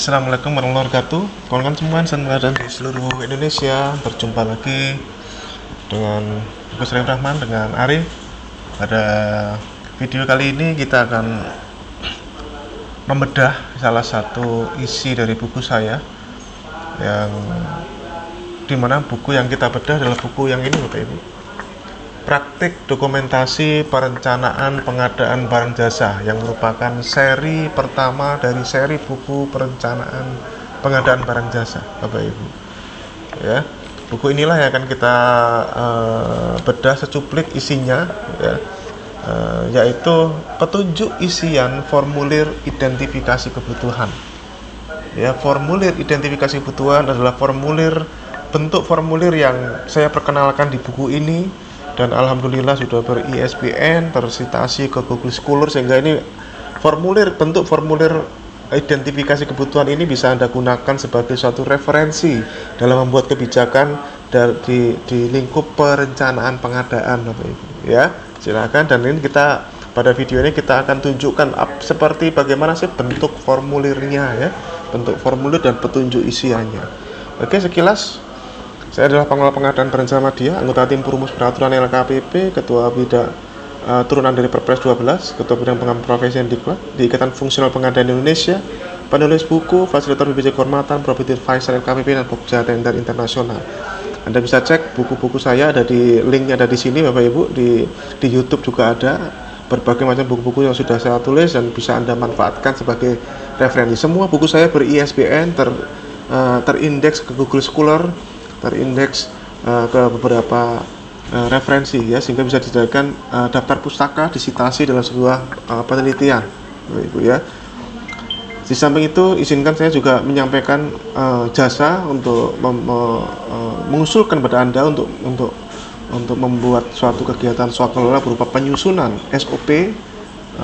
Assalamualaikum warahmatullahi wabarakatuh. Kawan-kawan semua dan di seluruh Indonesia, berjumpa lagi dengan Gus Rahman dengan Ari. Pada video kali ini kita akan membedah salah satu isi dari buku saya, yang dimana buku yang kita bedah adalah buku yang ini, Bapak Ibu. Praktik dokumentasi perencanaan pengadaan barang jasa, yang merupakan seri pertama dari seri buku perencanaan pengadaan barang jasa, Bapak Ibu. Ya, buku inilah yang akan kita bedah secuplik isinya, ya, yaitu petunjuk isian formulir identifikasi kebutuhan. Ya, formulir identifikasi kebutuhan adalah bentuk formulir yang saya perkenalkan di buku ini. Dan alhamdulillah sudah ber-ISBN, tersitasi ke Google Scholar, sehingga ini bentuk formulir identifikasi kebutuhan ini bisa Anda gunakan sebagai suatu referensi dalam membuat kebijakan di lingkup perencanaan pengadaan, Bapak Ibu. Ya, silakan. Dan ini pada video ini kita akan tunjukkan seperti bagaimana sih bentuk formulirnya, ya, bentuk formulir dan petunjuk isiannya. Oke, sekilas. Saya adalah Pengelola Pengadaan Berencana Media, anggota tim Perumus Peraturan LKPP, Ketua Bidang turunan dari Perpres 12, Ketua Bidang Pengembangan Profesi dan Diklat di Ikatan Fungsional Pengadaan Indonesia, penulis buku, fasilitator BPJ Kehormatan, Property Advisor LKPP dan Pokja Tender Internasional. Anda bisa cek buku-buku saya, ada di linknya ada di sini, Bapak Ibu. Di YouTube juga ada berbagai macam buku-buku yang sudah saya tulis dan bisa Anda manfaatkan sebagai referensi. Semua buku saya ber-ISBN, terindeks ke Google Scholar, terindeks ke beberapa referensi, ya, sehingga bisa dijadikan daftar pustaka disitasi dalam sebuah penelitian, Ibu, ya. Di samping itu, izinkan saya juga menyampaikan jasa untuk mengusulkan pada Anda untuk membuat suatu kegiatan swasembada berupa penyusunan SOP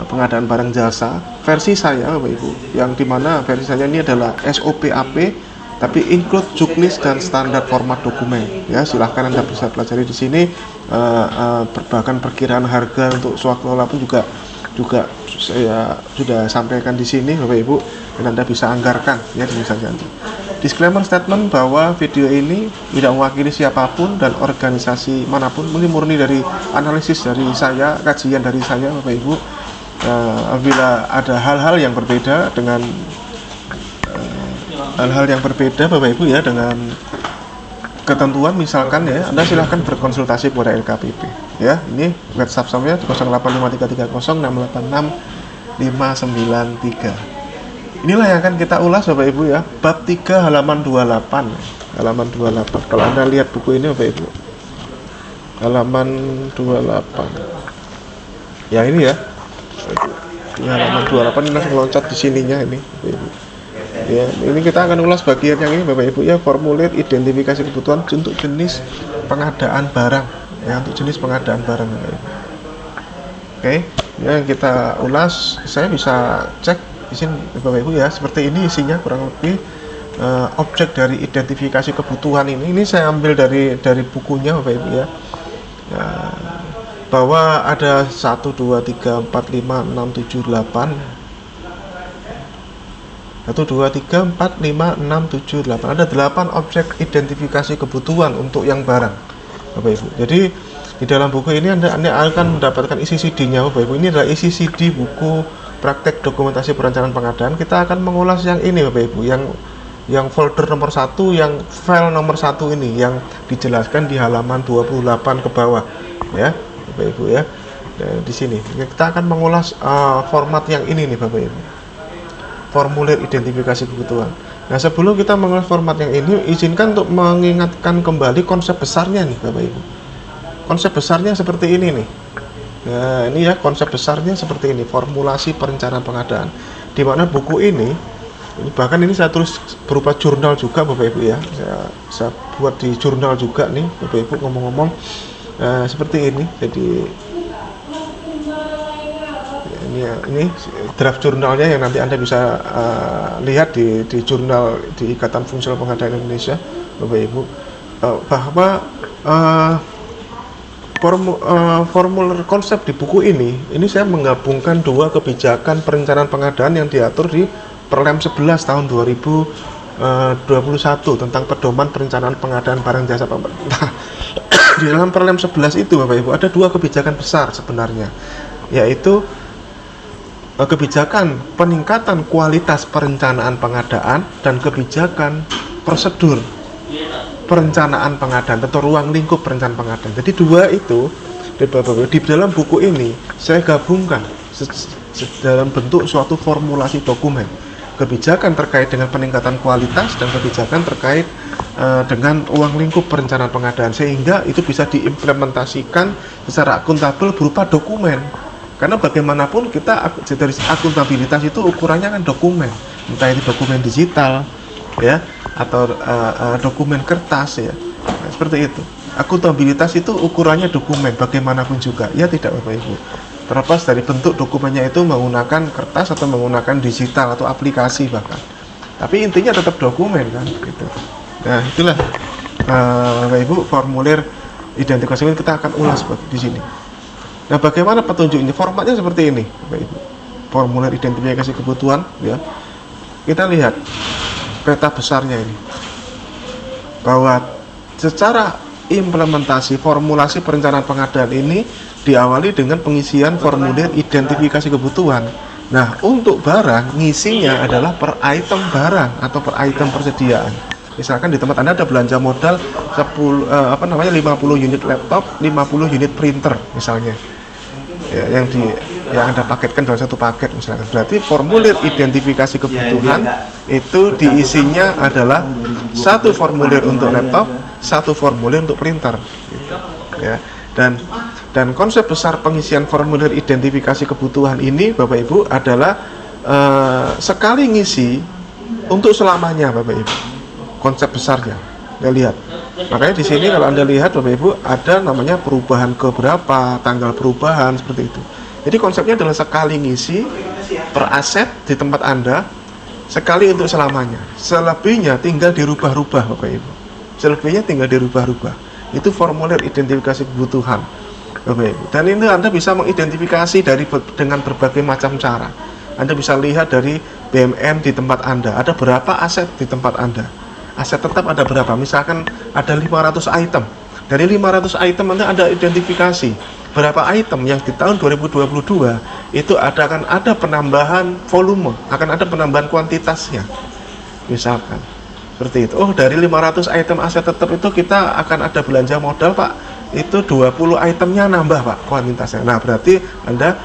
pengadaan barang jasa versi saya, Bapak Ibu, yang dimana versi saya ini adalah SOP AP, tapi include juknis dan standar format dokumen. Ya, silahkan Anda bisa pelajari di sini. Bahkan perkiraan harga untuk swasembada pun juga saya sudah sampaikan di sini, Bapak Ibu, dan Anda bisa anggarkan, ya, misalnya. Disclaimer statement bahwa video ini tidak mewakili siapapun dan organisasi manapun, ini murni dari analisis dari saya, kajian dari saya, Bapak Ibu. Apabila ada hal-hal yang berbeda Bapak Ibu, ya, dengan ketentuan misalkan, ya, Anda silahkan berkonsultasi kepada LKPP, ya. Ini WhatsApp saya 085331686593. Inilah yang akan kita ulas, Bapak Ibu, ya, bab 3 halaman 28. Kalau Anda lihat buku ini, Bapak Ibu, halaman 28. Ya, ini, ya. Di halaman 28 ini langsung loncat di sininya ini, Bapak Ibu. Ya, ini kita akan ulas bagian yang ini, Bapak Ibu, ya, formulir identifikasi kebutuhan untuk jenis pengadaan barang, ya, untuk jenis pengadaan barang, Bapak Ibu. Oke, ya, kita ulas. Saya bisa cek izin, Bapak Ibu, ya, seperti ini isinya kurang lebih. Objek dari identifikasi kebutuhan ini saya ambil dari bukunya, Bapak Ibu, ya. Bahwa ada 1, 2, 3, 4, 5, 6, 7, 8. 1, 2, 3, 4, 5, 6, 7, 8. Ada 8 objek identifikasi kebutuhan untuk yang barang, Bapak Ibu. Jadi di dalam buku ini Anda akan mendapatkan isi CD-nya, Bapak Ibu. Ini adalah isi CD buku praktek dokumentasi perencanaan pengadaan. Kita akan mengulas yang ini, Bapak Ibu, yang folder nomor 1, yang file nomor 1 ini, yang dijelaskan di halaman 28 ke bawah, ya, Bapak Ibu, ya. Dan di sini kita akan mengulas format yang ini nih, Bapak Ibu. Formulir identifikasi kebutuhan. Nah, sebelum kita mengulas format yang ini, izinkan untuk mengingatkan kembali konsep besarnya nih, Bapak Ibu. Konsep besarnya seperti ini nih. Nah, ini, ya, konsep besarnya seperti ini, formulasi perencanaan pengadaan. Di mana buku ini bahkan ini saya tulis berupa jurnal juga, Bapak Ibu, ya. Saya buat di jurnal juga nih, Bapak Ibu, ngomong-ngomong seperti ini. Jadi ini draft jurnalnya yang nanti Anda bisa lihat di jurnal di Ikatan Fungsional Pengadaan Indonesia, Bapak Ibu, bahwa formulir konsep di buku ini saya menggabungkan dua kebijakan perencanaan pengadaan yang diatur di Perlem 11 tahun 2021 tentang pedoman perencanaan pengadaan barang jasa pemerintah. Di dalam Perlem 11 itu Bapak Ibu ada dua kebijakan besar sebenarnya, yaitu kebijakan peningkatan kualitas perencanaan pengadaan dan kebijakan prosedur perencanaan pengadaan atau ruang lingkup perencanaan pengadaan. Jadi dua itu di dalam buku ini saya gabungkan dalam bentuk suatu formulasi dokumen, kebijakan terkait dengan peningkatan kualitas dan kebijakan terkait dengan ruang lingkup perencanaan pengadaan, sehingga itu bisa diimplementasikan secara akuntabel berupa dokumen. Karena bagaimanapun kita dari akuntabilitas itu ukurannya kan dokumen, entah itu dokumen digital ya atau dokumen kertas ya. Nah, seperti itu. Akuntabilitas itu ukurannya dokumen bagaimanapun juga. Ya tidak Bapak Ibu. Terlepas dari bentuk dokumennya itu menggunakan kertas atau menggunakan digital atau aplikasi bahkan. Tapi intinya tetap dokumen kan gitu. Nah, itulah Bapak Ibu formulir identifikasi ini kita akan ulas di sini. Nah, bagaimana petunjuknya? Formatnya seperti ini, Bapak Ibu. Formulir identifikasi kebutuhan ya. Kita lihat peta besarnya ini. Bahwa secara implementasi formulasi perencanaan pengadaan ini diawali dengan pengisian formulir identifikasi kebutuhan. Nah, untuk barang ngisinya adalah per item barang atau per item persediaan. Misalkan di tempat Anda ada belanja modal 50 unit laptop, 50 unit printer misalnya. Ya, yang Anda paketkan dalam satu paket misalkan. Berarti formulir identifikasi kebutuhan itu diisinya adalah satu formulir untuk laptop, satu formulir untuk printer gitu. Ya. Dan konsep besar pengisian formulir identifikasi kebutuhan ini Bapak Ibu adalah sekali ngisi untuk selamanya Bapak Ibu. Konsep besarnya. Anda lihat. Makanya di sini kalau Anda lihat Bapak Ibu ada namanya perubahan ke berapa, tanggal perubahan seperti itu. Jadi konsepnya adalah sekali ngisi per aset di tempat Anda, sekali untuk selamanya. Selebihnya tinggal dirubah-rubah Bapak Ibu. Selebihnya tinggal dirubah-rubah. Itu formulir identifikasi kebutuhan Bapak Ibu. Dan ini Anda bisa mengidentifikasi dengan berbagai macam cara. Anda bisa lihat dari BMN di tempat Anda, ada berapa aset di tempat Anda. Aset tetap ada berapa? Misalkan ada 500 item. Dari 500 item Anda ada identifikasi berapa item yang di tahun 2022 itu akan ada penambahan volume, akan ada penambahan kuantitasnya. Misalkan seperti itu. Oh, dari 500 item aset tetap itu kita akan ada belanja modal, Pak. Itu 20 itemnya nambah, Pak, kuantitasnya. Nah, berarti Anda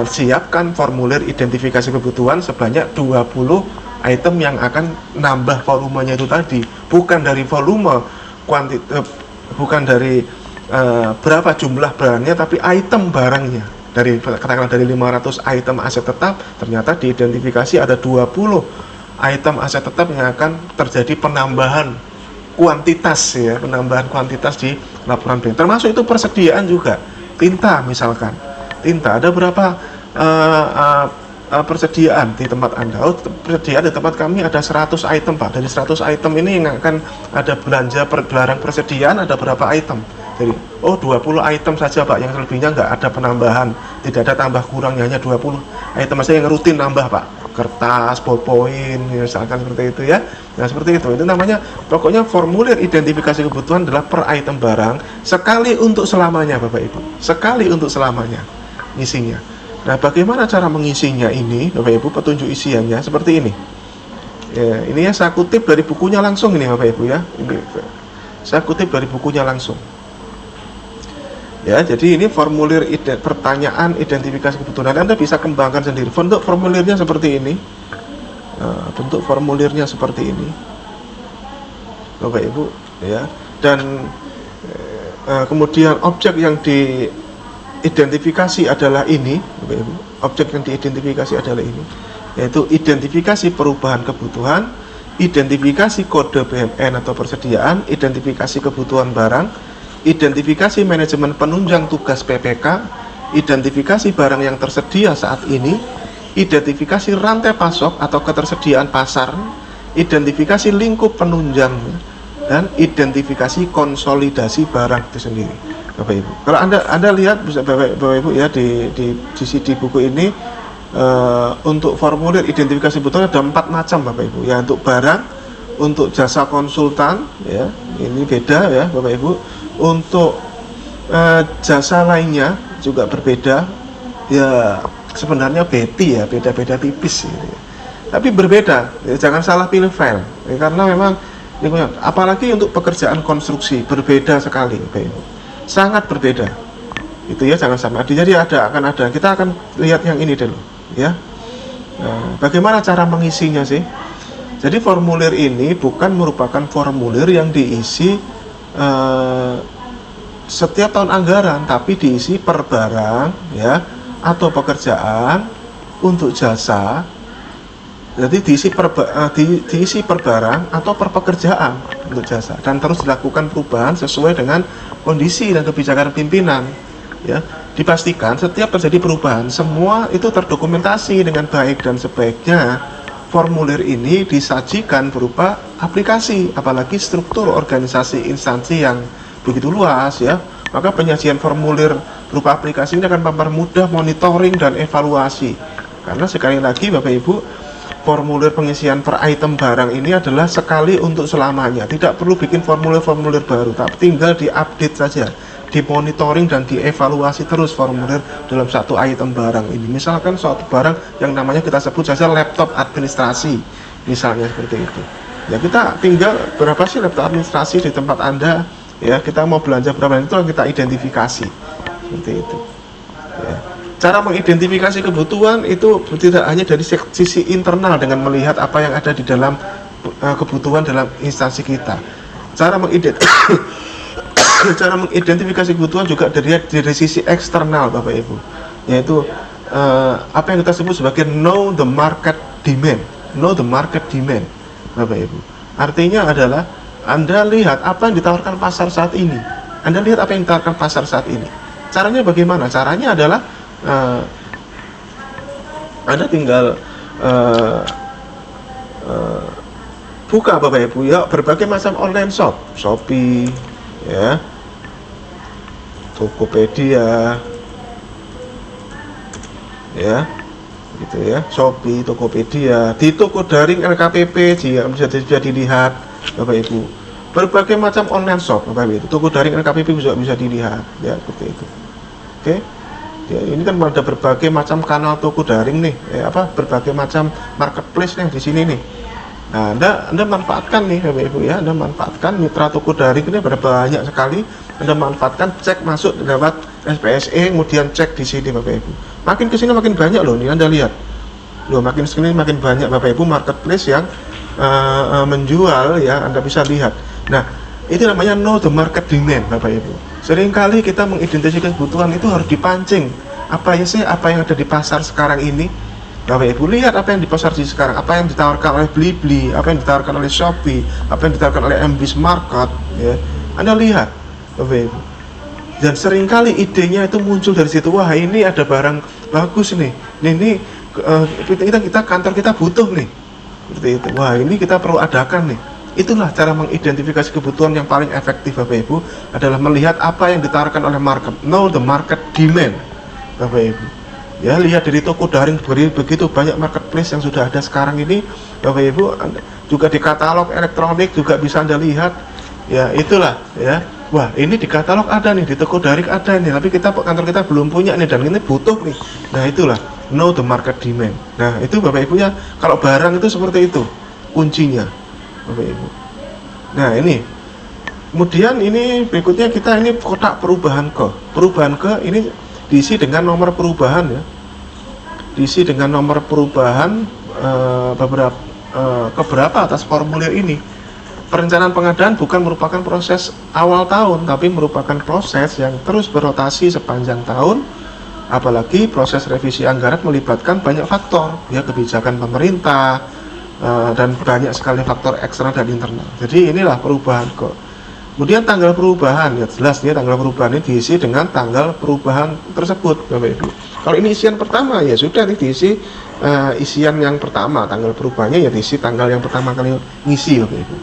siapkan formulir identifikasi kebutuhan sebanyak 20 item yang akan nambah volumenya itu tadi, bukan dari volume bukan dari berapa jumlah barangnya, tapi item barangnya. Katakanlah dari 500 item aset tetap, ternyata diidentifikasi ada 20 item aset tetap yang akan terjadi penambahan kuantitas ya, penambahan kuantitas di laporan BEM. Termasuk itu persediaan juga. Tinta misalkan. Tinta ada berapa persediaan di tempat Anda? Oh, persediaan di tempat kami ada 100 item, Pak. Dari 100 item ini yang akan ada belanja barang persediaan ada berapa item? Jadi, oh 20 item saja, Pak. Yang selebihnya nggak ada penambahan, tidak ada tambah kurang, hanya 20 item saja yang rutin nambah, Pak. Kertas, ballpoint, misalkan seperti itu ya. Nah, seperti itu. Itu namanya, pokoknya formulir identifikasi kebutuhan adalah per item barang sekali untuk selamanya, Bapak Ibu. Sekali untuk selamanya isinya. Nah, bagaimana cara mengisinya ini, Bapak Ibu? Petunjuk isiannya seperti ini. Ya, ini ya saya kutip dari bukunya langsung ini, Bapak Ibu ya. Ini saya kutip dari bukunya langsung. Ya, jadi ini formulir pertanyaan identifikasi kebutuhan. Anda bisa kembangkan sendiri. Bentuk formulirnya seperti ini. Nah, bentuk formulirnya seperti ini, Bapak Ibu, ya. Dan kemudian objek yang diidentifikasi adalah ini, Bapak Ibu. Objek yang diidentifikasi adalah ini, yaitu identifikasi perubahan kebutuhan, identifikasi kode BMN atau persediaan, identifikasi kebutuhan barang, identifikasi manajemen penunjang tugas PPK, identifikasi barang yang tersedia saat ini, identifikasi rantai pasok atau ketersediaan pasar, identifikasi lingkup penunjang, dan identifikasi konsolidasi barang itu sendiri, Bapak Ibu. Kalau Anda lihat bisa Bapak Ibu ya di buku ini untuk formulir identifikasi kebutuhan ada 4 macam Bapak Ibu ya, untuk barang, untuk jasa konsultan ya, ini beda ya Bapak Ibu. Untuk jasa lainnya juga berbeda ya, sebenarnya beda ya, beda-beda tipis gitu ya. Tapi berbeda ya, jangan salah pilih file ya, karena memang apalagi untuk pekerjaan konstruksi berbeda sekali Bapak Ibu, sangat berbeda itu ya, jangan sama. Jadi akan ada, kita akan lihat yang ini dulu ya. Nah, bagaimana cara mengisinya sih? Jadi formulir ini bukan merupakan formulir yang diisi setiap tahun anggaran, tapi diisi per barang ya, atau pekerjaan untuk jasa. Jadi diisi per barang atau per pekerjaan untuk jasa, dan terus dilakukan perubahan sesuai dengan kondisi dan kebijakan pimpinan ya. Dipastikan setiap terjadi perubahan semua itu terdokumentasi dengan baik, dan sebaiknya formulir ini disajikan berupa aplikasi, apalagi struktur organisasi instansi yang begitu luas ya. Maka penyajian formulir berupa aplikasi ini akan mempermudah monitoring dan evaluasi. Karena sekali lagi Bapak Ibu, formulir pengisian per item barang ini adalah sekali untuk selamanya. Tidak perlu bikin formulir-formulir baru, tapi tinggal diupdate saja, dimonitoring dan dievaluasi terus formulir dalam satu item barang ini. Misalkan suatu barang yang namanya kita sebut saja laptop administrasi, misalnya seperti itu. Ya, kita tinggal berapa sih laptop administrasi di tempat Anda, ya, kita mau belanja berapa, itu kita identifikasi seperti itu. Ya. Cara mengidentifikasi kebutuhan itu tidak hanya dari sisi internal dengan melihat apa yang ada di dalam kebutuhan dalam instansi kita. Cara mengidentifikasi kebutuhan juga dari sisi eksternal Bapak Ibu, yaitu apa yang kita sebut sebagai know the market demand. Know the market demand Bapak Ibu, artinya adalah Anda lihat apa yang ditawarkan pasar saat ini. Anda lihat apa yang ditawarkan pasar saat ini. Caranya bagaimana? Caranya adalah Anda tinggal buka Bapak Ibu ya, berbagai macam online shop, Shopee ya, Tokopedia ya, gitu ya, Shopee, Tokopedia, di toko daring LKPP bisa dilihat Bapak Ibu, berbagai macam online shop Bapak Ibu, toko daring LKPP juga bisa dilihat ya, seperti itu. Oke ya, ini kan ada berbagai macam kanal toko daring nih berbagai macam marketplace nih di sini nih. Nah, Anda manfaatkan nih Bapak Ibu ya, Anda manfaatkan mitra toko daring ini pada banyak sekali. Anda manfaatkan, cek masuk lewat SPSE, kemudian cek di sini Bapak Ibu. Makin kesini makin banyak loh nih, Anda lihat loh, makin kesini makin banyak Bapak Ibu marketplace yang menjual ya, Anda bisa lihat. Nah, itu namanya know the market demand Bapak Ibu. Seringkali kita mengidentifikasi kebutuhan itu harus dipancing. Apa yang ada di pasar sekarang ini Bapak Ibu, lihat apa yang di pasar di sekarang, apa yang ditawarkan oleh Blibli, apa yang ditawarkan oleh Shopee, apa yang ditawarkan oleh MBIS Market ya. Anda lihat Bapak Ibu, dan seringkali idenya itu muncul dari situ. Wah, ini ada barang bagus nih, kita kantor kita butuh nih, seperti itu. Wah, ini kita perlu adakan nih. Itulah cara mengidentifikasi kebutuhan yang paling efektif Bapak Ibu, adalah melihat apa yang ditawarkan oleh market, know the market demand Bapak Ibu. Ya, lihat dari toko daring, begitu banyak marketplace yang sudah ada sekarang ini Bapak Ibu. Juga di katalog elektronik juga bisa Anda lihat ya, itulah ya. Wah, ini di katalog ada nih, di toko daring ada nih, tapi kantor kita belum punya nih, dan ini butuh nih. Nah, itulah know the market demand. Nah, itu Bapak Ibu ya, kalau barang itu seperti itu kuncinya Bapak Ibu. Nah, ini kemudian ini berikutnya kita ini kotak perubahan ke ini diisi dengan nomor perubahan ya, diisi dengan nomor perubahan keberapa atas formulir ini. Perencanaan pengadaan bukan merupakan proses awal tahun, tapi merupakan proses yang terus berotasi sepanjang tahun. Apalagi proses revisi anggaran melibatkan banyak faktor ya, kebijakan pemerintah dan banyak sekali faktor eksternal dan internal. Jadi inilah perubahan kok. Kemudian tanggal perubahan, ya jelas nih tanggal perubahan ini diisi dengan tanggal perubahan tersebut Bapak Ibu. Kalau ini isian pertama ya sudah nih diisi isian yang pertama, tanggal perubahannya ya diisi tanggal yang pertama kali ngisi Bapak Ibu.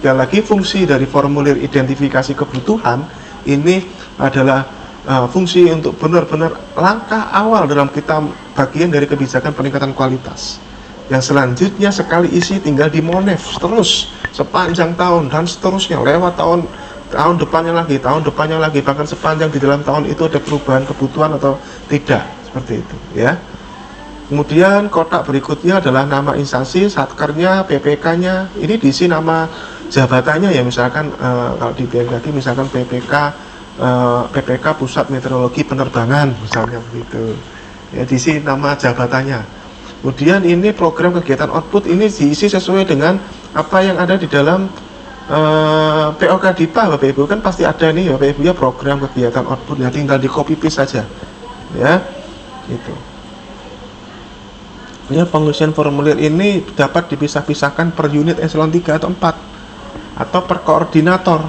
Dan lagi fungsi dari formulir identifikasi kebutuhan ini adalah fungsi untuk benar-benar langkah awal dalam kita bagian dari kebijakan peningkatan kualitas. Yang selanjutnya sekali isi tinggal dimonef terus sepanjang tahun dan seterusnya, lewat tahun depannya lagi, bahkan sepanjang di dalam tahun itu ada perubahan kebutuhan atau tidak, seperti itu ya. Kemudian kotak berikutnya adalah nama instansi, satkernya, PPK-nya. Ini diisi nama jabatannya ya, misalkan kalau di BMKG misalkan PPK Pusat Meteorologi Penerbangan misalnya begitu ya, diisi nama jabatannya. Kemudian ini program kegiatan output ini diisi sesuai dengan apa yang ada di dalam POK DIPA, Bapak Ibu, kan pasti ada nih Bapak Ibu ya, program kegiatan output ya, tinggal di copy paste saja ya, gitu ya. Pengisian formulir ini dapat dipisah-pisahkan per unit eselon 3 atau 4 atau per koordinator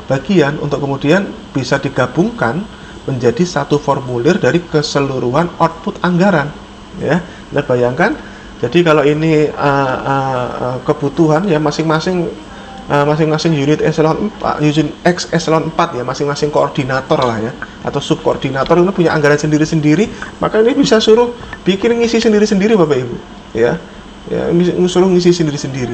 bagian untuk kemudian bisa digabungkan menjadi satu formulir dari keseluruhan output anggaran ya. Anda bayangkan, jadi kalau ini kebutuhan ya masing-masing unit eselon 4, unit X eselon 4 ya, masing-masing koordinator lah ya, atau subkoordinator itu punya anggaran sendiri-sendiri, maka ini bisa suruh bikin ngisi sendiri-sendiri Bapak Ibu ya, suruh ngisi sendiri-sendiri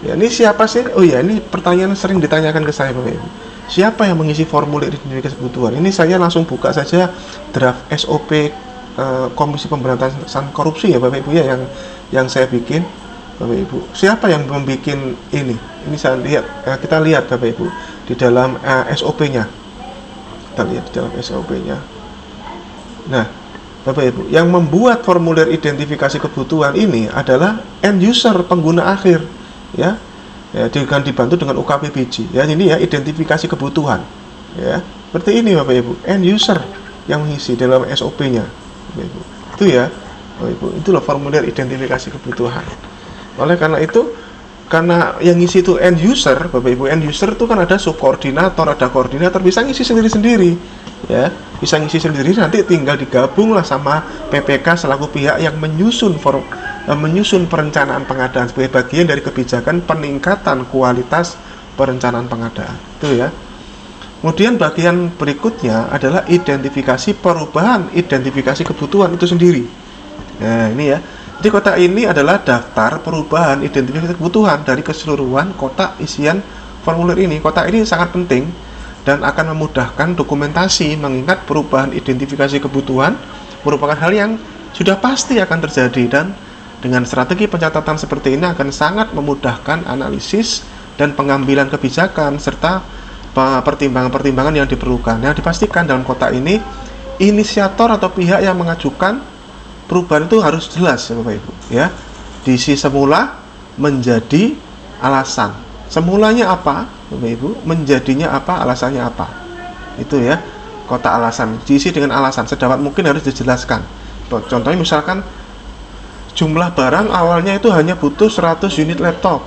ya. Ini siapa sih? Oh ya, ini pertanyaan sering ditanyakan ke saya Bapak Ibu, siapa yang mengisi formulir identifikasi kebutuhan? Ini saya langsung buka saja draft SOP Komisi Pemberantasan Korupsi ya Bapak Ibu ya, yang saya bikin Bapak Ibu. Siapa yang membuat ini? Ini saya lihat, kita lihat Bapak Ibu di dalam SOP-nya. Kita lihat di dalam SOP-nya. Nah, Bapak Ibu, yang membuat formulir identifikasi kebutuhan ini adalah end user, pengguna akhir, ya. Ya, dengan dibantu dengan UKPBG. Ya, ini ya identifikasi kebutuhan. Ya, seperti ini Bapak Ibu, end user yang mengisi dalam SOP-nya. Bapak Ibu. Itu ya, Bapak Ibu. Itulah formulir identifikasi kebutuhan. Oleh karena itu, karena yang ngisi itu end user, Bapak Ibu, end user itu kan ada subkoordinator, ada koordinator, bisa ngisi sendiri-sendiri ya, bisa ngisi sendiri, nanti tinggal digabunglah sama PPK selaku pihak yang menyusun perencanaan pengadaan sebagai bagian dari kebijakan peningkatan kualitas perencanaan pengadaan. Itu ya. Kemudian bagian berikutnya adalah identifikasi perubahan identifikasi kebutuhan itu sendiri. Nah, ini ya. Jadi kotak ini adalah daftar perubahan identifikasi kebutuhan dari keseluruhan kotak isian formulir ini. Kotak ini sangat penting dan akan memudahkan dokumentasi, mengingat perubahan identifikasi kebutuhan merupakan hal yang sudah pasti akan terjadi, dan dengan strategi pencatatan seperti ini akan sangat memudahkan analisis dan pengambilan kebijakan serta pertimbangan-pertimbangan yang diperlukan. Yang dipastikan dalam kotak ini, inisiator atau pihak yang mengajukan perubahan itu harus jelas ya Bapak Ibu ya. Diisi semula, menjadi, alasan. Semulanya apa Bapak Ibu, menjadinya apa, alasannya apa. Itu ya, kotak alasan diisi dengan alasan, sedapat mungkin harus dijelaskan. Contohnya misalkan jumlah barang awalnya itu hanya butuh 100 unit laptop,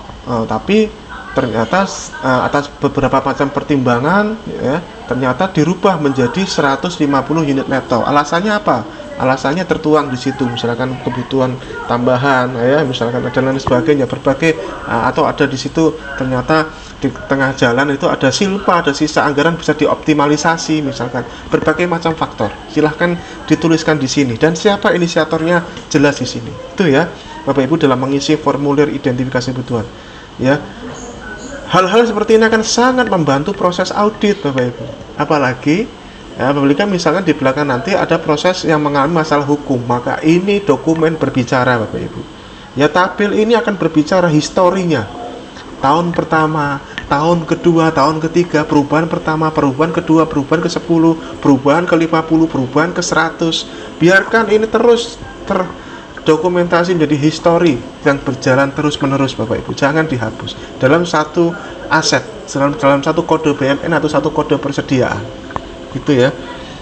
tapi ternyata atas beberapa macam pertimbangan ya, ternyata dirubah menjadi 150 unit laptop. Alasannya apa? Alasannya tertuang di situ, misalkan kebutuhan tambahan ya, misalkan ada lain sebagainya, berbagai atau ada di situ ternyata di tengah jalan itu ada silpa, ada sisa anggaran bisa dioptimalisasi, misalkan berbagai macam faktor. Silahkan dituliskan di sini, dan siapa inisiatornya jelas di sini. Itu ya Bapak Ibu dalam mengisi formulir identifikasi kebutuhan ya. Hal-hal seperti ini akan sangat membantu proses audit Bapak Ibu. Apalagi ya, apabila misalkan di belakang nanti ada proses yang mengalami masalah hukum, maka ini dokumen berbicara Bapak Ibu. Ya, tabel ini akan berbicara historinya. Tahun pertama, tahun kedua, tahun ketiga, perubahan pertama, perubahan kedua, perubahan ke-10, perubahan ke-50, perubahan ke-100. Biarkan ini terus terdokumentasi menjadi histori yang berjalan terus-menerus Bapak Ibu. Jangan dihapus dalam satu aset, dalam satu kode BMN atau satu kode persediaan. Gitu ya.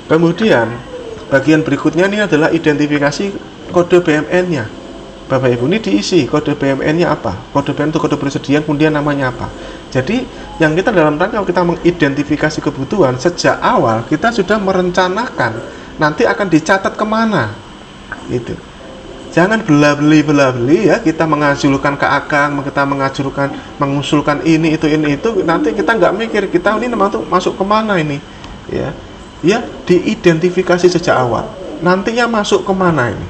Kemudian bagian berikutnya ini adalah identifikasi kode BMN-nya. Bapak Ibu, ini diisi kode BMN-nya apa? Kode BMN itu kode persediaan, kemudian namanya apa? Jadi yang kita dalam rangka kita mengidentifikasi kebutuhan sejak awal, kita sudah merencanakan nanti akan dicatat kemana. Itu. Jangan bela-beli ya, kita mengajulkan ke akang, kita mengusulkan ini itu, nanti kita nggak mikir kita ini masuk kemana ini ya. ya diidentifikasi sejak awal. Nantinya masuk kemana ini?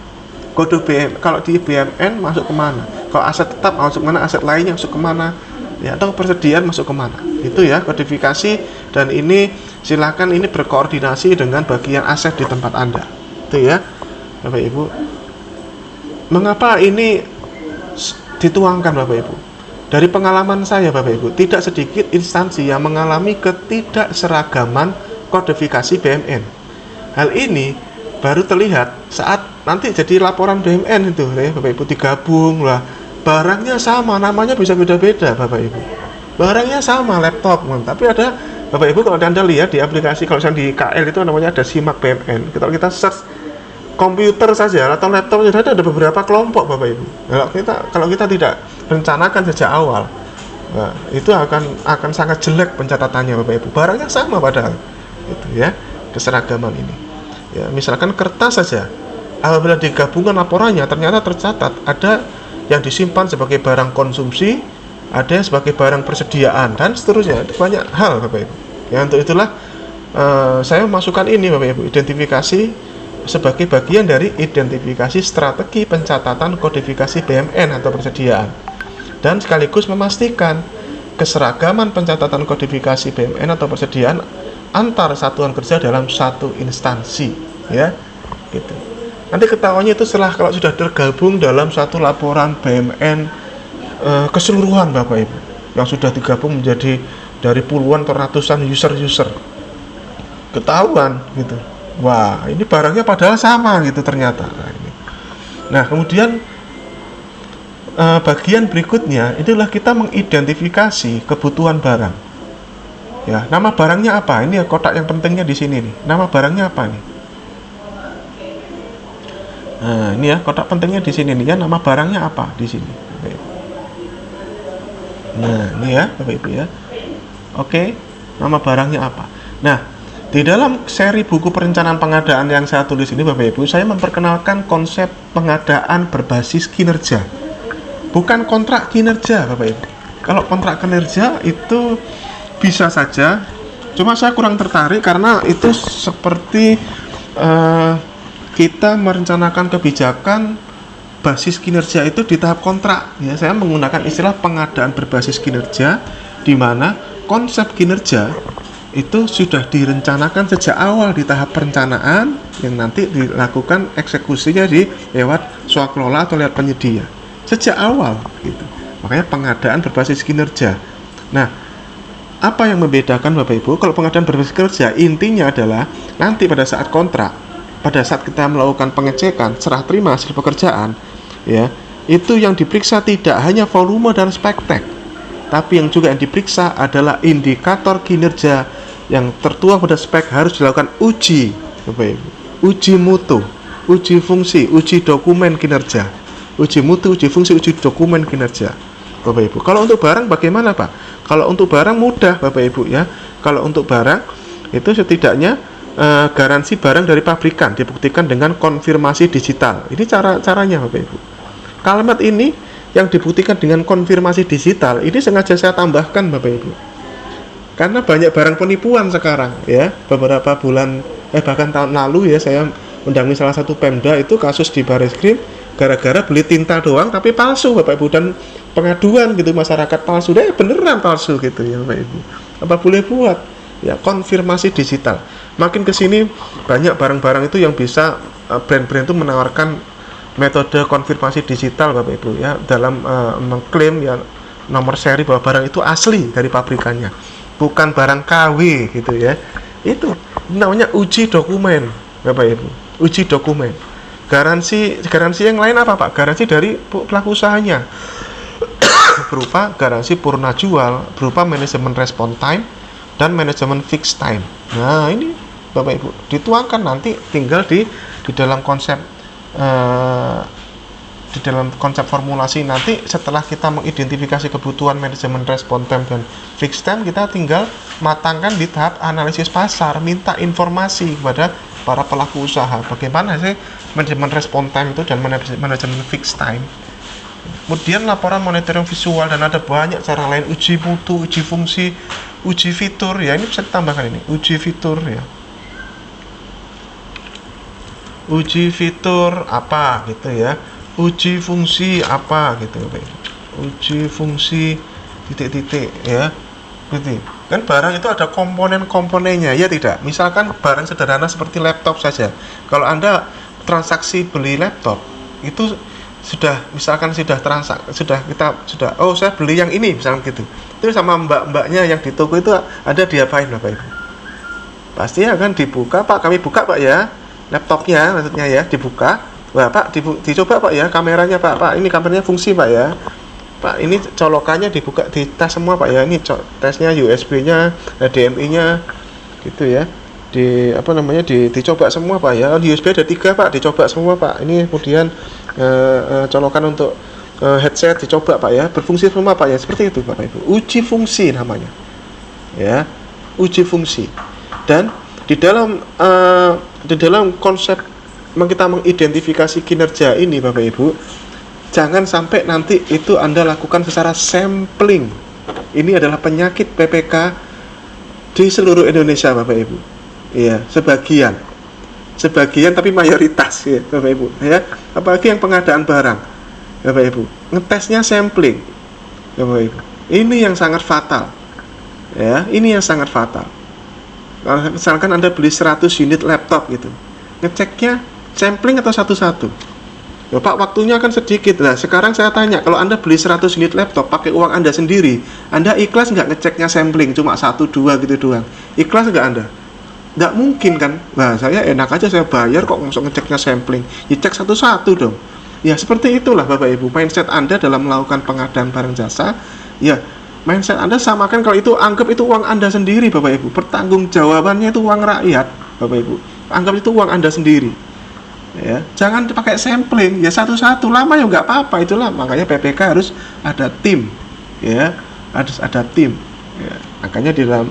Kode kalau di BMN masuk kemana? Kalau aset tetap masuk kemana? Aset lainnya masuk kemana? Ya, atau persediaan masuk kemana? Itu ya kodifikasi, dan ini silakan ini berkoordinasi dengan bagian aset di tempat Anda. Itu ya, Bapak Ibu. Mengapa ini dituangkan Bapak Ibu? Dari pengalaman saya Bapak Ibu, tidak sedikit instansi yang mengalami ketidakseragaman kodifikasi BMN. Hal ini baru terlihat saat nanti jadi laporan BMN itu ya Bapak Ibu, digabung lah, barangnya sama, namanya bisa beda-beda Bapak Ibu, barangnya sama, laptop, tapi ada Bapak Ibu, kalau Anda lihat di aplikasi, kalau misalnya di KL itu namanya ada simak BMN, kalau kita search komputer saja atau laptop saja ada beberapa kelompok Bapak Ibu. Kalau kita tidak rencanakan sejak awal, nah, itu akan sangat jelek pencatatannya Bapak Ibu, barangnya sama padahal itu ya, keseragaman ini ya. Misalkan kertas saja, apabila digabungkan laporannya ternyata tercatat ada yang disimpan sebagai barang konsumsi, ada yang sebagai barang persediaan, dan seterusnya. Banyak hal Bapak Ibu ya. Untuk itulah saya masukkan ini Bapak Ibu, identifikasi sebagai bagian dari identifikasi strategi pencatatan kodifikasi BMN atau persediaan, dan sekaligus memastikan keseragaman pencatatan kodifikasi BMN atau persediaan antar satuan kerja dalam satu instansi ya gitu. Nanti ketahuannya itu setelah kalau sudah tergabung dalam satu laporan BMN keseluruhan Bapak Ibu, yang sudah digabung menjadi dari puluhan atau ratusan user ketahuan gitu, wah ini barangnya padahal sama gitu ternyata. Nah kemudian bagian berikutnya itulah kita mengidentifikasi kebutuhan barang. Ya, nama barangnya apa? Ini kotak yang pentingnya di sini nih. Nama barangnya apa nih? Nah, ini ya kotak pentingnya di sini nih ya. Nama barangnya apa di sini? Nah, ini ya Bapak Ibu ya. Oke, nama barangnya apa? Nah, di dalam seri buku perencanaan pengadaan yang saya tulis ini Bapak Ibu, saya memperkenalkan konsep pengadaan berbasis kinerja. Bukan kontrak kinerja Bapak Ibu. Kalau kontrak kinerja itu bisa saja, cuma saya kurang tertarik karena itu seperti kita merencanakan kebijakan basis kinerja itu di tahap kontrak ya. Saya menggunakan istilah pengadaan berbasis kinerja, di mana konsep kinerja itu sudah direncanakan sejak awal di tahap perencanaan, yang nanti dilakukan eksekusinya di lewat swakelola atau lewat penyedia sejak awal gitu. Makanya pengadaan berbasis kinerja. Nah, apa yang membedakan Bapak Ibu? Kalau pengadaan berbasis kinerja intinya adalah nanti pada saat kontrak, pada saat kita melakukan pengecekan serah terima hasil pekerjaan ya, itu yang diperiksa tidak hanya volume dan spektek, tapi yang juga yang diperiksa adalah indikator kinerja yang tertuang pada spek. Harus dilakukan uji Bapak Ibu, uji mutu, uji fungsi, uji dokumen kinerja, uji mutu, uji fungsi, uji dokumen kinerja Bapak Ibu. Kalau untuk barang bagaimana Pak? Kalau untuk barang mudah Bapak Ibu ya. Kalau untuk barang itu setidaknya garansi barang dari pabrikan dibuktikan dengan konfirmasi digital. Ini caranya Bapak Ibu. Kalimat ini yang dibuktikan dengan konfirmasi digital ini sengaja saya tambahkan Bapak Ibu, karena banyak barang penipuan sekarang ya. Beberapa bulan bahkan tahun lalu ya, saya mendampingi salah satu Pemda itu kasus di Bareskrim gara-gara beli tinta doang tapi palsu Bapak Ibu, dan pengaduan gitu masyarakat palsu, deh beneran palsu gitu ya Bapak Ibu. Apa boleh buat ya konfirmasi digital. Makin kesini banyak barang-barang itu yang bisa brand-brand itu menawarkan metode konfirmasi digital Bapak Ibu ya, dalam mengklaim ya nomor seri bahwa barang itu asli dari pabrikannya, bukan barang KW gitu ya. Itu namanya uji dokumen Bapak Ibu, uji dokumen. Garansi yang lain apa Pak? Garansi dari pelaku usahanya berupa garansi purna jual, berupa manajemen respon time dan manajemen fixed time. Nah ini Bapak Ibu dituangkan nanti tinggal di dalam konsep di dalam konsep formulasi. Nanti setelah kita mengidentifikasi kebutuhan manajemen respon time dan fixed time, kita tinggal matangkan di tahap analisis pasar, minta informasi kepada para pelaku usaha bagaimana sih manajemen respon time itu dan manajemen fixed time. Kemudian laporan monitoring visual, dan ada banyak cara lain, uji mutu, uji fungsi, uji fitur ya. Ini bisa ditambahkan ini, uji fitur ya. uji fitur apa gitu ya, uji fungsi apa gitu Bapak Ibu, uji fungsi titik-titik ya, gitu kan. Barang itu ada komponen-komponennya ya tidak. Misalkan barang sederhana seperti laptop saja, kalau Anda transaksi beli laptop itu sudah, misalkan sudah oh saya beli yang ini misalkan gitu, itu sama mbak-mbaknya yang di toko itu ada diapain Bapak Ibu? Pasti akan dibuka, Pak kami buka Pak ya laptopnya, maksudnya ya dibuka, wah Pak dicoba Pak ya kameranya Pak ini kameranya fungsi Pak ya Pak, ini colokannya dibuka, dites semua Pak ya, ini tesnya USB-nya, HDMI-nya gitu ya, dicoba semua Pak ya, USB ada 3 Pak, dicoba semua Pak, ini kemudian colokan untuk headset dicoba Pak ya, berfungsi semua Pak ya, seperti itu Bapak Ibu, uji fungsi namanya ya, uji fungsi. Dan di dalam konsep kita mengidentifikasi kinerja ini Bapak Ibu, jangan sampai nanti itu Anda lakukan secara sampling. Ini adalah penyakit PPK di seluruh Indonesia Bapak Ibu. Iya, sebagian tapi mayoritas ya Bapak Ibu ya, apalagi yang pengadaan barang Bapak Ibu, ngetesnya sampling Bapak Ibu. Ini yang sangat fatal ya, ini yang sangat fatal. Kalau misalkan Anda beli 100 unit laptop gitu, ngeceknya sampling atau satu-satu ya Pak, waktunya kan sedikit. Nah sekarang saya tanya, kalau Anda beli 100 unit laptop pakai uang Anda sendiri, Anda ikhlas nggak ngeceknya sampling cuma 1-2 gitu doang? Ikhlas nggak Anda? Nggak mungkin kan. Nah saya enak aja saya bayar kok masuk ngeceknya sampling, ya cek satu-satu dong ya. Seperti itulah Bapak Ibu mindset Anda dalam melakukan pengadaan barang jasa ya. Mindset Anda samakan, kalau itu anggap itu uang Anda sendiri Bapak Ibu, pertanggung jawabannya itu uang rakyat Bapak Ibu, anggap itu uang Anda sendiri ya. Jangan dipakai sampling ya, satu-satu, lama ya nggak apa-apa, itulah makanya PPK harus ada tim ya, harus ada tim ya. Makanya di dalam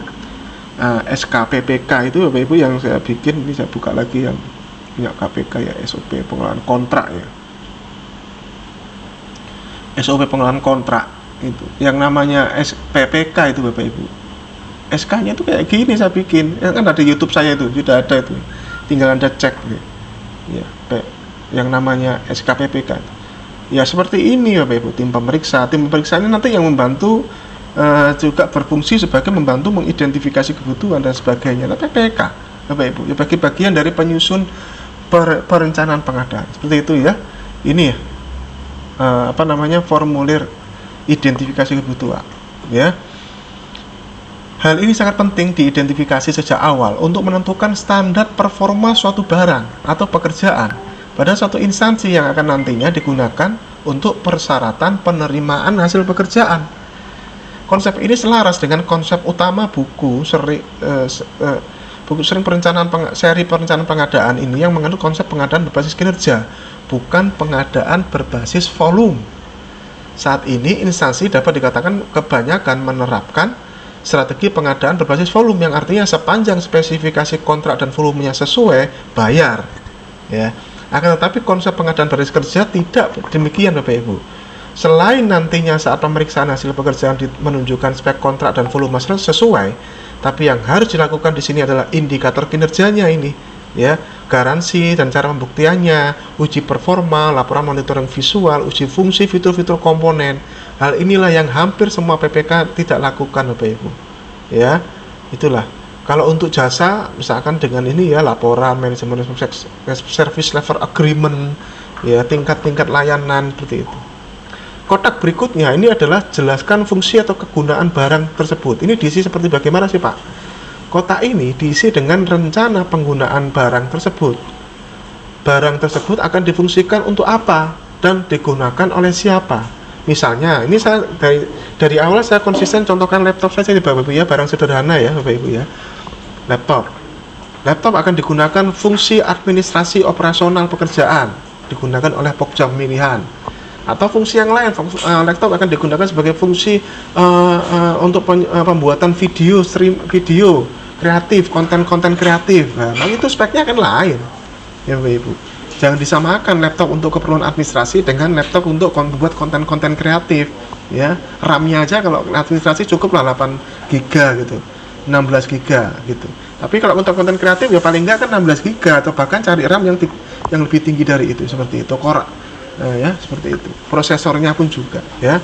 SKPPK itu Bapak Ibu yang saya bikin ini, saya buka lagi yang punya KPK ya, SOP pengelolaan kontrak ya, SOP pengelolaan kontrak itu yang namanya SPPK itu Bapak Ibu. SK-nya itu kayak gini saya bikin ya, kan ada di YouTube saya itu sudah ada itu, tinggal Anda cek ya, yang namanya SKPPK ya, seperti ini Bapak Ibu. Tim pemeriksa ini nanti yang membantu juga berfungsi sebagai membantu mengidentifikasi kebutuhan dan sebagainya. Tapi PPK Bapak Ibu ya, bagi bagian dari penyusun perencanaan pengadaan seperti itu ya. Ini ya formulir identifikasi kebutuhan ya. Hal ini sangat penting diidentifikasi sejak awal untuk menentukan standar performa suatu barang atau pekerjaan pada suatu instansi yang akan nantinya digunakan untuk persyaratan penerimaan hasil pekerjaan. Konsep ini selaras dengan konsep utama buku seri perencanaan pengadaan ini yang mengandung konsep pengadaan berbasis kinerja, bukan pengadaan berbasis volume. Saat ini instansi dapat dikatakan kebanyakan menerapkan strategi pengadaan berbasis volume, yang artinya sepanjang spesifikasi kontrak dan volumenya sesuai, bayar ya. Akan tetapi konsep pengadaan berbasis kerja tidak demikian Bapak Ibu. Selain nantinya saat pemeriksaan hasil pekerjaan menunjukkan spek kontrak dan volume sesuai, tapi yang harus dilakukan di sini adalah indikator kinerjanya ini ya, garansi dan cara pembuktiannya, uji performa, laporan monitoring visual, uji fungsi fitur-fitur komponen. Hal inilah yang hampir semua PPK tidak lakukan Bapak Ibu ya. Itulah kalau untuk jasa misalkan dengan ini ya, laporan manajemen service level agreement ya, tingkat-tingkat layanan seperti itu. Kotak berikutnya ini adalah jelaskan fungsi atau kegunaan barang tersebut. Ini diisi seperti bagaimana sih Pak? Kotak ini diisi dengan rencana penggunaan barang tersebut. Barang tersebut akan difungsikan untuk apa dan digunakan oleh siapa. Misalnya, ini saya dari awal saya konsisten contohkan laptop saja nih Bapak Ibu ya, barang sederhana ya Bapak Ibu ya. Laptop akan digunakan fungsi administrasi operasional pekerjaan, digunakan oleh Pokja pemilihan. Atau fungsi yang lain, laptop akan digunakan sebagai fungsi untuk pembuatan video, stream video kreatif, konten-konten kreatif. Nah, itu speknya kan lain ya Bapak Ibu. Jangan disamakan laptop untuk keperluan administrasi dengan laptop untuk membuat konten-konten kreatif ya. RAM-nya aja kalau administrasi cukuplah 8 GB gitu, 16 GB gitu. Tapi kalau untuk konten kreatif ya paling enggak kan 16 GB, atau bahkan cari RAM yang lebih tinggi dari itu, seperti itu core, ya seperti itu. Prosesornya pun juga, ya.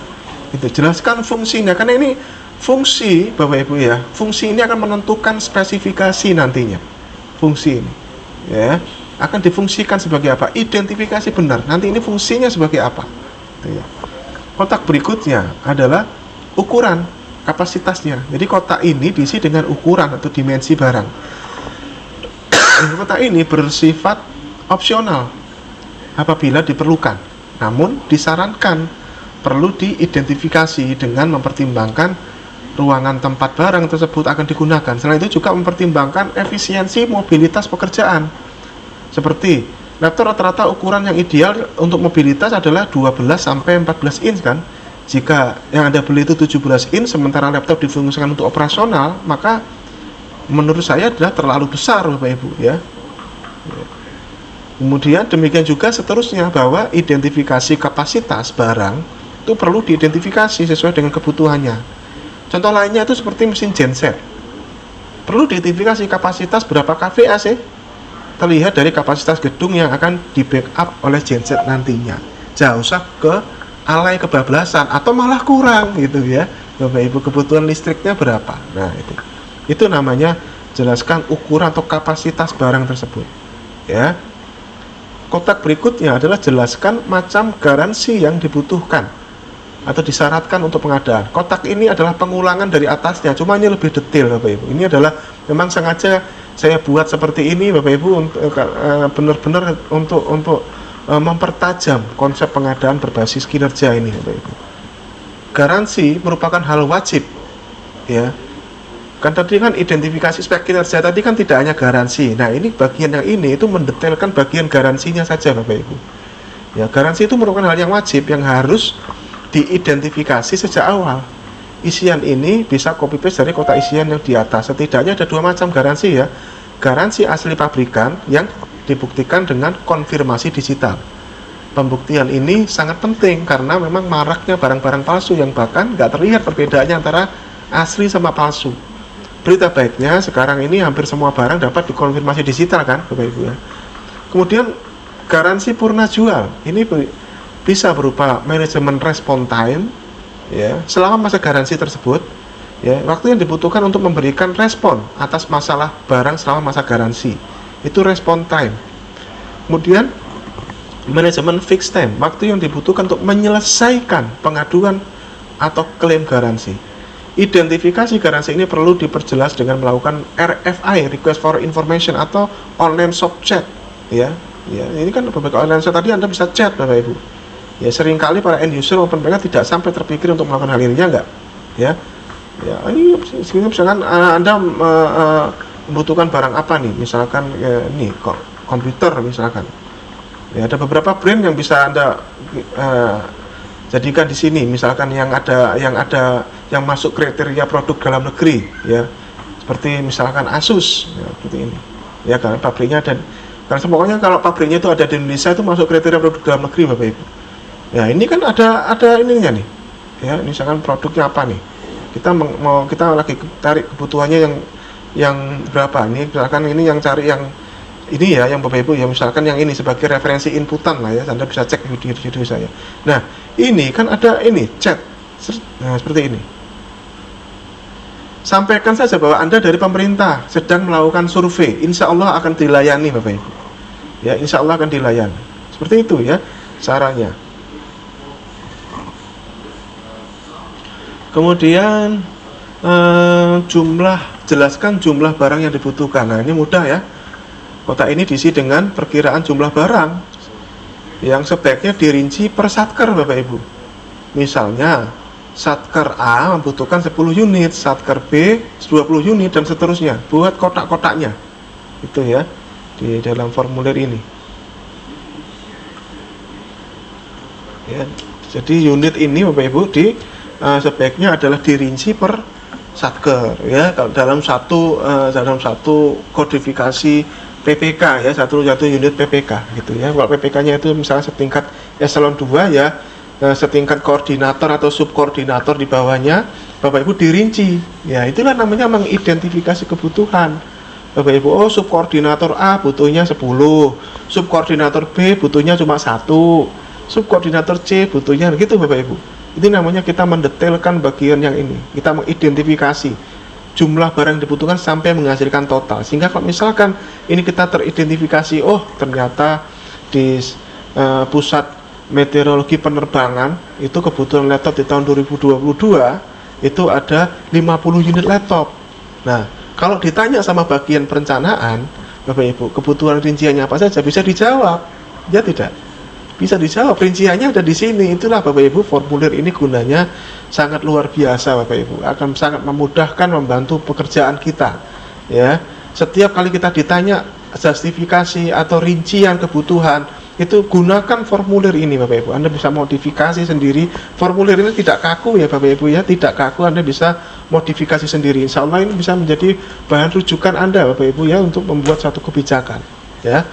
Itu jelaskan fungsinya, karena ini fungsi Bapak Ibu ya, fungsi ini akan menentukan spesifikasi nantinya. Fungsi ini, ya, akan difungsikan sebagai apa? Identifikasi benar. Nanti ini fungsinya sebagai apa? Gitu ya. Kotak berikutnya adalah ukuran kapasitasnya. Jadi kotak ini diisi dengan ukuran atau dimensi barang. Kotak ini bersifat opsional apabila diperlukan, namun disarankan perlu diidentifikasi dengan mempertimbangkan ruangan tempat barang tersebut akan digunakan. Selain itu juga mempertimbangkan efisiensi mobilitas pekerjaan. Seperti laptop rata-rata ukuran yang ideal untuk mobilitas adalah 12 sampai 14 inch kan. Jika yang Anda beli itu 17 inch sementara laptop difungsikan untuk operasional, maka menurut saya adalah terlalu besar Bapak Ibu ya. Kemudian demikian juga seterusnya, bahwa identifikasi kapasitas barang itu perlu diidentifikasi sesuai dengan kebutuhannya. Contoh lainnya itu seperti mesin genset. Perlu diidentifikasi kapasitas berapa kVA sih? Terlihat dari kapasitas gedung yang akan di backup oleh genset nantinya. Jangan usah ke alay kebablasan atau malah kurang gitu ya. Bapak Ibu, kebutuhan listriknya berapa? Nah, itu namanya jelaskan ukuran atau kapasitas barang tersebut. Ya. Kotak berikutnya adalah jelaskan macam garansi yang dibutuhkan atau disyaratkan untuk pengadaan. Kotak ini adalah pengulangan dari atasnya, cuma ini lebih detail Bapak Ibu. Ini adalah memang sengaja saya buat seperti ini Bapak Ibu, benar-benar untuk mempertajam konsep pengadaan berbasis kinerja ini Bapak Ibu. Garansi merupakan hal wajib ya. Kan tadi kan identifikasi spek kinerja tadi kan tidak hanya garansi. Nah, ini bagian yang ini itu mendetailkan bagian garansinya saja Bapak Ibu. Ya, garansi itu merupakan hal yang wajib yang harus diidentifikasi sejak awal. Isian ini bisa copy paste dari kotak isian yang di atas. Setidaknya ada dua macam garansi ya. Garansi asli pabrikan yang dibuktikan dengan konfirmasi digital. Pembuktian ini sangat penting karena memang maraknya barang-barang palsu yang bahkan nggak terlihat perbedaannya antara asli sama palsu. Berita baiknya sekarang ini hampir semua barang dapat dikonfirmasi digital kan Bapak Ibu ya. Kemudian garansi purna jual ini bisa berupa manajemen respon time ya, selama masa garansi tersebut ya, waktu yang dibutuhkan untuk memberikan respon atas masalah barang selama masa garansi itu respon time. Kemudian manajemen fixed time, waktu yang dibutuhkan untuk menyelesaikan pengaduan atau klaim garansi. Identifikasi garansi ini perlu diperjelas dengan melakukan RFI, request for information, atau online shop chat ya. Ya, ini kan beberapa online shop tadi Anda bisa chat Bapak Ibu. Ya, seringkali para end user maupun mereka tidak sampai terpikir untuk melakukan hal ini, enggak? Ya. Ya, ini misalkan Anda membutuhkan barang apa nih? Misalkan ini komputer misalkan. Ya, ada beberapa brand yang bisa Anda jadikan di sini, misalkan yang masuk kriteria produk dalam negeri ya, seperti misalkan Asus ya, seperti ini ya, karena pabriknya dan karena pokoknya kalau pabriknya itu ada di Indonesia itu masuk kriteria produk dalam negeri Bapak Ibu ya. Ini kan ada ininya nih ya, misalkan produknya apa nih, kita lagi tarik kebutuhannya yang berapa nih, misalkan ini yang cari yang ini ya, yang Bapak Ibu ya, misalkan yang ini sebagai referensi inputan lah ya, Anda bisa cek video saya. Nah, ini kan ada ini chat, nah seperti ini. Sampaikan saja bahwa Anda dari pemerintah sedang melakukan survei, insya Allah akan dilayani Bapak Ibu. Ya, insya Allah akan dilayani. Seperti itu ya caranya. Kemudian jelaskan jumlah barang yang dibutuhkan. Nah, ini mudah ya. Kotak ini diisi dengan perkiraan jumlah barang yang sebaiknya dirinci per satker Bapak Ibu. Misalnya satker A membutuhkan 10 unit, satker B 20 unit dan seterusnya. Buat kotak-kotaknya itu ya di dalam formulir ini ya. Jadi unit ini Bapak Ibu sebaiknya adalah dirinci per satker ya, dalam satu kodifikasi PPK ya, satu unit PPK gitu ya. Kalau PPK-nya itu misalnya setingkat eselon 2 ya, setingkat koordinator atau subkoordinator di bawahnya Bapak Ibu dirinci. Ya, itulah namanya mengidentifikasi kebutuhan. Bapak Ibu, oh subkoordinator A butuhnya 10, subkoordinator B butuhnya cuma 1, subkoordinator C butuhnya gitu Bapak Ibu. Ini namanya kita mendetailkan bagian yang ini. Kita mengidentifikasi jumlah barang yang dibutuhkan sampai menghasilkan total. Sehingga kalau misalkan ini kita teridentifikasi, oh ternyata di pusat meteorologi penerbangan itu kebutuhan laptop di tahun 2022 itu ada 50 unit laptop. Nah, kalau ditanya sama bagian perencanaan, Bapak Ibu, kebutuhan rinciannya apa saja bisa dijawab. Ya tidak? Bisa dijawab, rinciannya ada di sini. Itulah Bapak Ibu, formulir ini gunanya sangat luar biasa Bapak Ibu. Akan sangat memudahkan, membantu pekerjaan kita. Ya, setiap kali kita ditanya justifikasi atau rincian kebutuhan, itu gunakan formulir ini Bapak Ibu. Anda bisa modifikasi sendiri. Formulir ini tidak kaku ya Bapak Ibu ya, tidak kaku. Anda bisa modifikasi sendiri. Insya Allah ini bisa menjadi bahan rujukan Anda Bapak Ibu ya untuk membuat satu kebijakan. Ya.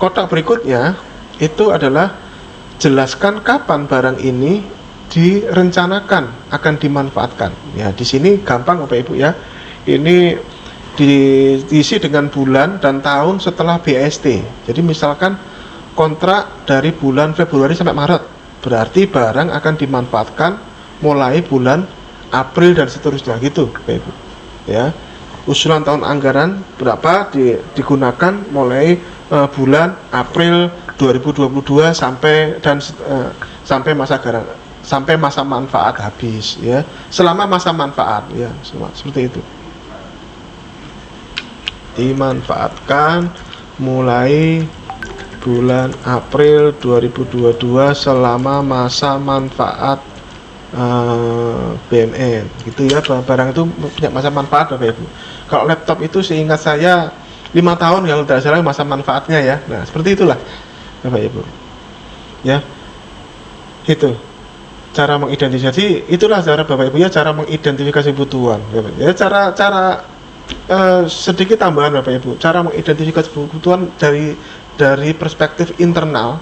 Kotak berikutnya itu adalah jelaskan kapan barang ini direncanakan akan dimanfaatkan. Ya, di sini gampang Bapak Ibu ya. Ini diisi dengan bulan dan tahun setelah BST. Jadi misalkan kontrak dari bulan Februari sampai Maret, berarti barang akan dimanfaatkan mulai bulan April dan seterusnya gitu Bapak Ibu. Ya. Usulan tahun anggaran berapa digunakan mulai bulan April 2022 sampai masa manfaat habis ya. Selama masa manfaat ya, seperti itu. Dimanfaatkan mulai bulan April 2022 selama masa manfaat BMN gitu ya. Barang itu punya masa manfaat Bapak Ibu. Kalau laptop itu seingat saya 5 tahun kalau tidak salah masa manfaatnya ya. Nah seperti itulah Bapak Ibu ya. Itu cara mengidentifikasi. Itulah cara Bapak Ibu ya, cara mengidentifikasi kebutuhan ya. Cara sedikit tambahan Bapak Ibu, cara mengidentifikasi kebutuhan dari perspektif internal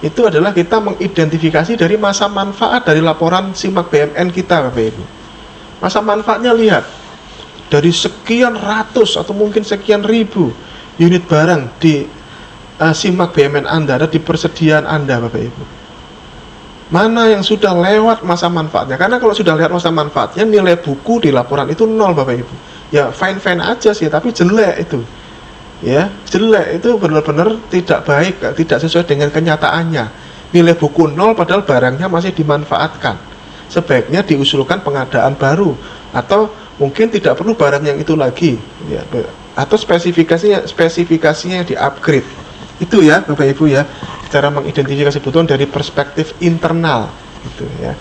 itu adalah kita mengidentifikasi dari masa manfaat dari laporan SIMAK BMN kita Bapak Ibu. Masa manfaatnya lihat dari sekian ratus atau mungkin sekian ribu unit barang di SIMAK BMN Anda, ada di persediaan Anda Bapak Ibu. Mana yang sudah lewat masa manfaatnya? Karena kalau sudah lewat masa manfaatnya, nilai buku di laporan itu 0 Bapak Ibu. Ya fine-fine aja sih, tapi jelek itu. Ya, jelek itu benar-benar tidak baik, tidak sesuai dengan kenyataannya. Nilai buku 0 padahal barangnya masih dimanfaatkan. Sebaiknya diusulkan pengadaan baru atau mungkin tidak perlu barang yang itu lagi ya, atau spesifikasinya di-upgrade. Itu ya Bapak Ibu ya, cara mengidentifikasi kebutuhan dari perspektif internal gitu ya.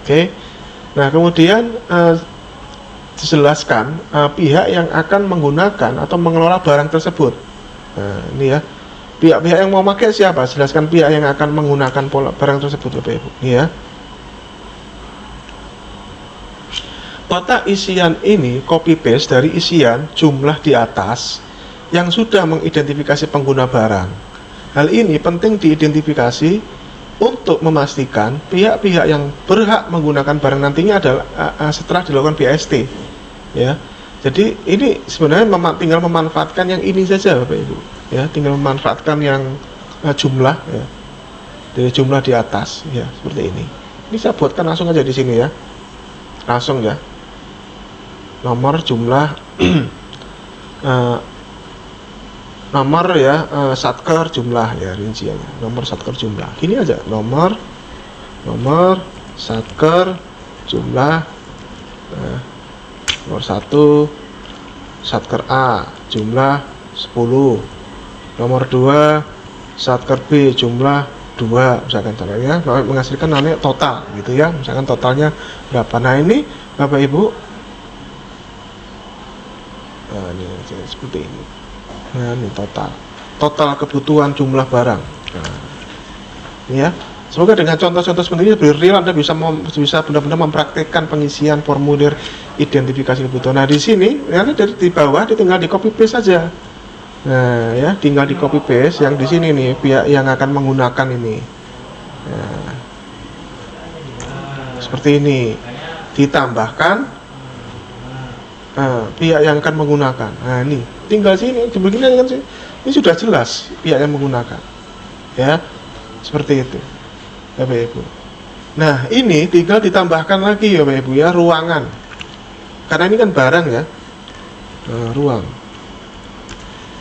Oke. Nah, kemudian dijelaskan pihak yang akan menggunakan atau mengelola barang tersebut. Nah, ini ya. Pihak-pihak yang mau pakai siapa? Jelaskan pihak yang akan menggunakan barang tersebut Bapak Ibu. Ini ya. Kotak isian ini copy paste dari isian jumlah di atas yang sudah mengidentifikasi pengguna barang. Hal ini penting diidentifikasi untuk memastikan pihak-pihak yang berhak menggunakan barang nantinya adalah setelah dilakukan BST. Ya, jadi ini sebenarnya tinggal memanfaatkan yang ini saja Bapak Ibu. Ya, tinggal memanfaatkan yang jumlah ya, dari jumlah di atas ya, seperti ini. Ini saya buatkan langsung aja di sini ya, langsung ya. Nomor jumlah nomor ya, satker jumlah ya, rinciannya nomor satker jumlah gini aja, nomor satker jumlah. Nomor 1 satker A jumlah 10, nomor 2 satker B jumlah 2 misalkan caranya menghasilkan namanya total gitu ya, misalkan totalnya berapa. Nah ini Bapak Ibu, nah ini seperti ini. Nah ini total kebutuhan jumlah barang. Nah, ini ya. Semoga dengan contoh-contoh seperti ini lebih real Anda bisa benar-benar mempraktikkan pengisian formulir identifikasi kebutuhan. Nah di sini ya, dari di bawah tinggal di copy paste saja. Nah ya, tinggal di copy paste yang di sini nih pihak yang akan menggunakan ini. Nah, seperti ini. Ditambahkan pihak yang akan menggunakan. Nah ini tinggal sini begini kan sih, ini sudah jelas pihak yang menggunakan, ya seperti itu, Bapak Ibu. Nah ini tinggal ditambahkan lagi ya Bapak Ibu ya, ruangan, karena ini kan barang ya. Ruang,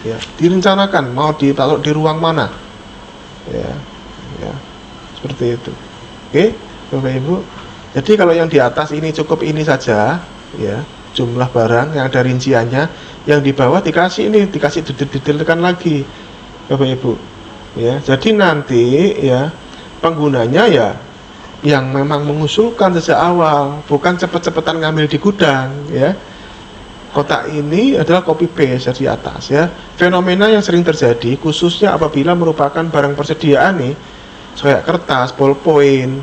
ya direncanakan mau ditaruh di ruang mana, ya seperti itu. Oke Bapak Ibu, jadi kalau yang di atas ini cukup ini saja ya, jumlah barang yang ada rinciannya, yang di bawah dikasih detailkan lagi Bapak Ibu ya. Jadi nanti ya penggunanya ya yang memang mengusulkan sejak awal, bukan cepet-cepetan ngambil di gudang ya. Kotak ini adalah copy paste di atas ya. Fenomena yang sering terjadi khususnya apabila merupakan barang persediaan nih, kayak kertas, ballpoint,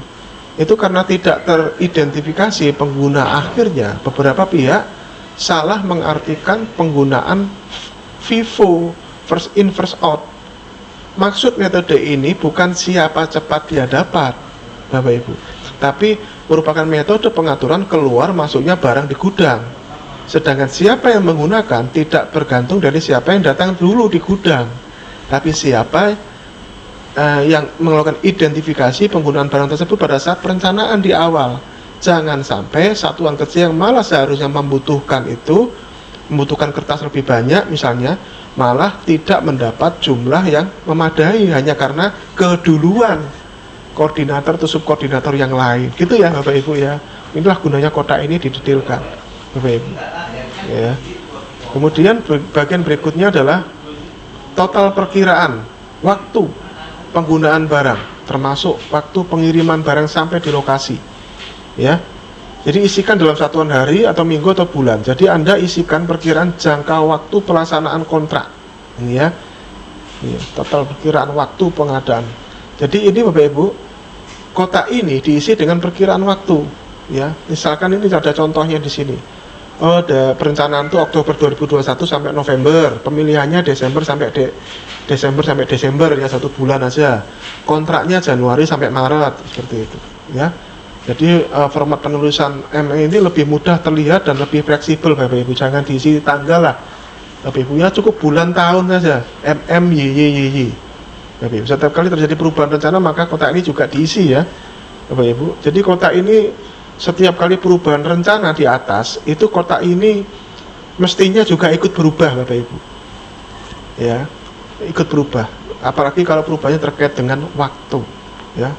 itu karena tidak teridentifikasi pengguna akhirnya, beberapa pihak salah mengartikan penggunaan FIFO, first in first out. Maksud metode ini bukan siapa cepat dia dapat Bapak Ibu, tapi merupakan metode pengaturan keluar masuknya barang di gudang. Sedangkan siapa yang menggunakan tidak bergantung dari siapa yang datang dulu di gudang, tapi siapa yang melakukan identifikasi penggunaan barang tersebut pada saat perencanaan di awal. Jangan sampai satuan kecil yang malah seharusnya membutuhkan kertas lebih banyak misalnya, malah tidak mendapat jumlah yang memadai hanya karena keduluan koordinator atau subkoordinator yang lain. Gitu ya Bapak Ibu ya. Inilah gunanya kotak ini didetailkan Bapak Ibu ya. Kemudian bagian berikutnya adalah total perkiraan waktu penggunaan barang, termasuk waktu pengiriman barang sampai di lokasi ya. Jadi isikan dalam satuan hari atau minggu atau bulan. Jadi Anda isikan perkiraan jangka waktu pelaksanaan kontrak ini ya. Total perkiraan waktu pengadaan. Jadi ini Bapak Ibu, kotak ini diisi dengan perkiraan waktu ya. Misalkan ini ada contohnya di sini. Ada perencanaan itu Oktober 2021 sampai November, pemilihannya Desember sampai Desember ya, 1 bulan aja. Kontraknya Januari sampai Maret seperti itu ya. Jadi format penulisan ini lebih mudah terlihat dan lebih fleksibel Bapak Ibu. Jangan diisi tanggal lah Bapak Ibu ya, cukup bulan tahun saja, MMYYY Bapak Ibu. Setiap kali terjadi perubahan rencana maka kotak ini juga diisi ya Bapak Ibu. Jadi kotak ini setiap kali perubahan rencana di atas, itu kotak ini mestinya juga ikut berubah Bapak Ibu ya, ikut berubah, apalagi kalau perubahannya terkait dengan waktu ya.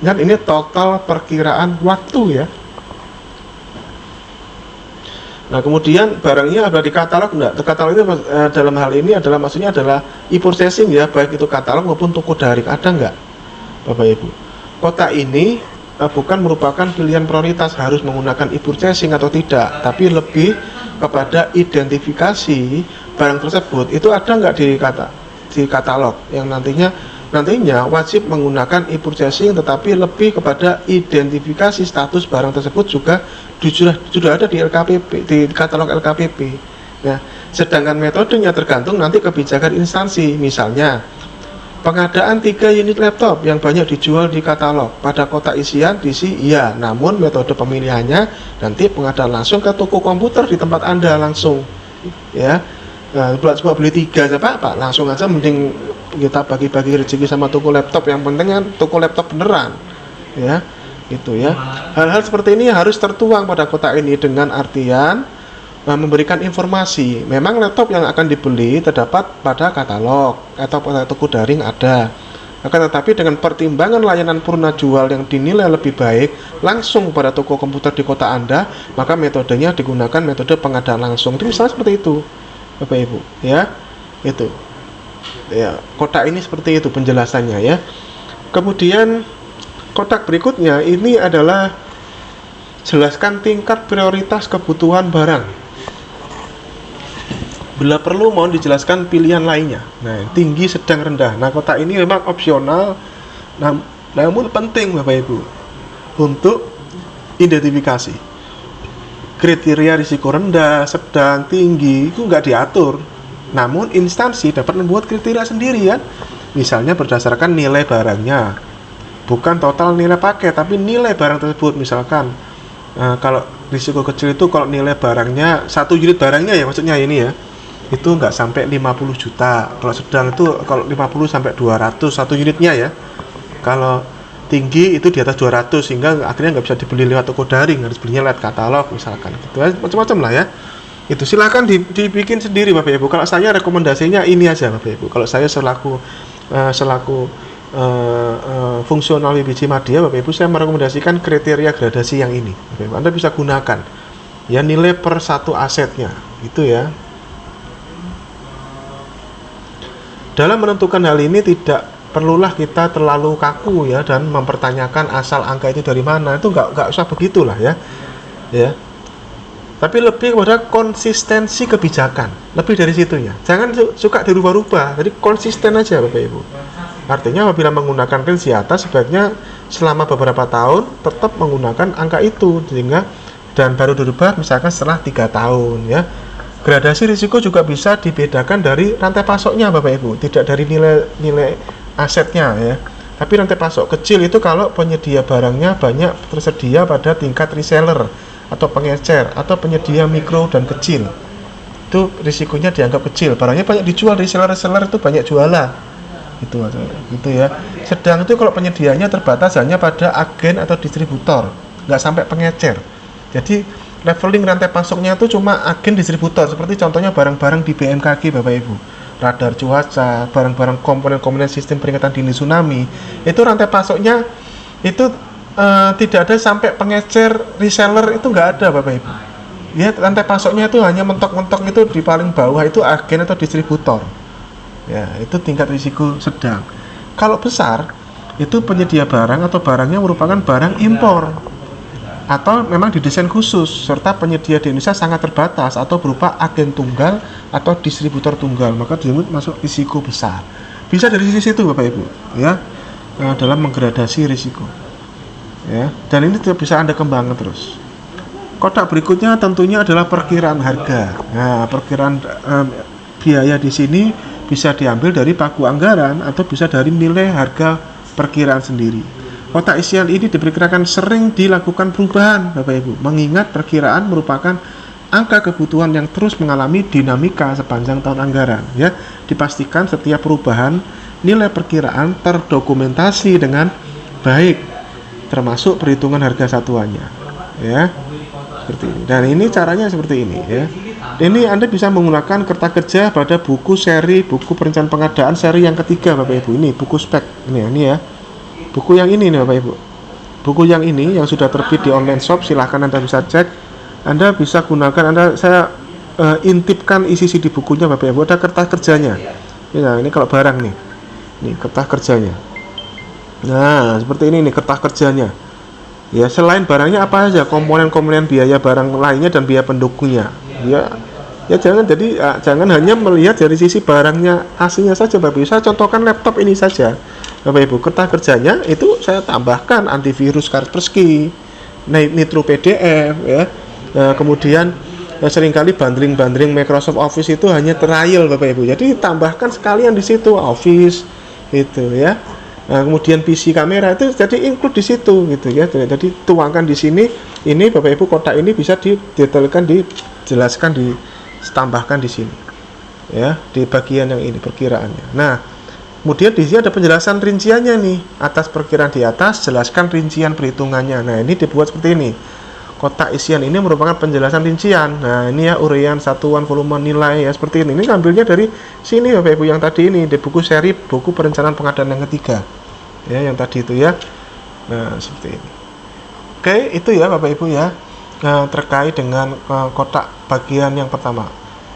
Dan ini total perkiraan waktu ya. Nah kemudian barangnya ada di katalog enggak? Katalog itu dalam hal ini adalah maksudnya adalah e-processing ya, baik itu katalog maupun toko daring, ada enggak Bapak Ibu? Kotak ini bukan merupakan pilihan prioritas harus menggunakan e-purchasing atau tidak, tapi lebih kepada identifikasi barang tersebut itu ada nggak di katalog yang nantinya wajib menggunakan e-purchasing, tetapi lebih kepada identifikasi status barang tersebut juga sudah ada di LKPP, di katalog LKPP. Nah, sedangkan metodenya tergantung nanti kebijakan instansi. Misalnya pengadaan 3 unit laptop yang banyak dijual di katalog, pada kotak isian diisi iya, namun metode pemilihannya nanti pengadaan langsung ke toko komputer di tempat Anda langsung ya. Nah, cuma beli 3 aja Pak, langsung aja, mending kita bagi-bagi rezeki sama toko laptop, yang penting kan toko laptop beneran ya, gitu ya. Hal-hal seperti ini harus tertuang pada kotak ini dengan artian memberikan informasi, memang laptop yang akan dibeli terdapat pada katalog atau pada toko daring ada, akan tetapi dengan pertimbangan layanan purna jual yang dinilai lebih baik langsung pada toko komputer di kota Anda, maka metodenya digunakan metode pengadaan langsung. Itu misalnya seperti itu Bapak Ibu ya. Itu ya, kotak ini seperti itu penjelasannya ya. Kemudian kotak berikutnya ini adalah jelaskan tingkat prioritas kebutuhan barang. Bila perlu mohon dijelaskan pilihan lainnya. Nah, tinggi, sedang, rendah. Nah, kotak ini memang opsional, namun penting Bapak Ibu untuk identifikasi. Kriteria risiko rendah, sedang, tinggi itu nggak diatur. Namun instansi dapat membuat kriteria sendiri kan. Misalnya berdasarkan nilai barangnya, bukan total nilai paket, tapi nilai barang tersebut. Misalkan kalau Risiko kecil itu kalau nilai barangnya, 1 unit barangnya ya maksudnya ini ya, itu nggak sampai 50 juta. Kalau sedang itu kalau 50 sampai 200 1 unitnya ya. Kalau tinggi itu di atas 200 sehingga akhirnya nggak bisa dibeli lewat toko daring, harus belinya lewat katalog misalkan. Gitu. Macam-macam lah ya. Itu silakan dibikin sendiri Bapak Ibu. Kalau saya rekomendasinya ini aja Bapak Ibu. Kalau saya selaku fungsional WBC Madya Bapak Ibu, saya merekomendasikan kriteria gradasi yang ini Bapak Ibu. Anda bisa gunakan ya nilai per satu asetnya itu ya. Dalam menentukan hal ini tidak perlulah kita terlalu kaku ya dan mempertanyakan asal angka itu dari mana. Itu nggak usah begitulah ya. Tapi lebih kepada konsistensi kebijakan, lebih dari situnya. Jangan suka dirubah-rubah, jadi konsisten aja Bapak Ibu. Artinya apabila menggunakan range atas sebaiknya selama beberapa tahun tetap menggunakan angka itu sehingga dan baru dirubah misalkan setelah 3 tahun ya. Gradasi risiko juga bisa dibedakan dari rantai pasoknya Bapak Ibu, tidak dari nilai asetnya ya. Tapi rantai pasok kecil itu kalau penyedia barangnya banyak tersedia pada tingkat reseller atau pengecer atau penyedia mikro dan kecil. Itu risikonya dianggap kecil. Barangnya banyak dijual, reseller itu banyak jualan. Gitu ya. Sedang itu kalau penyediaannya terbatas hanya pada agen atau distributor, nggak sampai pengecer. Jadi leveling rantai pasoknya itu cuma agen distributor, seperti contohnya barang-barang di BMKG Bapak Ibu, radar cuaca, barang-barang komponen-komponen sistem peringatan dini tsunami, itu rantai pasoknya itu tidak ada sampai pengecer reseller, itu nggak ada Bapak Ibu ya. Rantai pasoknya itu hanya mentok-mentok itu di paling bawah itu agen atau distributor ya. Itu tingkat risiko sedang. Kalau besar itu penyedia barang atau barangnya merupakan barang impor atau memang didesain khusus serta penyedia di Indonesia sangat terbatas atau berupa agen tunggal atau distributor tunggal, maka disebut masuk risiko besar. Bisa dari sisi itu Bapak Ibu ya, dalam menggradasi risiko ya. Dan ini bisa Anda kembangkan terus. Kotak berikutnya tentunya adalah perkiraan harga. Nah, perkiraan biaya di sini bisa diambil dari pagu anggaran atau bisa dari nilai harga perkiraan sendiri. Kotak isian ini diperkirakan sering dilakukan perubahan Bapak Ibu, mengingat perkiraan merupakan angka kebutuhan yang terus mengalami dinamika sepanjang tahun anggaran ya. Dipastikan setiap perubahan nilai perkiraan terdokumentasi dengan baik, termasuk perhitungan harga satuannya ya. Seperti ini. Dan ini caranya seperti ini ya. Ini Anda bisa menggunakan kertas kerja pada buku seri, buku perencanaan pengadaan seri yang ketiga Bapak Ibu. Ini buku spek ini ya. Buku yang ini nih Bapak Ibu. Buku yang ini yang sudah terbit di online shop, silahkan Anda bisa cek. Anda bisa gunakan, saya intipkan isi di bukunya Bapak Ibu. Ada kertas kerjanya. Nah, ini kalau barang nih. Nih kertas kerjanya. Nah, seperti ini nih kertas kerjanya. Ya, selain barangnya apa aja, komponen-komponen biaya barang lainnya dan biaya pendukungnya. Ya jangan hanya melihat dari sisi barangnya aslinya saja Bapak Ibu. Saya contohkan laptop ini saja Bapak Ibu. Kertas kerjanya itu saya tambahkan antivirus Kaspersky, Nitro PDF ya. Kemudian seringkali bundling Microsoft Office itu hanya trial Bapak Ibu. Jadi tambahkan sekalian di situ Office itu ya. Kemudian PC kamera itu jadi include di situ gitu ya. Jadi tuangkan di sini. Ini Bapak Ibu kotak ini bisa didetailkan, dijelaskan, ditambahkan di sini ya, di bagian yang ini perkiraannya. Nah, kemudian di sini ada penjelasan rinciannya nih. Atas perkiraan di atas, jelaskan rincian perhitungannya. Nah, ini dibuat seperti ini. Kotak isian ini merupakan penjelasan rincian. Nah, ini ya uraian satuan volume nilai ya seperti ini. Ini ngambilnya dari sini Bapak Ibu yang tadi ini di buku seri, buku perencanaan pengadaan yang ketiga. Ya, yang tadi itu ya. Nah, seperti ini. Oke, itu ya Bapak Ibu ya. Terkait dengan kotak bagian yang pertama.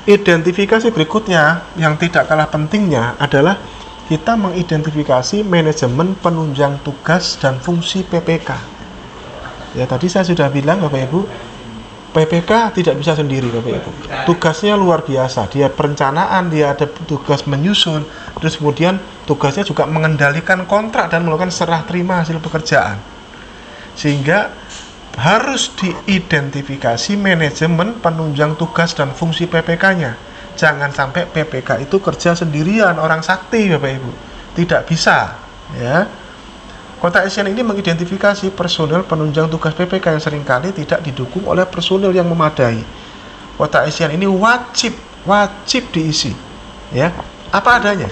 Identifikasi berikutnya yang tidak kalah pentingnya adalah kita mengidentifikasi manajemen penunjang tugas dan fungsi PPK. Ya, tadi saya sudah bilang Bapak Ibu, PPK tidak bisa sendiri Bapak Ibu. Tugasnya luar biasa. Dia perencanaan, dia ada tugas menyusun, terus kemudian tugasnya juga mengendalikan kontrak dan melakukan serah terima hasil pekerjaan. Sehingga harus diidentifikasi manajemen penunjang tugas dan fungsi PPK-nya. Jangan sampai PPK itu kerja sendirian, orang sakti Bapak Ibu. Tidak bisa ya. Kotak isian ini mengidentifikasi personel penunjang tugas PPK yang seringkali tidak didukung oleh personel yang memadai. Kotak isian ini wajib diisi, ya, apa adanya.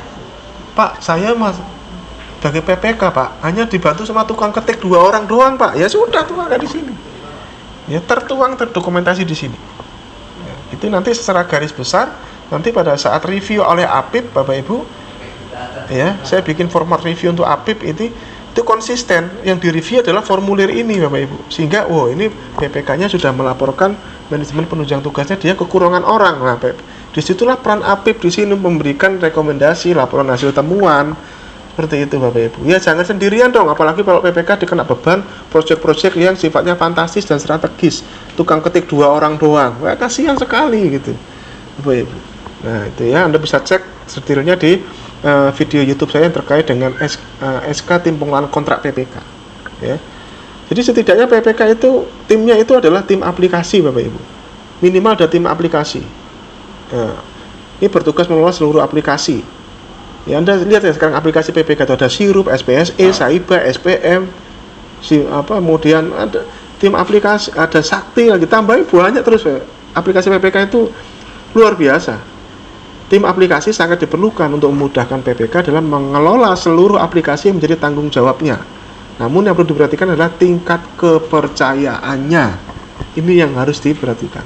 Pak, saya sebagai PPK, Pak, hanya dibantu sama tukang ketik 2 orang doang, Pak. Ya sudah, tuang di sini. Ya, terdokumentasi di sini. Ya, itu nanti secara garis besar, nanti pada saat review oleh APIP, Bapak Ibu, ya, saya bikin format review untuk APIP itu konsisten. Yang direview adalah formulir ini, Bapak Ibu. Sehingga, ini PPK-nya sudah melaporkan manajemen penunjang tugasnya dia kekurangan orang. Nah, disitulah peran APIP di sini memberikan rekomendasi, laporan hasil temuan. Seperti itu, Bapak Ibu. Ya, jangan sendirian dong, apalagi kalau PPK dikena beban proyek-proyek yang sifatnya fantastis dan strategis. Tukang ketik 2 orang doang. Wah, kasihan sekali gitu, Bapak Ibu. Nah, itu ya, Anda bisa cek detailnya di video YouTube saya yang terkait dengan SK tim pengelolaan kontrak PPK. Ya. Jadi setidaknya PPK itu timnya itu adalah tim aplikasi, Bapak Ibu. Minimal ada tim aplikasi. Nah, ini bertugas mengelola seluruh aplikasi. Ya, Anda lihat ya sekarang aplikasi PPK itu ada Sirup, SPSE, Saiba, SPM, kemudian ada tim aplikasi, ada Sakti lagi, tambahin banyak terus ya. Aplikasi PPK itu luar biasa. Tim aplikasi sangat diperlukan untuk memudahkan PPK dalam mengelola seluruh aplikasi yang menjadi tanggung jawabnya. Namun yang perlu diperhatikan adalah tingkat kepercayaannya. Ini yang harus diperhatikan.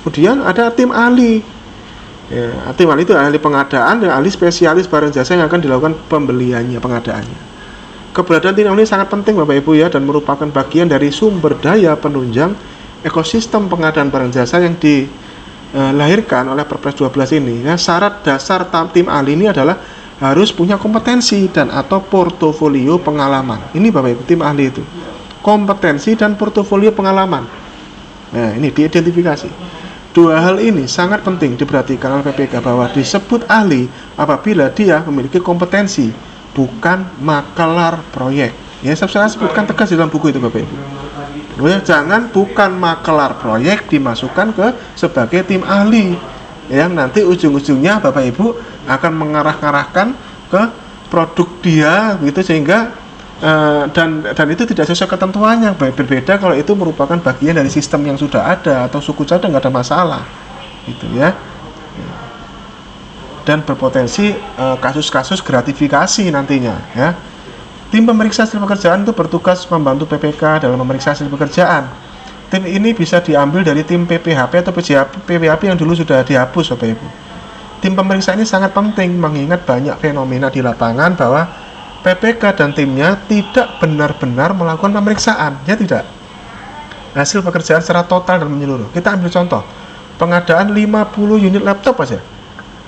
Kemudian ada tim ahli. Ya, tim ahli itu ahli pengadaan dan ahli spesialis barang jasa yang akan dilakukan pembeliannya, pengadaannya. Keberadaan tim ahli sangat penting, Bapak Ibu ya, dan merupakan bagian dari sumber daya penunjang ekosistem pengadaan barang jasa yang dilahirkan oleh Perpres 12 ini. Ya, syarat dasar tim ahli ini adalah harus punya kompetensi dan atau portofolio pengalaman. Ini Bapak Ibu, tim ahli itu kompetensi dan portofolio pengalaman. Nah, ini diidentifikasi. 2 hal ini sangat penting diperhatikan oleh PPK bahwa disebut ahli apabila dia memiliki kompetensi, bukan makelar proyek. Ya, saya sebutkan tegas di dalam buku itu, Bapak Ibu. Ya, jangan bukan makelar proyek dimasukkan ke sebagai tim ahli. Yang nanti ujung-ujungnya Bapak Ibu akan mengarah-arahkan ke produk dia gitu, sehingga dan itu tidak sesuai ketentuannya. Berbeda kalau itu merupakan bagian dari sistem yang sudah ada atau suku cadang, nggak ada masalah gitu ya. Dan berpotensi kasus-kasus gratifikasi nantinya ya. Tim pemeriksa hasil pekerjaan itu bertugas membantu PPK dalam memeriksa hasil pekerjaan. Tim ini bisa diambil dari tim PPHP atau PPHP yang dulu sudah dihapus, Bapak Ibu. Tim pemeriksa ini sangat penting mengingat banyak fenomena di lapangan bahwa PPK dan timnya tidak benar-benar melakukan pemeriksaan, ya tidak. Hasil pekerjaan secara total dan menyeluruh. Kita ambil contoh, pengadaan 50 unit laptop aja.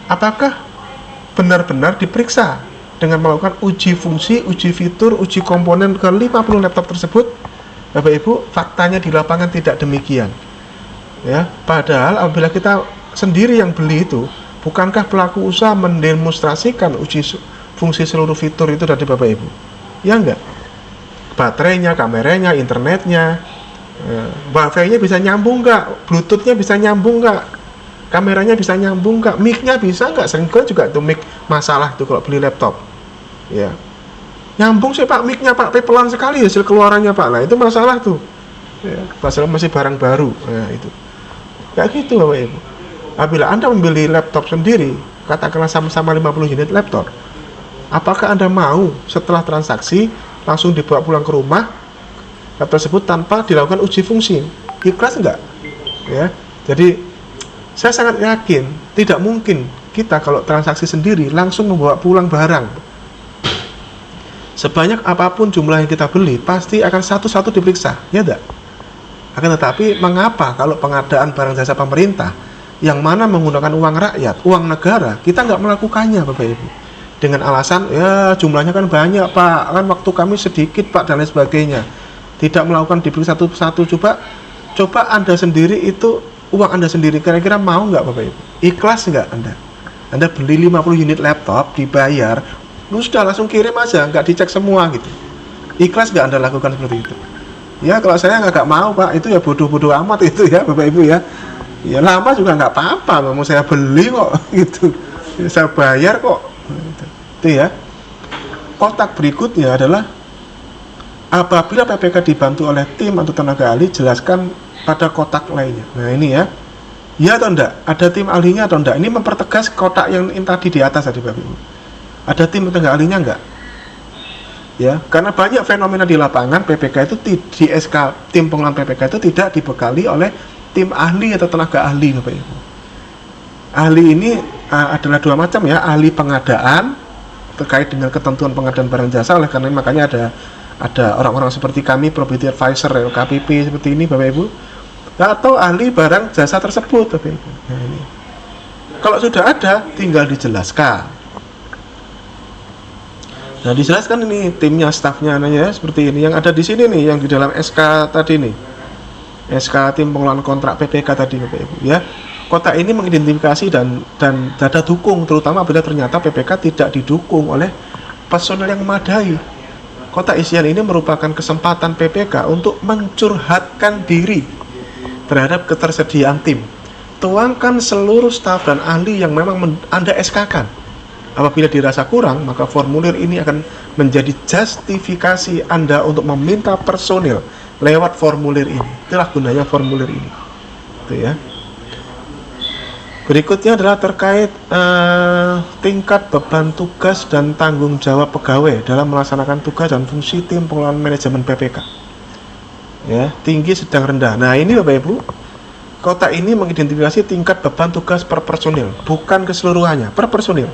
Apakah benar-benar diperiksa dengan melakukan uji fungsi, uji fitur, uji komponen ke 50 laptop tersebut? Bapak Ibu, faktanya di lapangan tidak demikian. Ya, padahal apabila kita sendiri yang beli itu, bukankah pelaku usaha mendemonstrasikan uji fungsi seluruh fitur itu dari Bapak Ibu? Ya enggak? Baterainya, kameranya, internetnya, wifi-nya bisa nyambung enggak? Bluetooth-nya bisa nyambung enggak? Kameranya bisa nyambung enggak? Mic-nya bisa enggak? Sering juga itu mic masalah tuh kalau beli laptop. Ya. Nyambung sih Pak, mic-nya Pak, tapi pelan sekali hasil keluarannya Pak. Nah, itu masalah tuh. Ya, masalah masih barang baru. Nah, itu. Kayak gitu Bapak Ibu. Apabila Anda membeli laptop sendiri, katakanlah sama-sama 50 unit laptop, apakah Anda mau setelah transaksi langsung dibawa pulang ke rumah laptop tersebut tanpa dilakukan uji fungsi? Ikhlas enggak? Ya. Jadi saya sangat yakin tidak mungkin kita kalau transaksi sendiri langsung membawa pulang barang. Sebanyak apapun jumlah yang kita beli, pasti akan satu-satu diperiksa, ya enggak? Akan tetapi mengapa kalau pengadaan barang jasa pemerintah yang mana menggunakan uang rakyat, uang negara, kita nggak melakukannya, Bapak Ibu? Dengan alasan, ya jumlahnya kan banyak Pak, kan waktu kami sedikit Pak, dan lain sebagainya. Tidak melakukan diperiksa satu-satu. Coba Anda sendiri itu, uang Anda sendiri, kira-kira mau nggak Bapak Ibu? Ikhlas nggak Anda? Anda beli 50 unit laptop, dibayar, sudah langsung kirim aja, nggak dicek semua gitu. Ikhlas nggak Anda lakukan seperti itu? Ya kalau saya nggak mau Pak, itu ya bodoh-bodoh amat itu ya Bapak Ibu ya. Ya lama juga nggak apa-apa, mau saya beli kok gitu, ya, saya bayar kok. Itu ya. Kotak berikutnya adalah Apabila PPK dibantu oleh tim atau tenaga ahli, jelaskan pada kotak lainnya. Nah ini ya, ya atau enggak? Ada tim ahlinya atau enggak? Ini mempertegas kotak yang tadi di atas tadi Bapak Ibu. Ada tim tenaga ahlinya enggak? Ya, karena banyak fenomena di lapangan PPK itu di SK tim pengelolaan PPK itu tidak dibekali oleh tim ahli atau tenaga ahli Bapak Ibu. Ahli ini adalah dua macam ya, ahli pengadaan terkait dengan ketentuan pengadaan barang jasa, oleh karena makanya ada orang-orang seperti kami, property advisor, LKPP seperti ini Bapak Ibu, atau ahli barang jasa tersebut Bapak Ibu. Nah, ini. Kalau sudah ada, tinggal dijelaskan. Nah, dijelaskan ini timnya, stafnya, ya, seperti ini. Yang ada di sini nih, yang di dalam SK tadi nih, SK tim pengelolaan kontrak PPK tadi Bapak Ibu ya. Kotak ini mengidentifikasi dan data dukung, terutama bila ternyata PPK tidak didukung oleh personel yang memadai. Kotak isian ini merupakan kesempatan PPK untuk mencurhatkan diri terhadap ketersediaan tim. Tuangkan seluruh staf dan ahli yang memang Anda SK-kan. Apabila dirasa kurang, maka formulir ini akan menjadi justifikasi Anda untuk meminta personil lewat formulir ini. Itulah gunanya formulir ini. Itu ya. Berikutnya adalah terkait tingkat beban tugas dan tanggung jawab pegawai dalam melaksanakan tugas dan fungsi tim pengelolaan manajemen PPK. Ya, tinggi, sedang, rendah. Nah, ini Bapak Ibu, kotak ini mengidentifikasi tingkat beban tugas per personil, bukan keseluruhannya, per personil.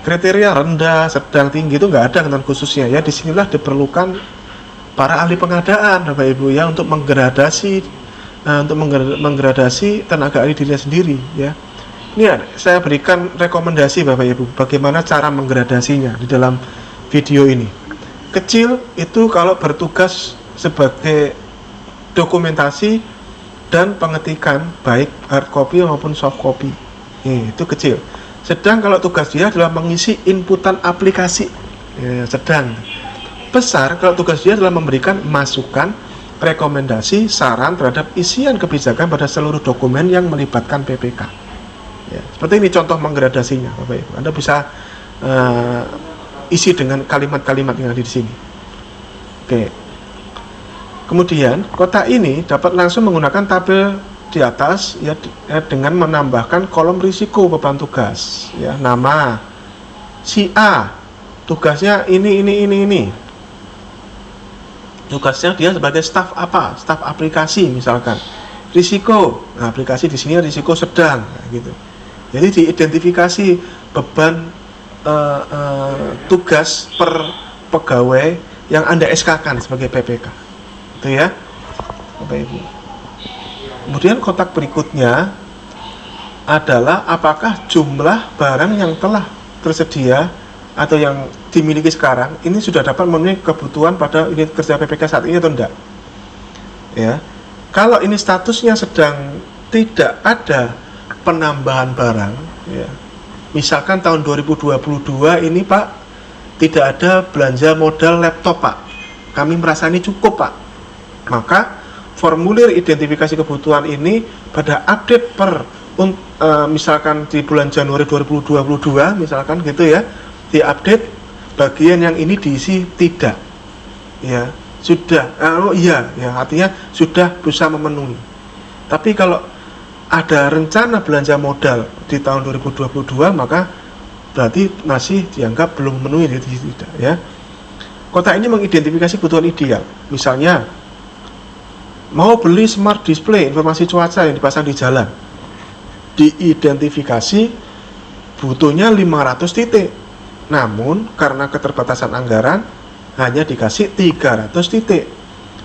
Kriteria rendah, sedang, tinggi itu nggak ada ketentuan khususnya ya. Disinilah diperlukan para ahli pengadaan Bapak Ibu ya untuk menggradasi tenaga ahli dirinya sendiri ya. Ini saya berikan rekomendasi Bapak Ibu bagaimana cara menggradasinya di dalam video ini. Kecil itu kalau bertugas sebagai dokumentasi dan pengetikan baik hard copy maupun soft copy. Itu kecil. Sedang kalau tugas dia adalah mengisi inputan aplikasi. Sedang. Besar kalau tugas dia adalah memberikan masukan, rekomendasi, saran terhadap isian kebijakan pada seluruh dokumen yang melibatkan PPK. Ya, seperti ini contoh menggradasinya, Bapak Ibu. Anda bisa isi dengan kalimat-kalimat yang ada di sini. Oke. Kemudian kotak ini dapat langsung menggunakan tabel di atas ya dengan menambahkan kolom risiko beban tugas. Ya, nama si A, tugasnya ini. Tugasnya dia sebagai staf apa? Staf aplikasi misalkan. Risiko, nah, aplikasi di sini risiko sedang, gitu. Jadi diidentifikasi beban tugas per pegawai yang Anda SK-kan sebagai PPK. Itu ya, Bapak Ibu. Kemudian kotak berikutnya adalah apakah jumlah barang yang telah tersedia atau yang dimiliki sekarang ini sudah dapat memenuhi kebutuhan pada unit kerja PPK saat ini atau tidak. Ya, kalau ini statusnya sedang tidak ada penambahan barang, ya, misalkan tahun 2022 ini Pak tidak ada belanja modal laptop Pak, kami merasa ini cukup Pak, maka formulir identifikasi kebutuhan ini pada update per misalkan di bulan Januari 2022 misalkan gitu ya, diupdate bagian yang ini diisi tidak, ya sudah, iya ya artinya sudah bisa memenuhi. Tapi kalau ada rencana belanja modal di tahun 2022 maka berarti masih dianggap belum memenuhi, tidak ya. Kotak ini mengidentifikasi kebutuhan ideal, misalnya mau beli smart display informasi cuaca yang dipasang di jalan, diidentifikasi butuhnya 500 titik. Namun karena keterbatasan anggaran hanya dikasih 300 titik.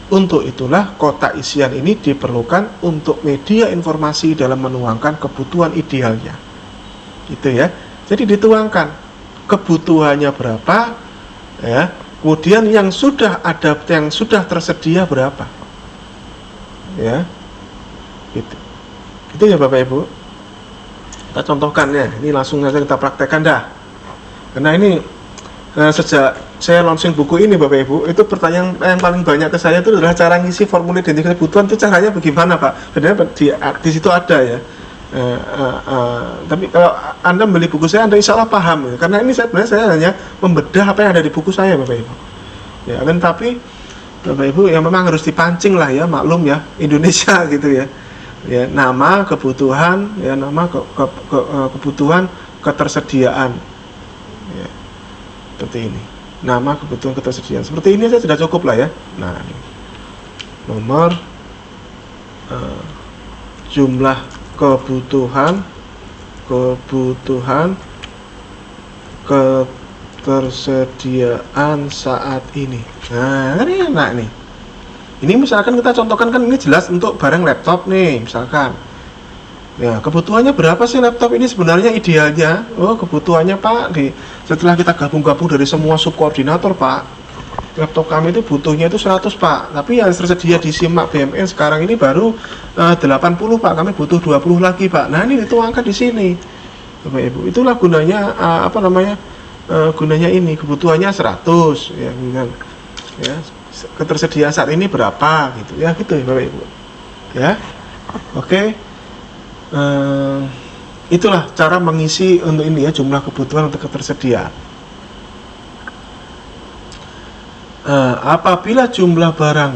Untuk itulah kotak isian ini diperlukan untuk media informasi dalam menuangkan kebutuhan idealnya. Gitu ya. Jadi dituangkan kebutuhannya berapa ya. Kemudian yang sudah ada, yang sudah tersedia berapa. Ya. Gitu. Itu ya Bapak Ibu. Kita contohkan ya. Ini langsung saja kita praktekkan dah. Karena ini sejak saya launching buku ini Bapak Ibu, itu pertanyaan yang paling banyak ke saya itu adalah cara ngisi formulir identifikasi kebutuhan itu caranya bagaimana Pak? Sebenarnya di situ ada ya. Tapi kalau Anda beli buku saya, Anda insya Allah paham ya. Karena ini sebenarnya saya hanya membedah apa yang ada di buku saya Bapak Ibu. Ya, kan tapi Bapak Ibu, yang memang harus dipancing lah ya, maklum ya, Indonesia gitu ya. Ya, nama kebutuhan, ya nama kebutuhan ketersediaan. Ya, seperti ini. Nama kebutuhan ketersediaan. Seperti ini saja sudah cukup lah ya. Nah, ini. Nomor jumlah kebutuhan ketersediaan saat ini. Nah, ini enak nih. Ini misalkan kita contohkan, kan ini jelas untuk barang laptop nih, misalkan. Ya, kebutuhannya berapa sih laptop ini sebenarnya idealnya? Oh, kebutuhannya Pak, setelah kita gabung-gabung dari semua subkoordinator Pak, laptop kami itu butuhnya itu 100 Pak, tapi yang tersedia di SIMAK BMN sekarang ini baru 80 Pak, kami butuh 20 lagi Pak. Nah, ini dituangkan di sini Bapak Ibu. Itulah gunanya gunanya ini, kebutuhannya 100 ya, ya, ketersediaan saat ini berapa gitu ya, gitu ya Bapak Ibu ya. Oke, itulah cara mengisi untuk ini ya, jumlah kebutuhan untuk ketersediaan. Apabila jumlah barang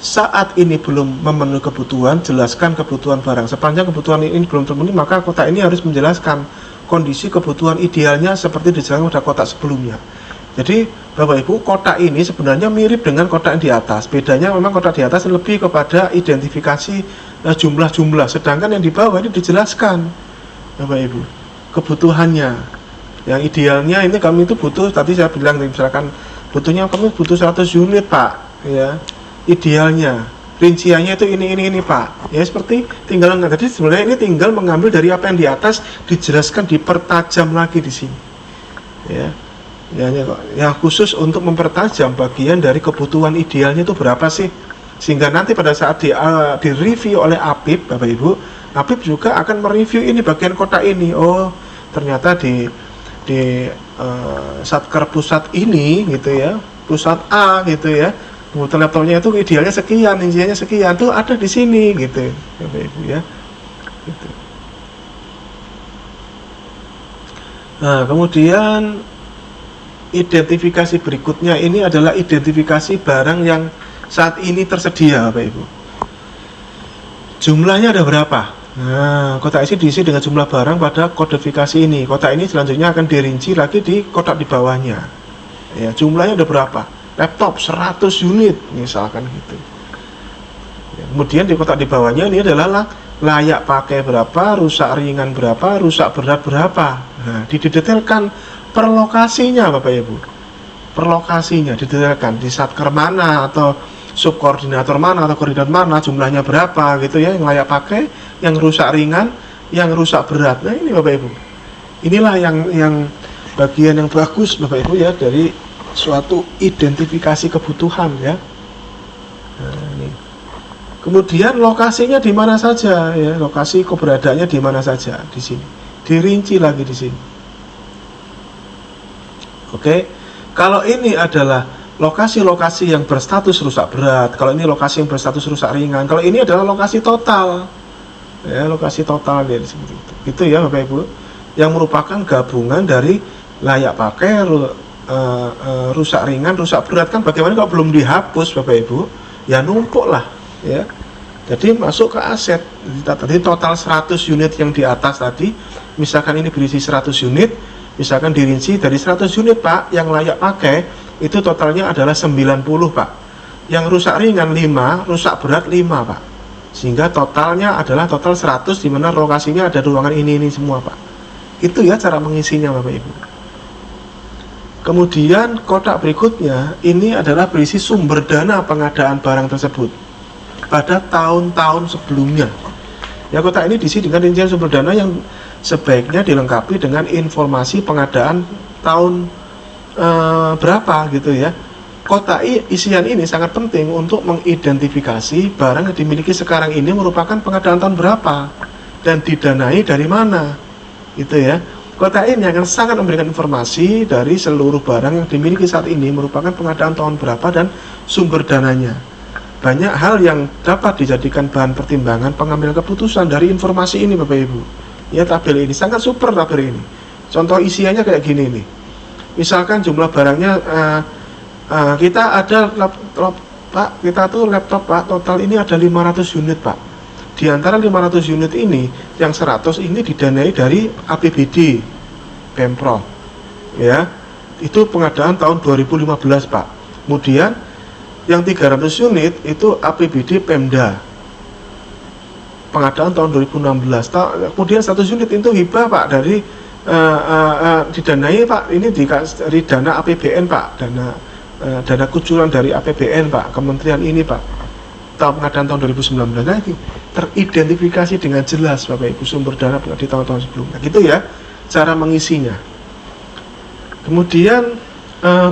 saat ini belum memenuhi kebutuhan, jelaskan kebutuhan barang. Sepanjang kebutuhan ini belum terpenuhi, maka kotak ini harus menjelaskan kondisi kebutuhan idealnya seperti dijelaskan pada kotak sebelumnya. Jadi Bapak Ibu, kotak ini sebenarnya mirip dengan kotak yang di atas. Bedanya memang kotak di atas lebih kepada identifikasi jumlah-jumlah, sedangkan yang di bawah ini dijelaskan Bapak Ibu kebutuhannya. Yang idealnya ini kami itu butuh, tadi saya bilang misalkan butuhnya kami butuh 100 unit Pak ya. Idealnya rinciannya itu ini Pak ya, seperti tinggal. Jadi sebenarnya ini tinggal mengambil dari apa yang di atas, dijelaskan, dipertajam lagi di sini ya. Yang khusus untuk mempertajam bagian dari kebutuhan idealnya itu berapa sih, sehingga nanti pada saat di review oleh Apip Bapak Ibu, Apip juga akan mereview ini bagian kotak ini. Oh, ternyata di satker pusat ini gitu ya, pusat A gitu ya, kebutuhan laptopnya itu idealnya sekian, rinciannya sekian, tuh ada di sini gitu Bapak Ibu ya gitu. Nah, kemudian identifikasi berikutnya ini adalah identifikasi barang yang saat ini tersedia Bapak Ibu. Jumlahnya ada berapa? Nah, kotak isi diisi dengan jumlah barang pada kodifikasi ini. Kotak ini selanjutnya akan dirinci lagi di kotak di bawahnya. Ya, jumlahnya ada berapa? Laptop 100 unit misalkan gitu. Ya, kemudian di kotak di bawahnya ini adalah layak pakai berapa, rusak ringan berapa, rusak berat berapa. Nah, didetailkan per lokasinya Bapak Ibu. Per lokasinya didetailkan di satker mana atau subkoordinator mana atau koordinator mana, jumlahnya berapa gitu ya, yang layak pakai, yang rusak ringan, yang rusak berat. Nah, ini Bapak Ibu. Inilah yang bagian yang bagus Bapak Ibu ya dari suatu identifikasi kebutuhan ya. Nah, ini. Kemudian lokasinya di mana saja ya, lokasi keberadaannya di mana saja di sini. Dirinci lagi di sini. Oke, kalau ini adalah lokasi-lokasi yang berstatus rusak berat, kalau ini lokasi yang berstatus rusak ringan, kalau ini adalah lokasi total, ya lokasi total ya seperti itu. Itu ya Bapak Ibu, yang merupakan gabungan dari layak pakai, rusak ringan, rusak berat. Kan bagaimana kalau belum dihapus Bapak Ibu, ya numpuk lah, ya. Jadi masuk ke aset. Tadi total 100 unit yang di atas tadi, misalkan ini berisi 100 unit. Misalkan dirinci dari 100 unit Pak yang layak pakai, itu totalnya adalah 90 Pak. Yang rusak ringan 5, rusak berat 5 Pak. Sehingga totalnya adalah total 100, di mana lokasinya ada ruangan ini semua Pak. Itu ya cara mengisinya Bapak Ibu. Kemudian kotak berikutnya ini adalah berisi sumber dana pengadaan barang tersebut pada tahun-tahun sebelumnya. Ya, kotak ini diisi dengan rincian sumber dana yang sebaiknya dilengkapi dengan informasi pengadaan tahun berapa gitu ya. Kotak isian ini sangat penting untuk mengidentifikasi barang yang dimiliki sekarang ini merupakan pengadaan tahun berapa dan didanai dari mana gitu ya. Kotak ini akan sangat memberikan informasi dari seluruh barang yang dimiliki saat ini merupakan pengadaan tahun berapa dan sumber dananya. Banyak hal yang dapat dijadikan bahan pertimbangan pengambilan keputusan dari informasi ini Bapak Ibu. Ya, tabel ini sangat super tabel ini. Contoh isiannya kayak gini nih. Misalkan jumlah barangnya Kita ada laptop Pak, kita tuh laptop Pak, total ini ada 500 unit Pak. Di antara 500 unit ini, yang 100 ini didanai dari APBD Pemprov. Ya, itu pengadaan tahun 2015 Pak. Kemudian yang 300 unit itu APBD Pemda. Pengadaan tahun 2016. Kemudian 100 unit itu hibah Pak dari didanai Pak, ini dari dana APBN Pak, dana kucuran dari APBN Pak, kementerian ini Pak, pengadaan tahun 2019. Nah, ini teridentifikasi dengan jelas Bapak Ibu sumber dana di tahun-tahun sebelumnya. Gitu ya cara mengisinya. Kemudian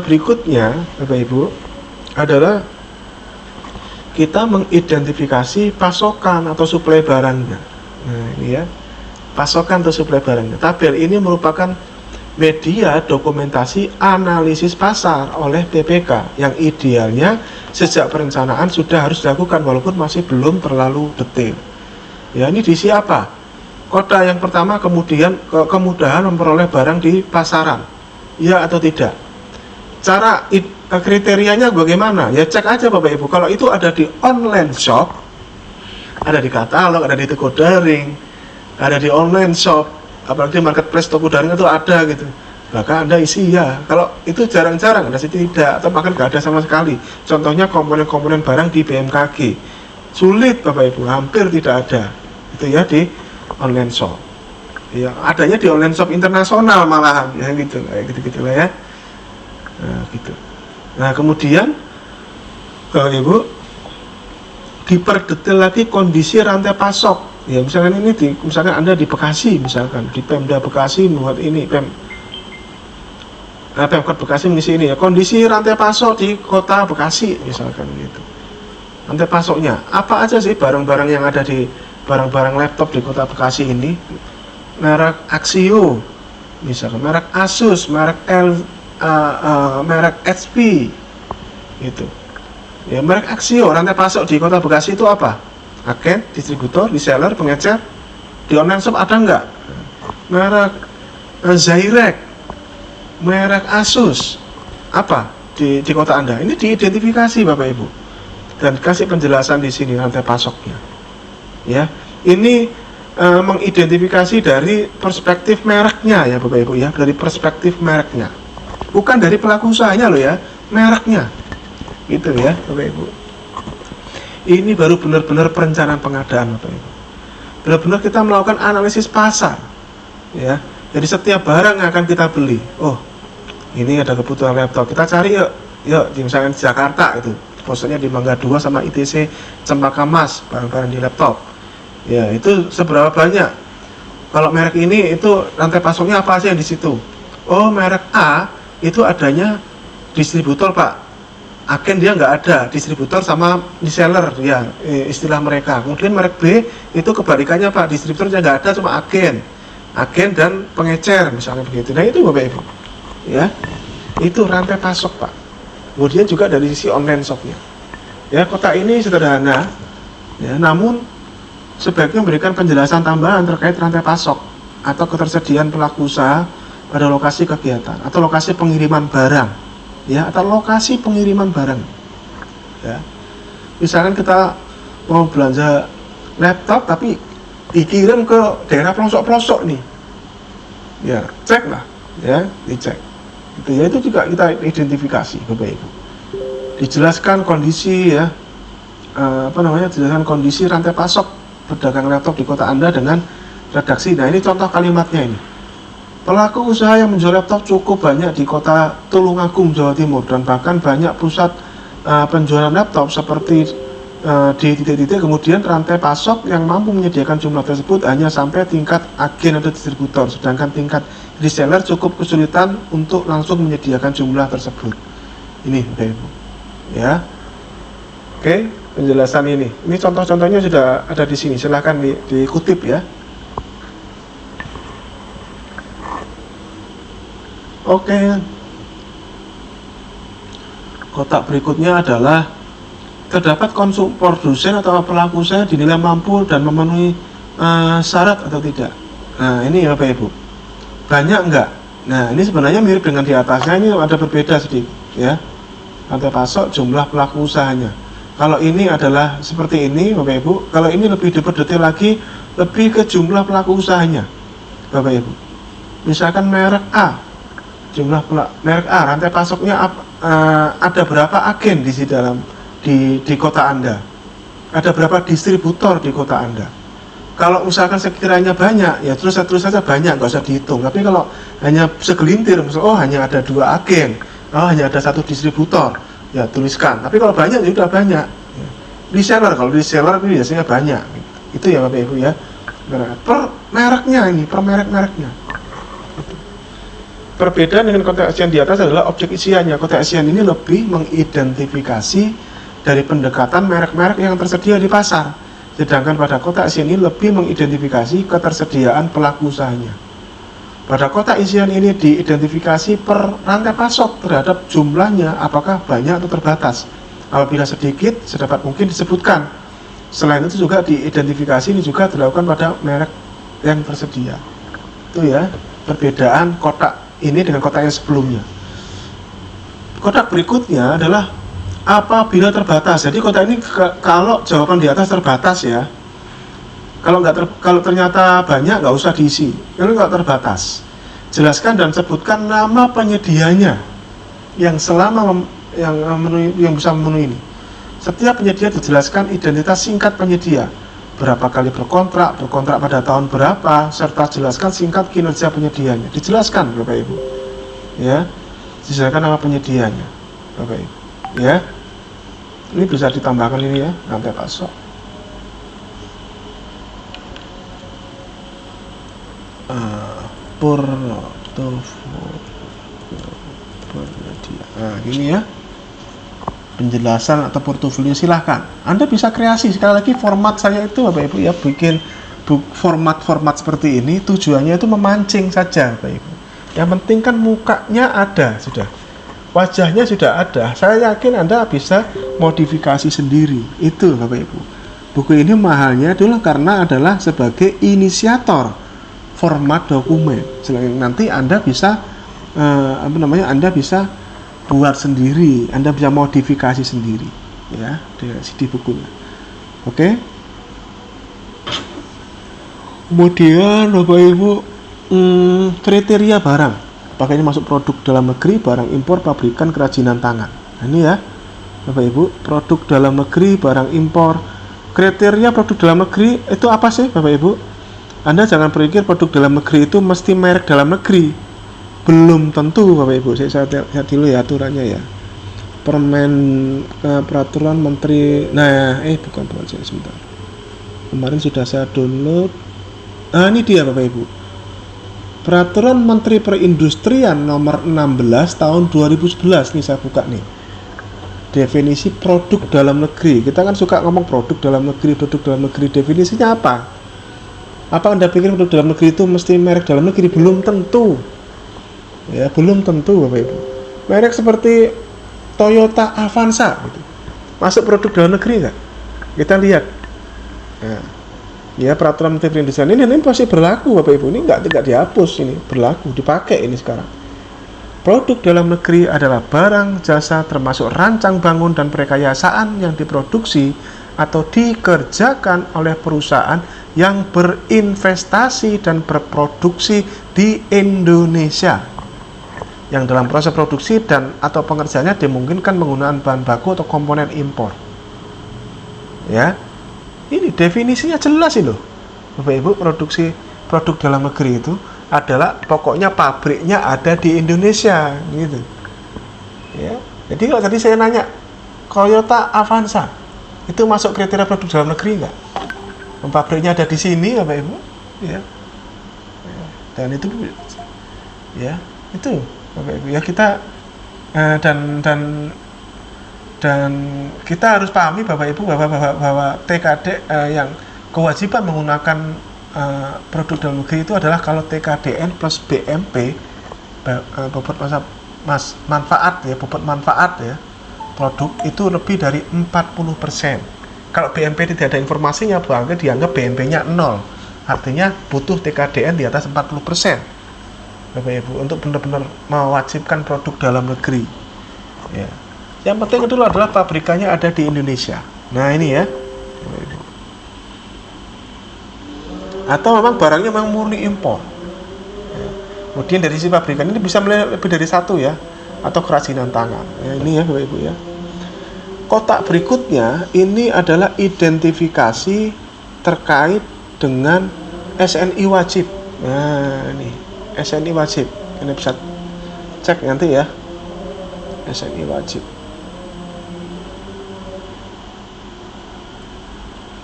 berikutnya Bapak Ibu adalah kita mengidentifikasi pasokan atau suplai barangnya. Nah ini ya, pasokan atau suplai barangnya. Tabel ini merupakan media dokumentasi analisis pasar oleh PPK yang idealnya sejak perencanaan sudah harus dilakukan walaupun masih belum terlalu detail. Ya, ini diisi apa? Kota yang pertama, kemudian kemudahan memperoleh barang di pasaran, ya atau tidak. Cara kriterianya bagaimana? Ya cek aja Bapak Ibu. Kalau itu ada di online shop, ada di katalog, ada di toko daring, ada di online shop, apalagi marketplace toko daring itu ada gitu, maka Anda isi ya. Kalau itu jarang-jarang, Anda sih tidak, atau bahkan nggak ada sama sekali. Contohnya komponen-komponen barang di BMKG, sulit Bapak Ibu, hampir tidak ada. Itu ya di online shop. Ya, adanya di online shop internasional malahan, ya gitu, kayak gitu-gitu lah ya. Nah, gitu. Nah, kemudian Bapak Ibu diperdetil lagi kondisi rantai pasok. Ya, misalkan ini misalkan Anda di Bekasi, misalkan di Pemda Bekasi membuat ini, Pemkot Bekasi mengisi ini ya, kondisi rantai pasok di kota Bekasi misalkan gitu. Rantai pasoknya apa aja sih barang-barang yang ada di barang-barang laptop di kota Bekasi ini? Merek Axio, misalkan merek Asus, merek merek HP gitu. Ya, merek Axio, rantai pasok di kota Bekasi itu apa? Agen, distributor, reseller, pengecer. Di online shop ada nggak? Merek Zyrek, merek Asus, apa di kota Anda? Ini diidentifikasi Bapak Ibu dan kasih penjelasan di sini rantai pasoknya. Ya, ini mengidentifikasi dari perspektif mereknya ya Bapak Ibu ya, dari perspektif mereknya, bukan dari pelaku usahanya loh ya, mereknya, gitu ya Bapak Ibu. Ini baru benar-benar perencanaan pengadaan Bapak Ibu. Benar-benar kita melakukan analisis pasar, ya. Jadi setiap barang yang akan kita beli, oh ini ada kebutuhan laptop, kita cari yuk di misalnya di Jakarta itu, maksudnya di Mangga 2 sama ITC Cempaka Mas, barang-barang di laptop. Ya, itu seberapa banyak? Kalau merek ini itu rantai pasoknya apa aja yang di situ? Oh, merek A itu adanya distributor Pak. Agen dia nggak ada, distributor sama reseller ya, istilah mereka. Kemudian merek B itu kebalikannya Pak, distributornya nggak ada, cuma agen dan pengecer misalnya begitu. Nah itu Bapak Ibu, ya itu rantai pasok Pak. Kemudian juga dari sisi online shopnya. Ya, kota ini sederhana, ya, namun sebaiknya memberikan penjelasan tambahan terkait rantai pasok atau ketersediaan pelaku usaha pada lokasi kegiatan atau lokasi pengiriman barang. Ya, atau lokasi pengiriman barang. Ya, misalkan kita mau belanja laptop tapi dikirim ke daerah pelosok-pelosok nih, ya cek lah, ya dicek. Itu ya, itu juga kita identifikasi Bapak Ibu. Dijelaskan kondisi ya, dijelaskan kondisi rantai pasok pedagang laptop di kota Anda dengan redaksi. Nah ini contoh kalimatnya ini. Pelaku usaha yang menjual laptop cukup banyak di kota Tulungagung, Jawa Timur, dan bahkan banyak pusat penjualan laptop seperti di titik-titik. Kemudian rantai pasok yang mampu menyediakan jumlah tersebut hanya sampai tingkat agen atau distributor, sedangkan tingkat reseller cukup kesulitan untuk langsung menyediakan jumlah tersebut. Ini Bapak Ibu, ya. Oke, penjelasan ini. Ini contoh-contohnya sudah ada di sini. Silahkan dikutip ya. Oke, kotak berikutnya adalah terdapat produsen atau pelaku usaha dinilai mampu dan memenuhi syarat atau tidak. Nah ini Bapak Ibu, banyak enggak? Nah ini sebenarnya mirip dengan di atasnya, ini ada berbeda sedikit ya. rantai pasok, jumlah pelaku usahanya. Kalau ini adalah seperti ini Bapak Ibu, kalau ini lebih detail lagi, lebih ke jumlah pelaku usahanya Bapak Ibu. Misalkan merek A, merek A, rantai pasoknya ada berapa agen di dalam di kota Anda, ada berapa distributor di kota Anda. Kalau misalkan sekiranya banyak, ya terus saja banyak, nggak usah dihitung. Tapi kalau hanya segelintir, misalnya hanya ada 2 agen, hanya ada 1 distributor, ya tuliskan. Tapi kalau banyak ya udah banyak. Reseller, kalau reseller itu biasanya banyak. Itu ya Bapak Ibu ya. Per mereknya ini, per merek-mereknya. Perbedaan dengan kotak isian di atas adalah objek isiannya. Kotak isian ini lebih mengidentifikasi dari pendekatan merek-merek yang tersedia di pasar. Sedangkan pada kotak isian ini lebih mengidentifikasi ketersediaan pelaku usahanya. Pada kotak isian ini diidentifikasi per rantai pasok terhadap jumlahnya, apakah banyak atau terbatas. Apabila sedikit, sedapat mungkin disebutkan. Selain itu juga diidentifikasi ini juga dilakukan pada merek yang tersedia. Itu ya, perbedaan kotak ini dengan kotak yang sebelumnya. Kotak berikutnya adalah apabila terbatas. Jadi kotak ini kalau jawaban di atas terbatas ya. Kalau ternyata banyak nggak usah diisi. Kalau nggak terbatas, jelaskan dan sebutkan nama penyedianya yang yang bisa memenuhi ini. Setiap penyedia dijelaskan identitas singkat penyedia, berapa kali berkontrak pada tahun berapa, serta jelaskan singkat kinerja penyedianya. Dijelaskan Bapak Ibu, ya, dijelaskan nama penyedianya, Bapak Ibu, ya. Ini bisa ditambahkan ini ya, rantai pasok. Penyedia. Nah, gini ya. Penjelasan atau portofolio, silahkan Anda bisa kreasi. Sekali lagi format saya itu Bapak Ibu ya, bikin format seperti ini tujuannya itu memancing saja Bapak Ibu. Yang penting kan mukanya ada, sudah wajahnya sudah ada. Saya yakin Anda bisa modifikasi sendiri. Itu Bapak Ibu. Buku ini mahalnya adalah karena adalah sebagai inisiator format dokumen. Selain nanti Anda bisa Anda bisa buat sendiri, Anda bisa modifikasi sendiri ya di bukunya. Oke. Kemudian Bapak Ibu, kriteria barang. Apakah ini masuk produk dalam negeri, barang impor, pabrikan, kerajinan tangan. Nah, ini ya Bapak Ibu, produk dalam negeri, barang impor. Kriteria produk dalam negeri itu apa sih Bapak Ibu? Anda jangan berpikir produk dalam negeri itu mesti merek dalam negeri. Belum tentu Bapak Ibu. Saya lihat dulu ya aturannya ya. Peraturan Menteri. Bukan sebentar. Kemarin sudah saya download. Ini dia Bapak Ibu. Peraturan Menteri Perindustrian nomor 16 tahun 2011. Nih saya buka nih. Definisi produk dalam negeri. Kita kan suka ngomong produk dalam negeri. Definisinya apa? Apa Anda pikir produk dalam negeri itu mesti merek dalam negeri? Belum tentu. Ya, belum tentu Bapak Ibu. Merek seperti Toyota Avanza gitu, masuk produk dalam negeri nggak? Kita lihat. Nah, ya peraturan Menteri Perindustrian ini pasti berlaku Bapak Ibu. Ini nggak dihapus, ini berlaku, dipakai ini sekarang. Produk dalam negeri adalah barang, jasa termasuk rancang bangun dan perkayasaan yang diproduksi atau dikerjakan oleh perusahaan yang berinvestasi dan berproduksi di Indonesia, yang dalam proses produksi dan atau pengerjaannya dimungkinkan menggunakan bahan baku atau komponen impor. Ya, ini definisinya jelas ini loh, Bapak Ibu. Produk dalam negeri itu adalah pokoknya pabriknya ada di Indonesia, gitu. Ya, jadi kalau tadi saya nanya Toyota Avanza itu masuk kriteria produk dalam negeri nggak? Pabriknya ada di sini, Bapak Ibu. Ya, dan itu, ya itu. Bapak Ibu ya, kita dan kita harus pahami Bapak Ibu bahwa TKD yang kewajiban menggunakan produk dalam negeri itu adalah kalau TKDN plus BMP, bobot manfaat ya, produk itu lebih dari 40%. Kalau BMP tidak ada informasinya, berarti dianggap BMP-nya 0. Artinya butuh TKDN di atas 40%. Bapak Ibu, untuk benar-benar mewajibkan produk dalam negeri. Ya. Yang penting itu adalah pabrikannya ada di Indonesia. Nah ini ya. Atau memang barangnya memang murni impor. Kemudian dari sisi pabrikan ini bisa lebih dari satu ya, atau kerajinan tangan. Ya, ini ya Bapak Ibu ya. Kotak berikutnya ini adalah identifikasi terkait dengan SNI wajib. Nah ini SNI wajib. Ini bisa cek nanti ya. SNI wajib.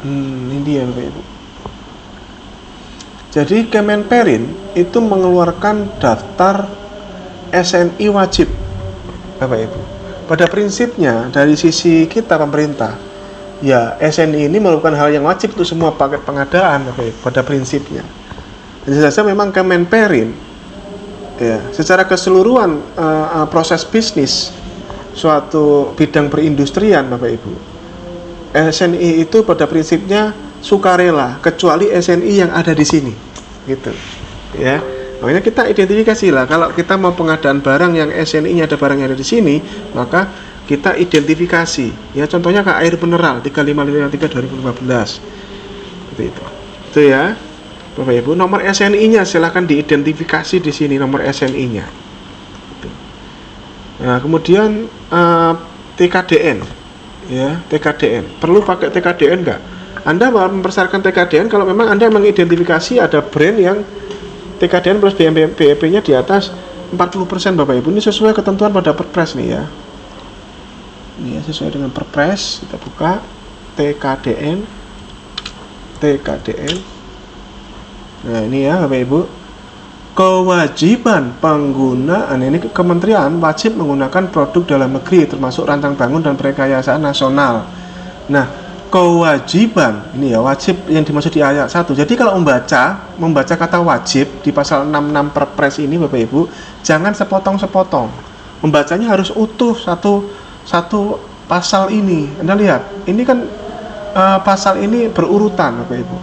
Ini dia Bapak Ibu. Jadi Kemenperin itu mengeluarkan daftar SNI wajib, Bapak Ibu. Pada prinsipnya dari sisi kita pemerintah, ya SNI ini merupakan hal yang wajib untuk semua paket pengadaan, Bapak Ibu, pada prinsipnya. Jadi saja memang Kemenperin, ya, secara keseluruhan proses bisnis suatu bidang perindustrian, Bapak Ibu, SNI itu pada prinsipnya sukarela, kecuali SNI yang ada di sini, gitu, ya. Makanya kita identifikasi lah, kalau kita mau pengadaan barang yang SNI-nya ada barang yang ada di sini, maka kita identifikasi. Ya, contohnya kayak air mineral 3553/2015, seperti itu. Itu ya, Bapak Ibu. Nomor SNI-nya silahkan diidentifikasi di sini, nomor SNI-nya. Gitu. Nah, kemudian TKDN, ya, TKDN. Perlu pakai TKDN nggak? Anda mempersyaratkan TKDN kalau memang Anda mengidentifikasi ada brand yang TKDN plus BEP-nya di atas 40%, Bapak Ibu. Ini sesuai ketentuan pada Perpres nih ya. Ini ya, sesuai dengan Perpres. Kita buka TKDN. Nah, ini ya Bapak Ibu. Kewajiban penggunaan, ini kementerian wajib menggunakan produk dalam negeri termasuk rancang bangun dan perkayaan nasional. Nah, kewajiban ini ya, wajib yang dimaksud di ayat 1. Jadi kalau membaca kata wajib di pasal 66 Perpres ini Bapak Ibu, jangan sepotong-sepotong. Membacanya harus utuh satu pasal ini. Anda lihat, ini kan pasal ini berurutan Bapak Ibu.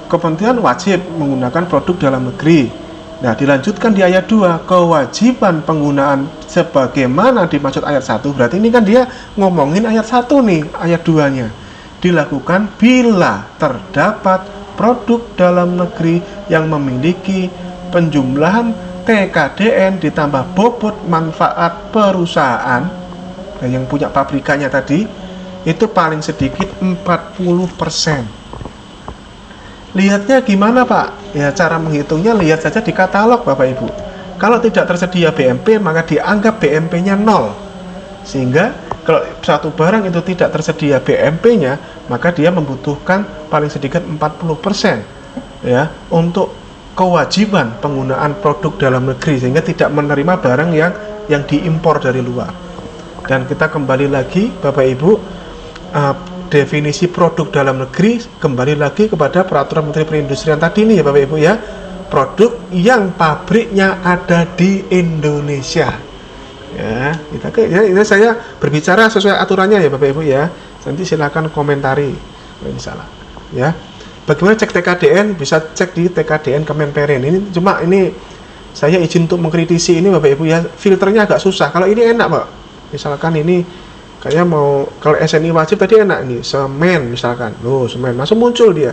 Kementerian wajib menggunakan produk dalam negeri. Nah, dilanjutkan di ayat 2, kewajiban penggunaan sebagaimana dimaksud ayat 1. Berarti ini kan dia ngomongin ayat 1 nih, ayat 2-nya. Dilakukan bila terdapat produk dalam negeri yang memiliki penjumlahan TKDN ditambah bobot manfaat perusahaan, nah yang punya pabrikannya tadi, itu paling sedikit 40%. Lihatnya gimana Pak? Ya, cara menghitungnya lihat saja di katalog Bapak Ibu. Kalau tidak tersedia BMP, maka dianggap BMP-nya 0. Sehingga kalau satu barang itu tidak tersedia BMP-nya, maka dia membutuhkan paling sedikit 40% ya untuk kewajiban penggunaan produk dalam negeri, sehingga tidak menerima barang yang diimpor dari luar. Dan kita kembali lagi Bapak Ibu, definisi produk dalam negeri kembali lagi kepada peraturan Menteri Perindustrian tadi nih ya Bapak Ibu ya, produk yang pabriknya ada di Indonesia. Ya, ini saya berbicara sesuai aturannya ya Bapak Ibu ya. Nanti silakan komentari kalau salah. Ya. Bagaimana cek TKDN? Bisa cek di TKDN Kemenperin. Ini cuma ini saya izin untuk mengkritisi ini Bapak Ibu ya. Filternya agak susah. Kalau ini enak Pak. Misalkan ini kayak mau, kalau SNI wajib tadi enak nih, semen misalkan. Loh, semen langsung muncul dia.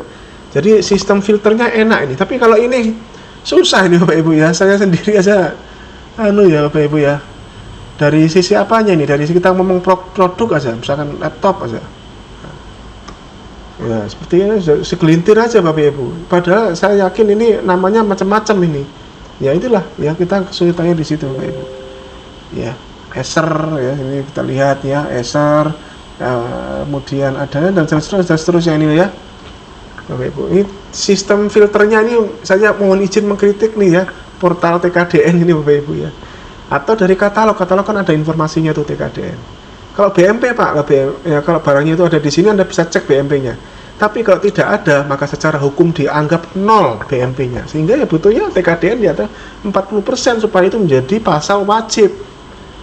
Jadi sistem filternya enak ini. Tapi kalau ini susah ini Bapak Ibu ya. Saya sendiri aja ya Bapak Ibu ya. Dari sisi apanya ini? Dari sisi kita ngomong produk aja, misalkan laptop aja. Ya, seperti ini segelintir aja Bapak Ibu. Padahal saya yakin ini namanya macam-macam ini. Ya itulah, ya kita kesulitannya di situ Bapak Ibu. Ya, Acer ya, ini kita lihat ya, Acer. Kemudian ada dan seterusnya ini ya. Bapak Ibu, ini sistem filternya ini saya mohon izin mengkritik nih ya, portal TKDN ini Bapak Ibu ya. Atau dari katalog kan ada informasinya tuh TKDN. Kalau BMP Pak, ya kalau barangnya itu ada di sini Anda bisa cek BMP-nya. Tapi kalau tidak ada, maka secara hukum dianggap 0 BMP-nya. Sehingga ya butuhnya TKDN di atas 40% supaya itu menjadi pasal wajib.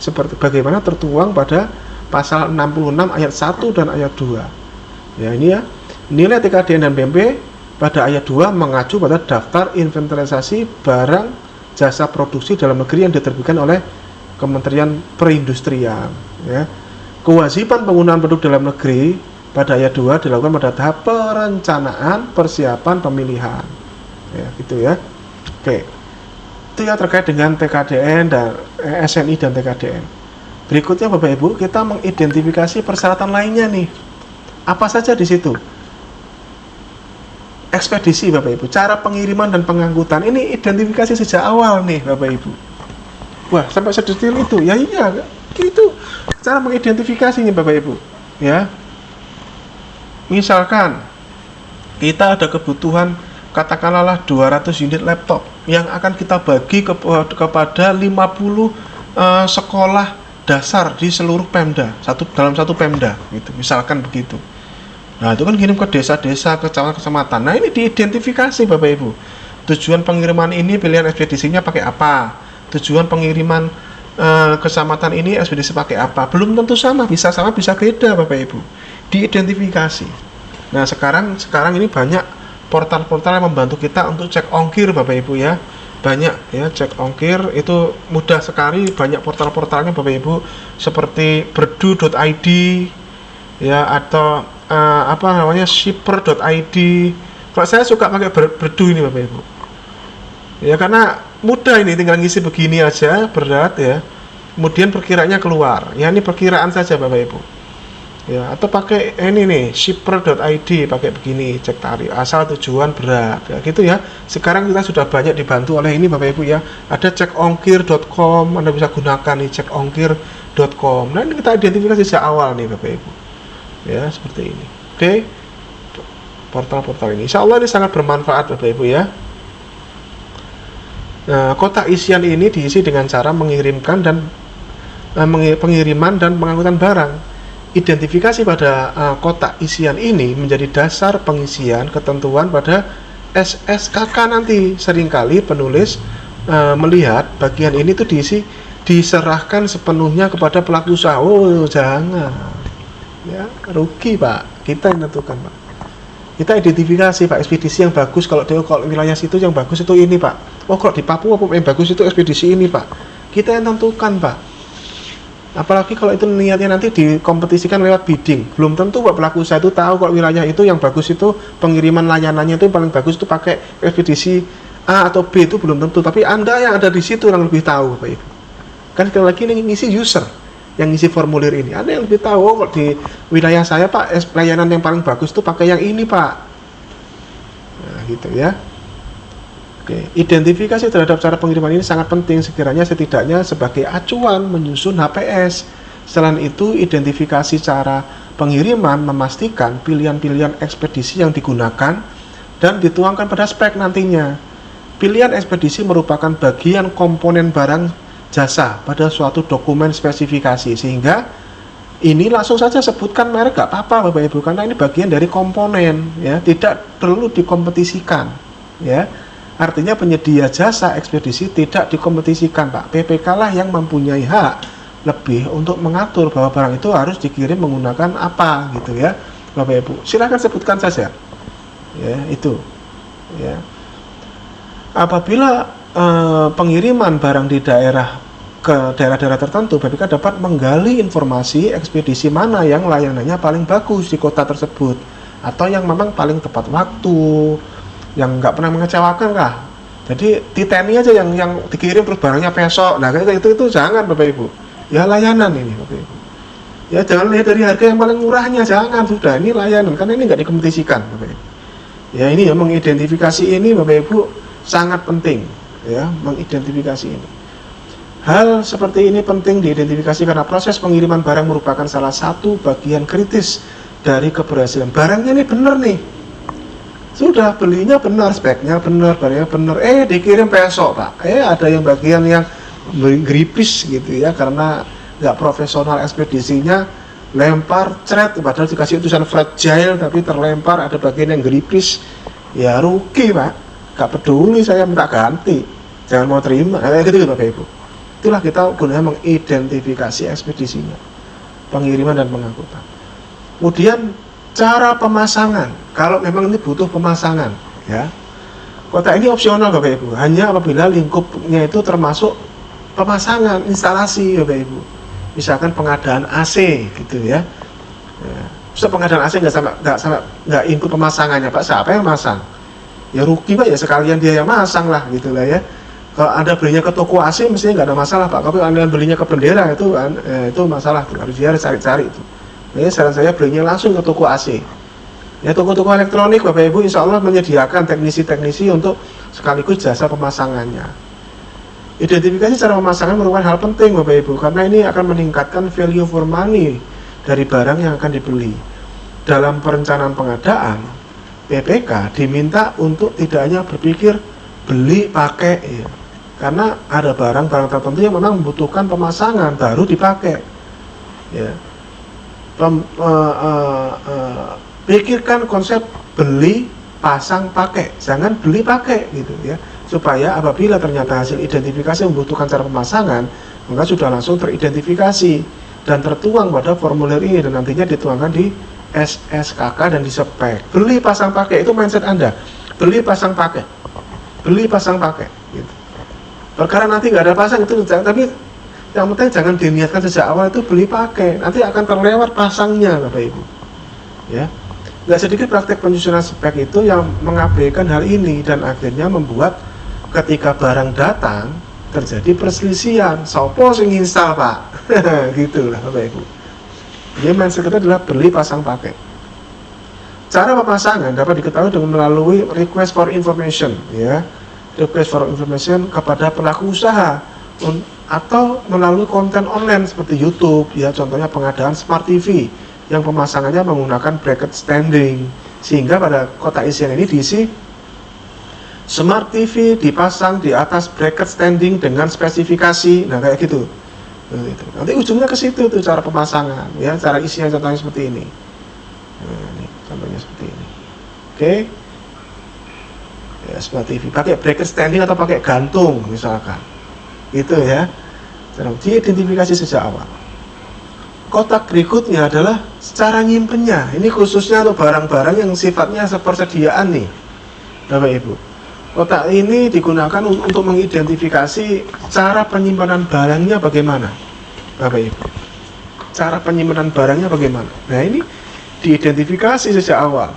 Seperti bagaimana tertuang pada pasal 66 ayat 1 dan ayat 2. Ya ini ya, nilai TKDN dan BMP pada ayat 2 mengacu pada daftar inventarisasi barang jasa produksi dalam negeri yang diterbitkan oleh Kementerian Perindustrian ya. Kewajiban penggunaan produk dalam negeri pada ayat 2 dilakukan pada tahap perencanaan persiapan pemilihan. Ya, gitu ya. Oke. Itu ya terkait dengan TKDN dan SNI dan TKDN. Berikutnya Bapak Ibu, kita mengidentifikasi persyaratan lainnya nih. Apa saja di situ? Ekspedisi Bapak Ibu, cara pengiriman dan pengangkutan. Ini identifikasi sejak awal nih Bapak Ibu. Wah, sampai sedetail itu. Ya iya, itu cara mengidentifikasi nih Bapak Ibu. Ya. Misalkan kita ada kebutuhan katakanlah 200 unit laptop yang akan kita bagi kepada 50 sekolah dasar di seluruh Pemda, dalam satu Pemda gitu. Misalkan begitu. Nah, itu kan kirim ke desa-desa, kecamatan. Nah, ini diidentifikasi Bapak Ibu. Tujuan pengiriman ini, pilihan ekspedisinya pakai apa? Tujuan pengiriman kecamatan ini ekspedisi pakai apa? Belum tentu sama, bisa beda Bapak Ibu. Diidentifikasi. Nah, sekarang ini banyak portal-portal yang membantu kita untuk cek ongkir Bapak Ibu ya. Banyak ya, cek ongkir itu mudah sekali, banyak portal-portalnya Bapak Ibu seperti berdu.id ya, atau shipper.id. Kalau saya suka pakai berdu ini Bapak Ibu ya, karena mudah, ini tinggal ngisi begini aja, berat ya, kemudian perkiraannya keluar ya. Ini perkiraan saja Bapak Ibu ya, atau pakai ini nih, shipper.id, pakai begini, cek tarif asal, tujuan, berat ya, gitu ya. Sekarang kita sudah banyak dibantu oleh ini Bapak Ibu ya. Ada cekongkir.com, Anda bisa gunakan nih, cekongkir.com. Nah, ini kita identifikasi sejak awal nih Bapak Ibu ya, seperti ini. Oke, portal-portal ini insya Allah ini sangat bermanfaat Bapak Ibu ya. Nah, kotak isian ini diisi dengan cara mengirimkan dan pengiriman dan pengangkutan barang. Identifikasi pada kotak isian ini menjadi dasar pengisian ketentuan pada SSKK nanti. Seringkali penulis melihat bagian ini tuh diserahkan sepenuhnya kepada pelaku usaha. Oh, jangan ya, rugi Pak, kita yang tentukan Pak. Kita identifikasi Pak, ekspedisi yang bagus kalau wilayah situ yang bagus itu ini Pak. Oh, kalau di Papua yang bagus itu ekspedisi ini Pak. Kita yang tentukan Pak. Apalagi kalau itu niatnya nanti dikompetisikan lewat bidding. Belum tentu Pak pelaku usaha itu tahu kalau wilayah itu yang bagus itu pengiriman layanannya itu paling bagus itu pakai ekspedisi A atau B, itu belum tentu. Tapi Anda yang ada di situ yang lebih tahu Bapak Ibu. Kan sekali lagi ini ngisi user yang ngisi formulir ini. Anda yang lebih tahu, kalau di wilayah saya Pak, layanan yang paling bagus itu pakai yang ini Pak. Nah, gitu ya. Oke, identifikasi terhadap cara pengiriman ini sangat penting sekiranya setidaknya sebagai acuan menyusun HPS. Selain itu, identifikasi cara pengiriman memastikan pilihan-pilihan ekspedisi yang digunakan dan dituangkan pada spek nantinya. Pilihan ekspedisi merupakan bagian komponen barang jasa pada suatu dokumen spesifikasi, sehingga ini langsung saja sebutkan merek gak apa-apa Bapak Ibu, karena ini bagian dari komponen ya, tidak perlu dikompetisikan ya. Artinya penyedia jasa ekspedisi tidak dikompetisikan Pak. PPK lah yang mempunyai hak lebih untuk mengatur bahwa barang itu harus dikirim menggunakan apa gitu ya Bapak Ibu. Silakan sebutkan saja ya, itu ya. Apabila pengiriman barang di daerah ke daerah-daerah tertentu, BPK dapat menggali informasi ekspedisi mana yang layanannya paling bagus di kota tersebut, atau yang memang paling tepat waktu, yang nggak pernah mengecewakan kah. Jadi titeni aja yang dikirim terus barangnya besok. Nah, itu jangan Bapak Ibu. Ya layanan ini Bapak Ibu. Ya jangan lihat dari harga yang paling murahnya, jangan, sudah ini layanan, karena ini nggak dikompetisikan Bapak Ibu. Ya ini ya, mengidentifikasi ini Bapak Ibu sangat penting. Ya, mengidentifikasi ini. Hal seperti ini penting diidentifikasi karena proses pengiriman barang merupakan salah satu bagian kritis dari keberhasilan. Barangnya ini benar nih, sudah belinya benar, speknya benar, barangnya benar, dikirim besok Pak. Ada yang bagian yang gripis gitu ya, karena nggak profesional ekspedisinya, lempar cret, padahal dikasih tulisan fragile tapi terlempar, ada bagian yang gripis, ya rugi Pak. Gak peduli, saya minta ganti. Jangan mau terima, gitu Bapak Ibu. Itulah kita gunanya mengidentifikasi ekspedisinya, pengiriman dan pengangkutan. Kemudian cara pemasangan, kalau memang ini butuh pemasangan, ya. Kotak ini opsional Bapak Ibu, hanya apabila lingkupnya itu termasuk pemasangan instalasi Bapak Ibu. misalkan pengadaan AC gitu ya. Bisa pengadaan AC nggak input pemasangannya, Pak, siapa yang masang? Ya rugi, Pak, ya sekalian dia yang masang lah gitu lah ya. Kalau Anda belinya ke toko AC mestinya nggak ada masalah, Pak. Tapi Anda belinya ke bendera itu kan itu masalah tuh. Harus dia cari-cari itu. Jadi saran saya belinya langsung ke toko AC. Ya, toko-toko elektronik Bapak Ibu insya Allah menyediakan teknisi-teknisi untuk sekaligus jasa pemasangannya. Identifikasi cara pemasangan merupakan hal penting Bapak Ibu, karena ini akan meningkatkan value for money dari barang yang akan dibeli. Dalam perencanaan pengadaan, PPK diminta untuk tidak hanya berpikir beli pakai ya. Karena ada barang-barang tertentu yang memang membutuhkan pemasangan baru dipakai ya. Pikirkan konsep beli, pasang, pakai, jangan beli pakai gitu ya, supaya apabila ternyata hasil identifikasi membutuhkan cara pemasangan, maka sudah langsung teridentifikasi dan tertuang pada formulir ini dan nantinya dituangkan di SSKK dan di spek. Beli, pasang, pakai itu mindset Anda. Beli, pasang, pakai. Beli, pasang, pakai gitu. Perkara nanti nggak ada pasang itu, tapi yang penting jangan diniatkan sejak awal itu beli pakai, nanti akan terlewat pasangnya Bapak Ibu ya. Nggak sedikit praktek penyusunan spek itu yang mengabaikan hal ini dan akhirnya membuat ketika barang datang terjadi perselisihan, sopo sing install Pak gitulah Bapak Ibu. Jadi mindset kita adalah beli, pasang, pakai. Cara pemasangan dapat diketahui dengan melalui request for information ya, request for information kepada pelaku usaha atau melalui konten online seperti YouTube ya, contohnya pengadaan Smart TV yang pemasangannya menggunakan bracket standing, sehingga pada kotak isian ini diisi Smart TV dipasang di atas bracket standing dengan spesifikasi, nah kayak gitu. Nanti ujungnya ke situ tuh cara pemasangan ya, cara isian contohnya seperti ini. Nah, ini contohnya seperti ini. Oke. Ya, Smart TV pakai bracket standing atau pakai gantung misalkan. Itu ya, diidentifikasi sejak awal. Kotak berikutnya adalah cara nyimpennya. Ini khususnya untuk barang-barang yang sifatnya persediaan nih Bapak Ibu. Kotak ini digunakan untuk mengidentifikasi cara penyimpanan barangnya bagaimana Bapak Ibu. Cara penyimpanan barangnya bagaimana. Nah ini diidentifikasi sejak awal,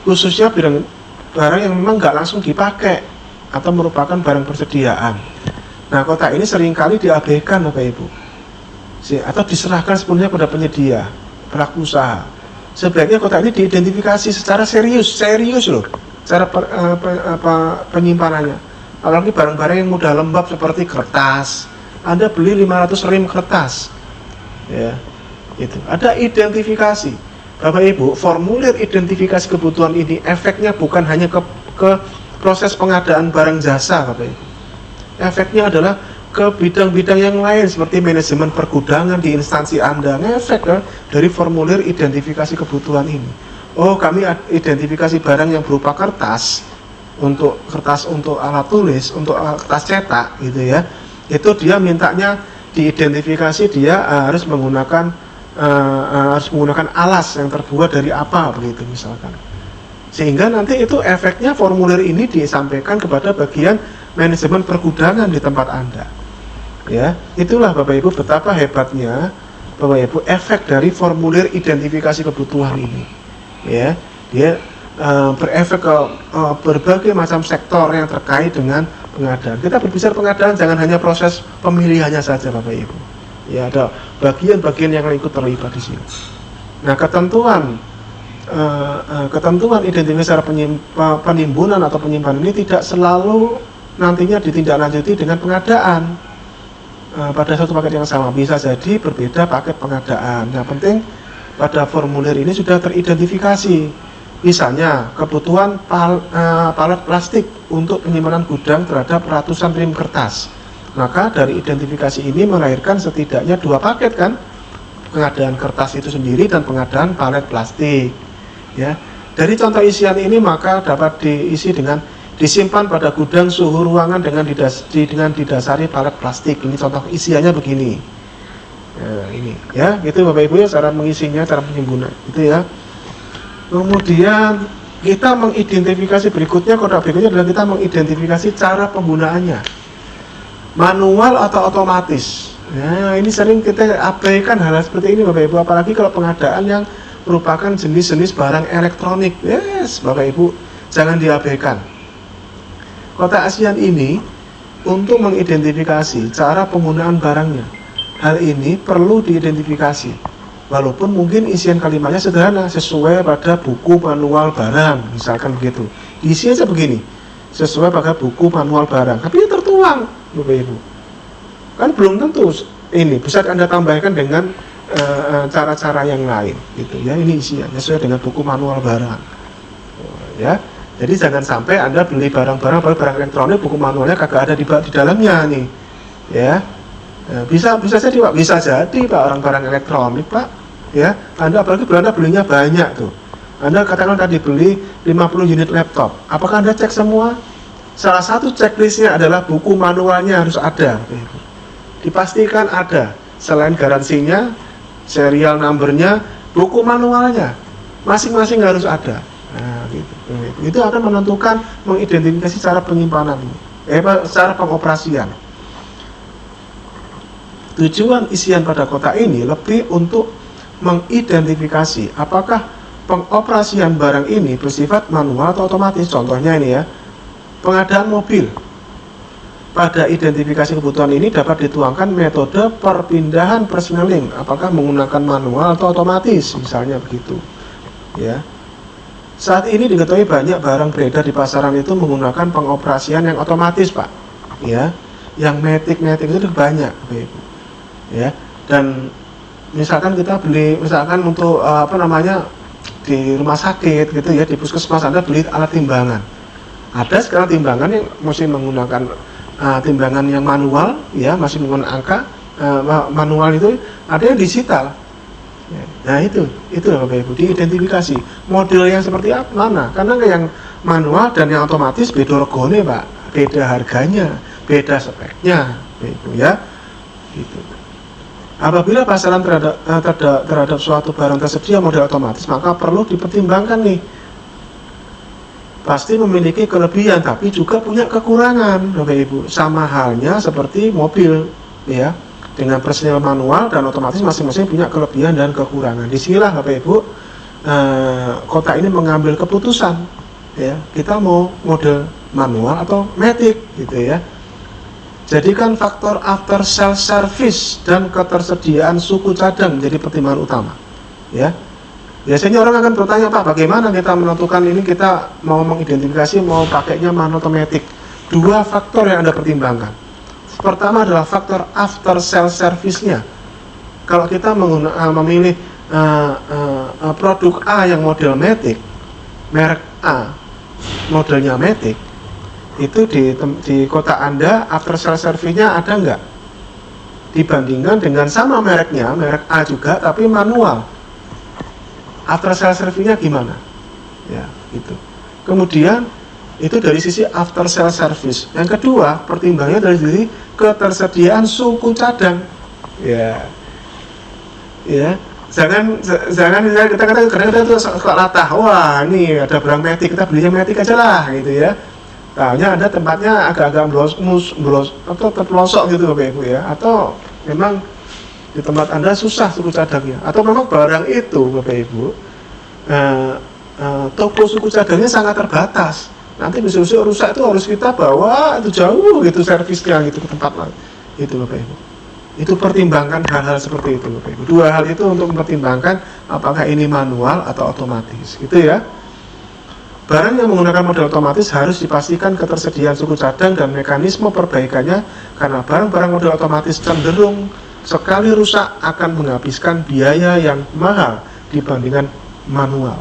khususnya barang yang memang nggak langsung dipakai atau merupakan barang persediaan. Nah, kotak ini seringkali diabaikan Bapak Ibu, atau diserahkan sepenuhnya pada penyedia, pelaku usaha. Sebaiknya kotak ini diidentifikasi secara serius loh, cara penyimpanannya. Apalagi barang-barang yang mudah lembab seperti kertas, Anda beli 500 rem kertas, ya, itu. Ada identifikasi, Bapak Ibu. Formulir identifikasi kebutuhan ini efeknya bukan hanya ke proses pengadaan barang jasa, Bapak Ibu. Efeknya adalah ke bidang-bidang yang lain seperti manajemen pergudangan di instansi Anda. Ngefek kan dari formulir identifikasi kebutuhan ini. Oh, kami identifikasi barang yang berupa kertas untuk alat tulis, untuk kertas cetak gitu ya. Itu dia mintanya diidentifikasi dia harus menggunakan alas yang terbuat dari apa begitu misalkan. Sehingga nanti itu efeknya formulir ini disampaikan kepada bagian manajemen pergudangan di tempat Anda. Ya, itulah Bapak Ibu betapa hebatnya Bapak Ibu efek dari formulir identifikasi kebutuhan ini. Ya, dia berefek ke berbagai macam sektor yang terkait dengan pengadaan. Kita berbicara pengadaan jangan hanya proses pemilihannya saja Bapak Ibu. Ya, ada bagian-bagian yang ikut terlibat di sini. Nah, ketentuan identifikasi cara penimbunan atau penyimpanan ini tidak selalu nantinya ditindaklanjuti dengan pengadaan pada satu paket yang sama. Bisa jadi berbeda paket pengadaan. Yang penting pada formulir ini sudah teridentifikasi. Misalnya kebutuhan palet plastik untuk penyimpanan gudang terhadap ratusan rem kertas. Maka dari identifikasi ini melahirkan setidaknya 2 paket kan, pengadaan kertas itu sendiri dan pengadaan palet plastik. Ya, dari contoh isian ini maka dapat diisi dengan disimpan pada gudang suhu ruangan dengan didasari palet plastik. Ini contoh isiannya begini. Nah, ini ya, gitu Bapak Ibu ya cara mengisinya, cara penimbunan itu ya. Kemudian kita mengidentifikasi berikutnya, kotak berikutnya adalah kita mengidentifikasi cara penggunaannya. Manual atau otomatis. Nah, ini sering kita abaikan hal seperti ini Bapak Ibu, apalagi kalau pengadaan yang merupakan jenis-jenis barang elektronik. Yes, Bapak Ibu, jangan diabaikan. Kotak isian ini untuk mengidentifikasi cara penggunaan barangnya. Hal ini perlu diidentifikasi. Walaupun mungkin isian kalimatnya sederhana, sesuai pada buku manual barang, misalkan begitu. Diisi aja begini, sesuai pada buku manual barang. Tapi tertuang, Bapak Ibu. Kan belum tentu ini bisa Anda tambahkan dengan cara-cara yang lain gitu ya. Ini isinya sesuai dengan buku manual barang ya. Jadi jangan sampai Anda beli barang-barang elektronik, buku manualnya kagak ada di dalamnya nih ya. Bisa jadi Pak, bisa jadi Pak, orang barang elektronik Pak ya. Anda apalagi Anda belinya banyak tuh, Anda katakan tadi beli 50 unit laptop, apakah Anda cek semua? Salah satu checklistnya adalah buku manualnya harus ada, dipastikan ada. Selain garansinya, serial numbernya, buku manualnya masing-masing harus ada. Nah, gitu. Itu akan menentukan, mengidentifikasi cara penyimpanan, cara pengoperasian. Tujuan isian pada kotak ini lebih untuk mengidentifikasi apakah pengoperasian barang ini bersifat manual atau otomatis. Contohnya ini ya, pengadaan mobil. Pada identifikasi kebutuhan ini dapat dituangkan metode perpindahan persneling, apakah menggunakan manual atau otomatis, misalnya begitu. Ya. Saat ini diketahui banyak barang beredar di pasaran itu menggunakan pengoperasian yang otomatis, Pak. Ya, yang matic itu banyak, Ibu. Ya. Dan misalkan kita beli, misalkan untuk di rumah sakit gitu ya, di puskesmas Anda beli alat timbangan. Ada sekarang timbangan yang mesti menggunakan timbangan yang manual, ya, masih menggunakan angka manual, itu ada yang digital. Nah itu Bapak Ibu, diidentifikasi model yang seperti apa, mana, karena yang manual dan yang otomatis beda regone Pak, beda harganya, beda speknya, Bapak Ibu ya. Gitu. Apabila pasaran terhadap suatu barang tersedia model otomatis, maka perlu dipertimbangkan nih. Pasti memiliki kelebihan tapi juga punya kekurangan, Bapak Ibu. Sama halnya seperti mobil ya, dengan personil manual dan otomatis masing-masing punya kelebihan dan kekurangan. Disinilah Bapak Ibu kotak ini mengambil keputusan ya, kita mau model manual atau matic gitu ya. Jadikan faktor after sales service dan ketersediaan suku cadang menjadi pertimbangan utama ya. Biasanya orang akan bertanya, Pak, bagaimana kita menentukan ini, kita mau mengidentifikasi mau pakainya manual atau matic? Dua faktor yang Anda pertimbangkan. Pertama adalah faktor after sales service-nya. Kalau kita memilih produk A yang model matic, merek A, modelnya matic, itu di kota Anda after sales service-nya ada nggak? Dibandingkan dengan sama mereknya, merek A juga tapi manual, after sales service-nya gimana? Ya, gitu. Kemudian itu dari sisi after sales service. Yang kedua, pertimbangannya dari sisi ketersediaan suku cadang. Ya. Ya. Jangan kita kadang-kadang tuh suka latah. Wah, ini ada barang matic, kita beli yang matic aja lah gitu ya. Tahunya ada tempatnya agak-agak belos atau terpelosok gitu Bapak Ibu ya. Atau memang di tempat Anda susah suku cadangnya, atau memang barang itu Bapak Ibu toko suku cadangnya sangat terbatas, nanti besok rusak itu harus kita bawa itu jauh gitu servisnya gitu ke tempat lain, itu Bapak Ibu. Itu pertimbangkan hal-hal seperti itu Bapak Ibu. Dua hal itu untuk mempertimbangkan apakah ini manual atau otomatis gitu ya. Barang yang menggunakan model otomatis harus dipastikan ketersediaan suku cadang dan mekanisme perbaikannya, karena barang-barang model otomatis cenderung sekali rusak akan menghabiskan biaya yang mahal dibandingkan manual.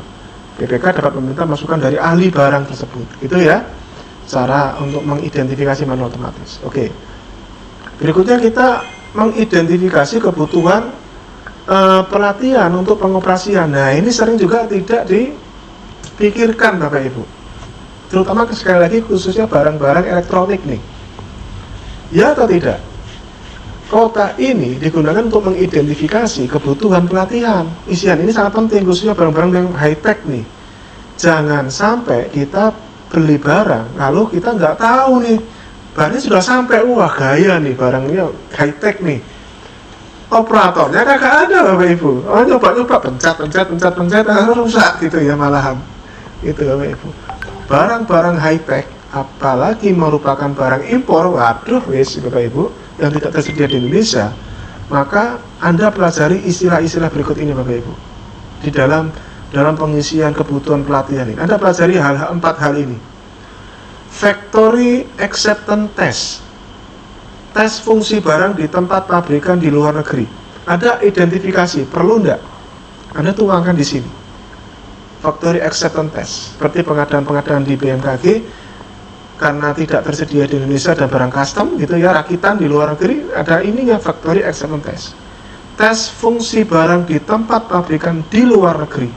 BPK dapat meminta masukan dari ahli barang tersebut. Itu ya, cara untuk mengidentifikasi manual otomatis. Oke. Berikutnya kita mengidentifikasi kebutuhan pelatihan untuk pengoperasian. Nah, ini sering juga tidak dipikirkan Bapak Ibu. Terutama sekali lagi khususnya barang-barang elektronik nih. Ya atau tidak? Kotak ini digunakan untuk mengidentifikasi kebutuhan pelatihan. Isian ini sangat penting, khususnya barang-barang yang high-tech nih. Jangan sampai kita beli barang, lalu kita nggak tahu nih, barangnya sudah sampai, wah gaya nih, barangnya high-tech nih. operatornya kagak ada Bapak Ibu. Oh, nyoba pencet, rusak gitu ya malahan. Itu Bapak Ibu. Barang-barang high tech, apalagi merupakan barang impor, waduh wis Bapak Ibu, yang tidak tersedia di Indonesia, maka Anda pelajari istilah-istilah berikut ini Bapak Ibu. Di dalam pengisian kebutuhan pelatihan ini, Anda pelajari empat hal ini. Factory acceptance test. Tes fungsi barang di tempat pabrikan di luar negeri. Ada identifikasi, perlu enggak? Anda tuangkan di sini. Factory acceptance test, seperti pengadaan-pengadaan di BMKG, karena tidak tersedia di Indonesia dan barang custom gitu ya, rakitan di luar negeri, ada ininya factory acceptance test. Tes fungsi barang di tempat pabrikan di luar negeri.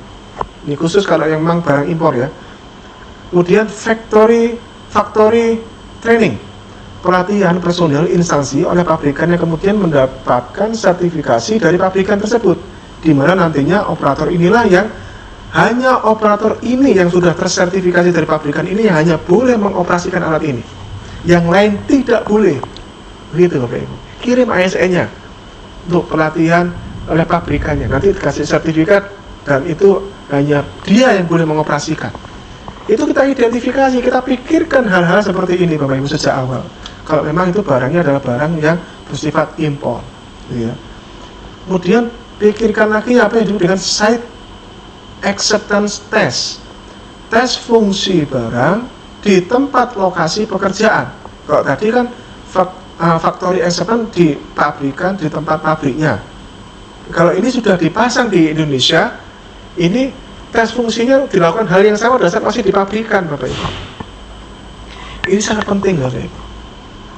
Ini khusus kalau yang memang barang impor ya. Kemudian factory training. Pelatihan personil instansi oleh pabrikan yang kemudian mendapatkan sertifikasi dari pabrikan tersebut, di mana nantinya operator inilah yang hanya operator ini yang sudah tersertifikasi dari pabrikan ini yang hanya boleh mengoperasikan alat ini, yang lain tidak boleh. Begitu Bapak Ibu. Kirim ASN-nya untuk pelatihan oleh pabrikannya, nanti dikasih sertifikat dan itu hanya dia yang boleh mengoperasikan. Itu kita identifikasi, kita pikirkan hal-hal seperti ini Bapak Ibu sejak awal. Kalau memang itu barangnya adalah barang yang bersifat impor, ya. Kemudian pikirkan lagi apa yang disebut dengan site acceptance test. Tes fungsi barang di tempat lokasi pekerjaan. Kalau tadi kan factory acceptance di pabrikan, di tempat pabriknya. Kalau ini sudah dipasang di Indonesia, ini tes fungsinya dilakukan hal yang sama pada saat masih di pabrikan Bapak Ibu. Ini sangat penting Bapak Ibu.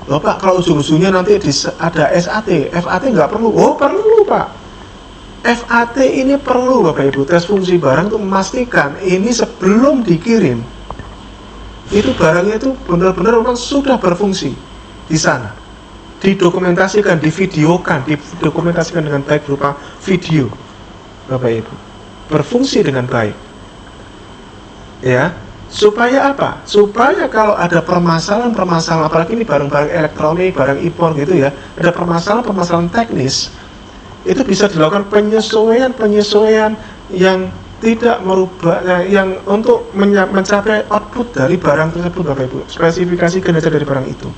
Loh Pak, kalau ujung-ujungnya nanti ada SAT, FAT nggak perlu. Oh perlu Pak. FAT ini perlu Bapak Ibu, tes fungsi barang untuk memastikan ini sebelum dikirim itu barangnya itu benar-benar memang sudah berfungsi di sana, didokumentasikan, didokumentasikan dengan baik berupa video Bapak Ibu, berfungsi dengan baik ya. Supaya apa? Supaya kalau ada permasalahan, apalagi ini barang-barang elektronik, barang impor gitu ya, ada permasalahan teknis, itu bisa dilakukan penyesuaian yang tidak merubah, yang untuk mencapai output dari barang tersebut Bapak Ibu, spesifikasi kinerja dari barang itu.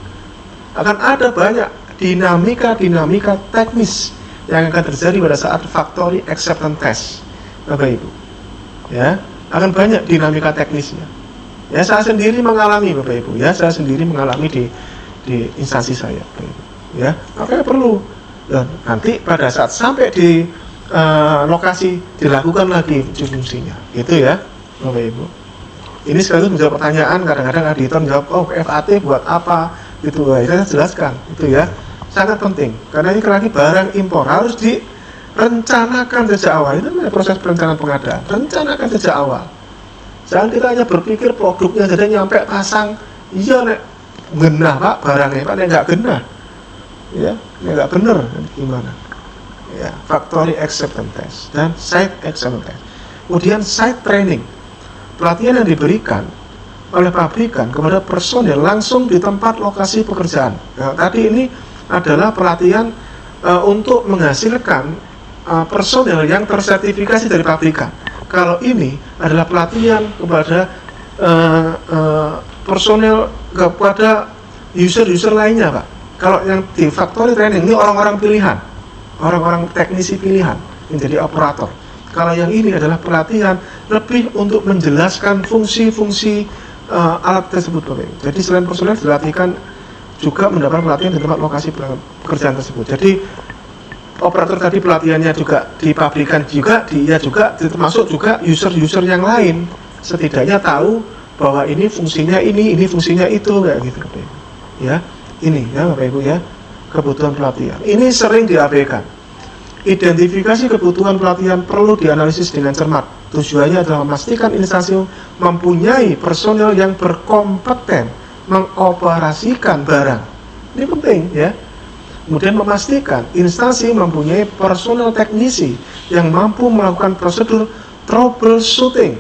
Akan ada banyak dinamika teknis yang akan terjadi pada saat factory acceptance test Bapak Ibu ya, akan banyak dinamika teknisnya ya. Saya sendiri mengalami Bapak Ibu ya, di instansi saya Bapak Ibu ya, makanya perlu. Dan nanti pada saat sampai di lokasi dilakukan lagi fungsinya gitu ya Bapak Ibu. Ini sekaligus menjawab pertanyaan, kadang-kadang editor menjawab, oh FAT buat apa gitu, saya jelaskan itu ya, sangat penting karena ini lagi barang impor harus direncanakan sejak awal. Itu proses perencanaan pengadaan, rencanakan sejak awal. Jangan kita hanya berpikir produknya jadi nyampe pasang, iya nek genah Pak barangnya, Pak nek nggak genah ya, nggak bener gimana ya. Factory acceptance test dan site acceptance test. Kemudian site training, pelatihan yang diberikan oleh pabrikan kepada personel langsung di tempat lokasi pekerjaan. Nah, tadi ini adalah pelatihan untuk menghasilkan personel yang tersertifikasi dari pabrikan. Kalau ini adalah pelatihan kepada personel, kepada user lainnya Pak. Kalau yang di factory training ini orang-orang pilihan, orang-orang teknisi pilihan menjadi operator. Kalau yang ini adalah pelatihan lebih untuk menjelaskan fungsi-fungsi alat tersebut Bapak Ibu. Jadi selain personel dilatihkan juga mendapat pelatihan di tempat lokasi pekerjaan tersebut. Jadi operator tadi pelatihannya juga di pabrikan juga, dia juga termasuk juga user yang lain, setidaknya tahu bahwa ini fungsinya ini fungsinya itu kayak gitu Bapak Ibu. Ya, ini ya Bapak Ibu ya, kebutuhan pelatihan. Ini sering diabaikan. Identifikasi kebutuhan pelatihan perlu dianalisis dengan cermat. Tujuannya adalah memastikan instansi mempunyai personel yang berkompeten mengoperasikan barang. Ini penting ya. Kemudian memastikan instansi mempunyai personel teknisi yang mampu melakukan prosedur troubleshooting,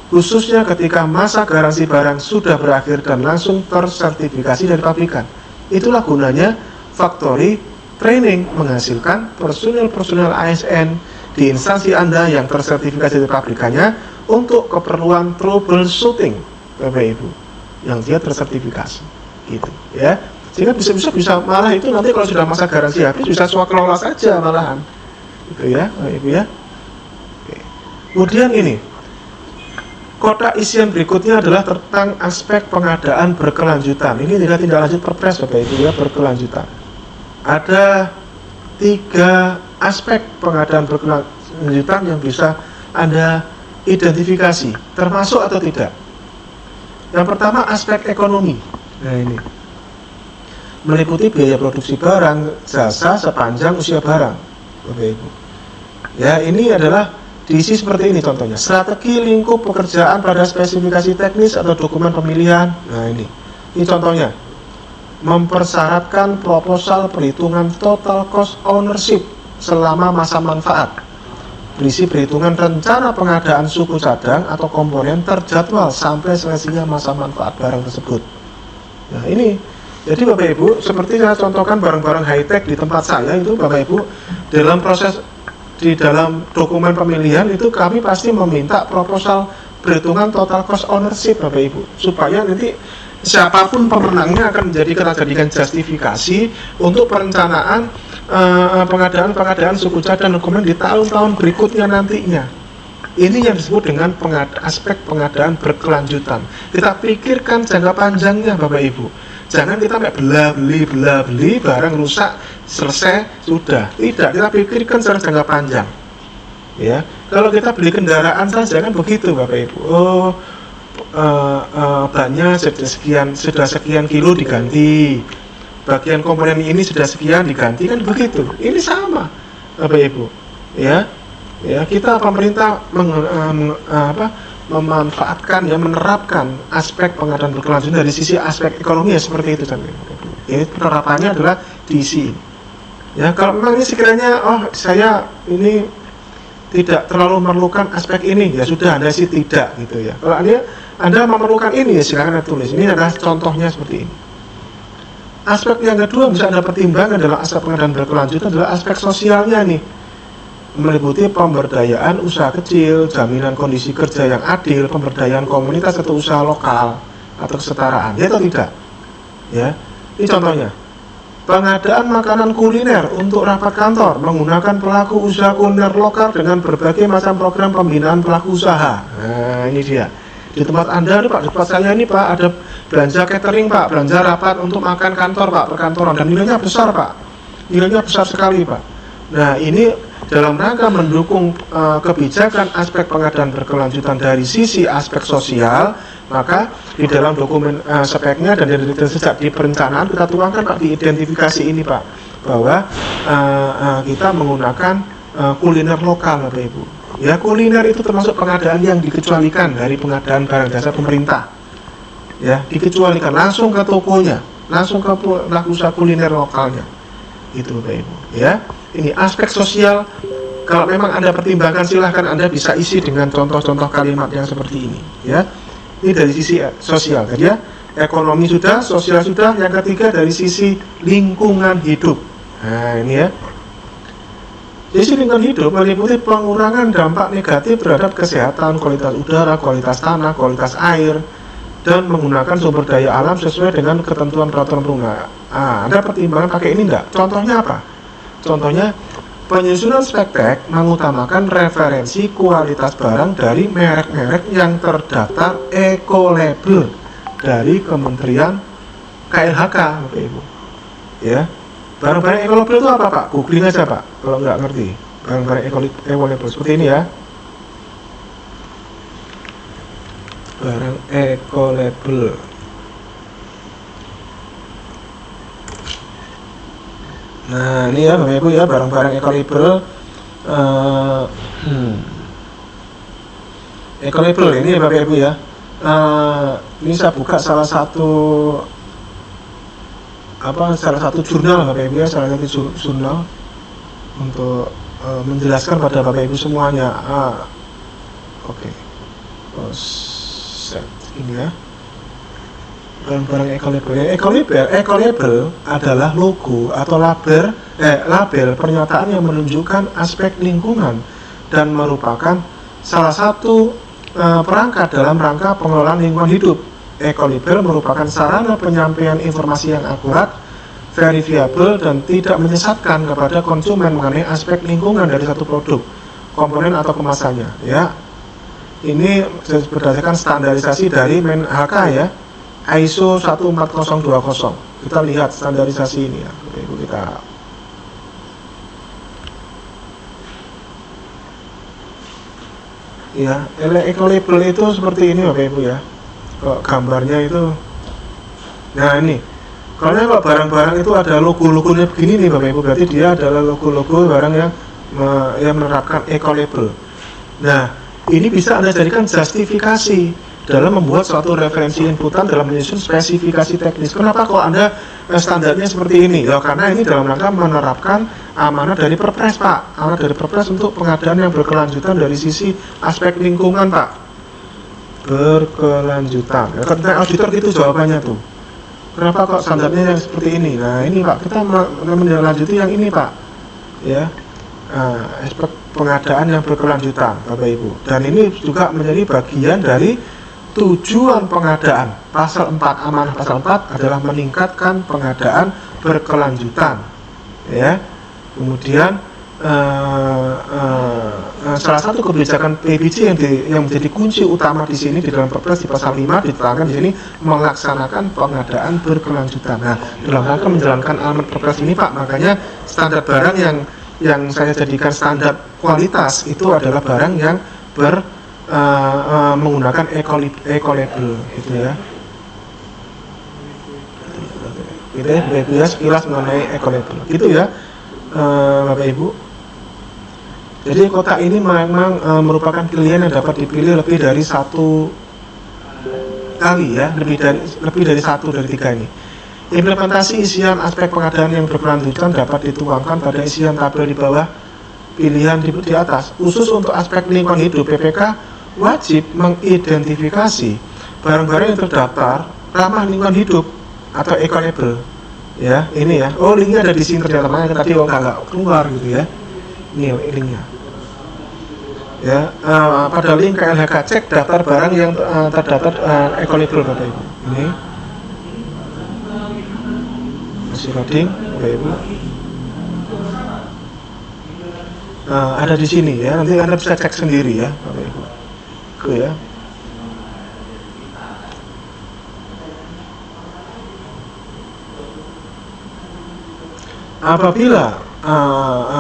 khususnya ketika masa garansi barang sudah berakhir dan langsung tersertifikasi dari pabrikan. Itulah gunanya factory training menghasilkan personil-personil ASN di instansi Anda yang tersertifikasi dari pabrikannya untuk keperluan troubleshooting, Bapak Ibu, yang dia tersertifikasi, gitu ya. Sehingga bisa malah itu nanti kalau sudah masa garansi habis bisa swakelola saja malahan, gitu ya, Bapak Ibu ya. Oke. Kemudian ini kotak isian berikutnya adalah tentang aspek pengadaan berkelanjutan. Ini tidak tindak lanjut Perpres, Bapak Ibu ya, berkelanjutan. Ada 3 aspek pengadaan berkelanjutan yang bisa Anda identifikasi, termasuk atau tidak. Yang pertama aspek ekonomi. Nah ini meliputi biaya produksi barang, jasa sepanjang usia barang, Bapak Ibu. Ya, ini adalah diisi seperti ini contohnya. Strategi lingkup pekerjaan pada spesifikasi teknis atau dokumen pemilihan. Nah ini contohnya. Mempersyaratkan proposal perhitungan total cost ownership selama masa manfaat. Berisi perhitungan rencana pengadaan suku cadang atau komponen terjadwal sampai selesainya masa manfaat barang tersebut. Nah ini, jadi Bapak Ibu, seperti saya contohkan barang-barang high-tech di tempat saya itu Bapak Ibu, dalam proses di dalam dokumen pemilihan itu kami pasti meminta proposal perhitungan total cost ownership Bapak Ibu, supaya nanti siapapun pemenangnya akan kita jadikan justifikasi untuk perencanaan pengadaan suku cadang dokumen di tahun-tahun berikutnya nantinya. Ini yang disebut dengan aspek pengadaan berkelanjutan. Kita pikirkan jangka panjangnya Bapak Ibu. Jangan kita beli barang rusak selesai sudah. Tidak, kita pikirkan secara jangka panjang. Ya, kalau kita beli kendaraan saja kan begitu Bapak Ibu. Bannya sudah sekian kilo diganti, bagian komponen ini sudah sekian diganti, kan begitu. Ini sama Bapak Ibu ya, kita pemerintah memanfaatkan ya, menerapkan aspek pengadaan berkelanjutan dari sisi aspek ekonomi ya, seperti itu kan. Ini penerapannya adalah DC ya. Kalau memang ini sekiranya saya ini tidak terlalu memerlukan aspek ini, ya sudah, Anda sih tidak gitu ya. Kalau Anda memerlukan ini, ya silakan Anda tulis. Ini adalah contohnya seperti ini. Aspek yang kedua bisa Anda pertimbangkan adalah aspek pengadaan berkelanjutan adalah aspek sosialnya nih. Meliputi pemberdayaan usaha kecil, jaminan kondisi kerja yang adil, pemberdayaan komunitas atau usaha lokal atau kesetaraan. Ya atau tidak? Ya. Ini contohnya. Pengadaan makanan kuliner untuk rapat kantor menggunakan pelaku usaha kuliner lokal dengan berbagai macam program pembinaan pelaku usaha. Nah, ini dia. Di tempat Anda nih Pak, di tempat saya ini Pak, ada belanja catering Pak, belanja rapat untuk makan kantor Pak, perkantoran, dan nilainya besar Pak, nilainya besar sekali Pak. Nah ini dalam rangka mendukung kebijakan aspek pengadaan berkelanjutan dari sisi aspek sosial, maka di dalam dokumen speknya dan dari sejak di perencanaan kita tuangkan Pak, diidentifikasi ini Pak, bahwa kita menggunakan kuliner lokal Bapak Ibu. Ya, kuliner itu termasuk pengadaan yang dikecualikan dari pengadaan barang jasa pemerintah. Ya, dikecualikan langsung ke tokonya, langsung ke pelaku usaha kuliner lokalnya. Itu Bapak Ibu, ya. Ini aspek sosial. Kalau memang Anda pertimbangkan, silahkan Anda bisa isi dengan contoh-contoh kalimat yang seperti ini, ya. Ini dari sisi sosial, ya. Ekonomi sudah, sosial sudah. Yang ketiga dari sisi lingkungan hidup. Nah, ini ya. Sisi lingkungan hidup meliputi pengurangan dampak negatif terhadap kesehatan, kualitas udara, kualitas tanah, kualitas air, dan menggunakan sumber daya alam sesuai dengan ketentuan peraturan perundang. Ada pertimbangan pakai ini enggak? Contohnya apa? Contohnya, penyusunan spektek mengutamakan referensi kualitas barang dari merek-merek yang terdaftar eco-label dari Kementerian KLHK, Bapak Ibu. Ya. Barang-barang eco-label itu apa Pak? Googling aja Pak, kalau nggak ngerti. Barang-barang eco-label seperti ini ya. Barang eco-label. Nah ini ya Bapak Ibu ya, barang-barang eco-label. Eco-label ini ya Bapak Ibu ya. Ini saya buka salah satu jurnal Bapak Ibu ya, salah satu jurnal untuk menjelaskan pada Bapak Ibu semuanya. Oke. Set ini ya. barang-barang eco-label adalah logo atau label pernyataan yang menunjukkan aspek lingkungan dan merupakan salah satu perangkat dalam rangka pengelolaan lingkungan hidup. Eco-label merupakan sarana penyampaian informasi yang akurat, verifiable, dan tidak menyesatkan kepada konsumen mengenai aspek lingkungan dari satu produk, komponen atau kemasannya. Ya, ini berdasarkan standarisasi dari Menhk ya, ISO 14020. Kita lihat standarisasi ini ya. Kita ya, eco-label itu seperti ini Bapak Ibu ya. Kok gambarnya itu, nah ini kalau barang-barang itu ada logo-logonya begini nih Bapak Ibu, berarti dia adalah logo-logo barang yang menerapkan eco-label. Nah, ini bisa Anda jadikan justifikasi dalam membuat suatu referensi inputan dalam menyusun spesifikasi teknis. Kenapa kok Anda standarnya seperti ini? Ya karena ini dalam rangka menerapkan amanat dari Perpres Pak, amanat dari Perpres untuk pengadaan yang berkelanjutan dari sisi aspek lingkungan Pak. Berkelanjutan. Ya, tentang auditor gitu jawabannya tuh. Kenapa kok standarnya yang seperti ini? Nah ini Pak, kita menlanjuti yang ini Pak. Ya, aspek pengadaan yang berkelanjutan Bapak Ibu. Dan ini juga menjadi bagian dari tujuan pengadaan. Pasal 4, amanah pasal 4 adalah meningkatkan pengadaan berkelanjutan. Ya, kemudian salah satu kebijakan PBJ yang menjadi kunci utama di sini di dalam Perpres di pasal 5 diterangkan di sini melaksanakan pengadaan berkelanjutan. Nah, dalam rangka menjalankan amanat Perpres ini Pak, makanya standar barang yang saya jadikan standar kualitas itu adalah barang yang menggunakan eco-label gitu ya. Gitu ya, sekilas mengenai eco-label gitu ya Bapak Ibu. Jadi kotak ini memang merupakan pilihan yang dapat dipilih lebih dari satu kali ya, lebih dari satu dari tiga ini. Implementasi isian aspek pengadaan yang berkelanjutan dapat dituangkan pada isian tabel di bawah pilihan di atas. Khusus untuk aspek lingkungan hidup, PPK wajib mengidentifikasi barang-barang yang terdaftar ramah lingkungan hidup atau eco-label. Ya, ini ya. Oh, linknya ada di sini ternyata, makanya tadi nggak keluar gitu ya. Ini linknya. Ya, pada link KLHK cek daftar barang yang terdaftar eco-label Bapak Ibu. Ini masih loading Bapak Ibu. Ada di sini ya. Nanti Anda bisa cek sendiri ya Bapak Ibu. Oke ya. Apabila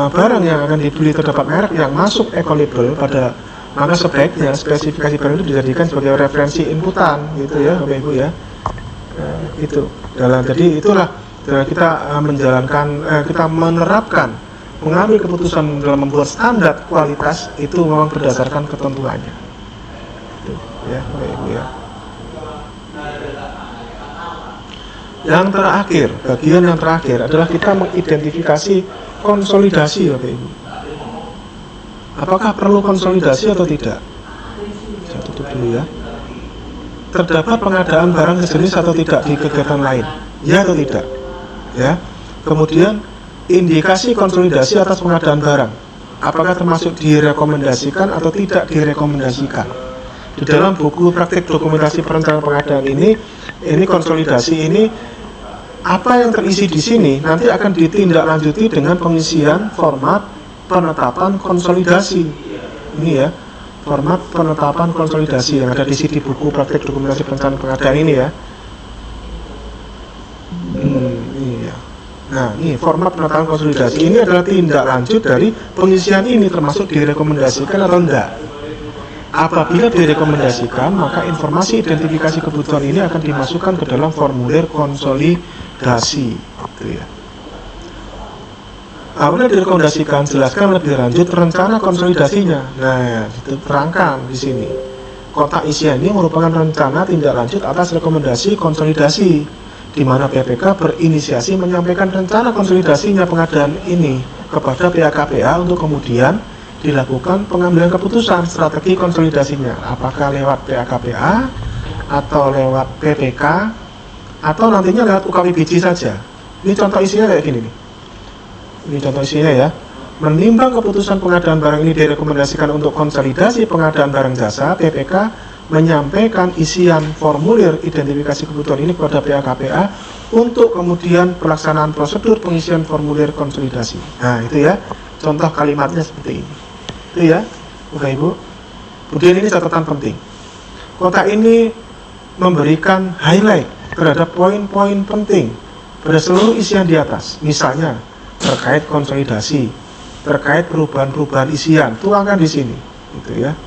barang yang akan dibeli terdapat merek yang masuk eco-label maka sebaiknya spesifikasi barang itu dijadikan sebagai referensi inputan gitu ya Bapak Ibu ya. Itu jadi itulah kita kita menerapkan mengambil keputusan dalam membuat standar kualitas itu memang berdasarkan ketentuannya gitu, ya Bapak Ibu ya. Yang terakhir, bagian yang terakhir adalah kita mengidentifikasi konsolidasi Bapak Ibu. Apakah perlu konsolidasi atau tidak? Saya tutup dulu ya. Terdapat pengadaan barang sejenis atau tidak di kegiatan lain? Ya atau tidak? Ya. Kemudian indikasi konsolidasi atas pengadaan barang. Apakah termasuk direkomendasikan atau tidak direkomendasikan? Di dalam buku praktik dokumentasi perencanaan pengadaan ini konsolidasi ini apa yang terisi di sini nanti akan ditindaklanjuti dengan pengisian format penetapan konsolidasi. Ini ya, format penetapan konsolidasi yang ada di sini di buku praktik dokumentasi perencanaan pengadaan ini ya. Iya. Nah, ini format penetapan konsolidasi ini adalah tindak lanjut dari pengisian ini, termasuk direkomendasikan atau enggak. Apabila direkomendasikan, maka informasi identifikasi kebutuhan ini akan dimasukkan ke dalam formulir konsolidasi, gitu ya. Apabila direkomendasikan, jelaskan lebih lanjut rencana konsolidasinya. Nah, diterangkan di sini. Kotak isian ini merupakan rencana tindak lanjut atas rekomendasi konsolidasi, di mana PPK berinisiasi menyampaikan rencana konsolidasinya pengadaan ini kepada PHKPA untuk kemudian dilakukan pengambilan keputusan strategi konsolidasinya, apakah lewat PHKPA atau lewat PPK atau nantinya lewat UKWBJ saja. Ini contoh isinya kayak gini nih. Ini contoh isinya ya. Menimbang keputusan pengadaan barang ini direkomendasikan untuk konsolidasi pengadaan barang jasa, PPK menyampaikan isian formulir identifikasi kebutuhan ini kepada PAKPA untuk kemudian pelaksanaan prosedur pengisian formulir konsolidasi. Nah, itu ya. Contoh kalimatnya seperti ini. Itu ya, Bapak Ibu. Kemudian ini catatan penting. Kotak ini memberikan highlight terhadap poin-poin penting pada seluruh isian di atas. Misalnya terkait konsolidasi, terkait perubahan-perubahan isian, tuangkan di sini, gitu ya.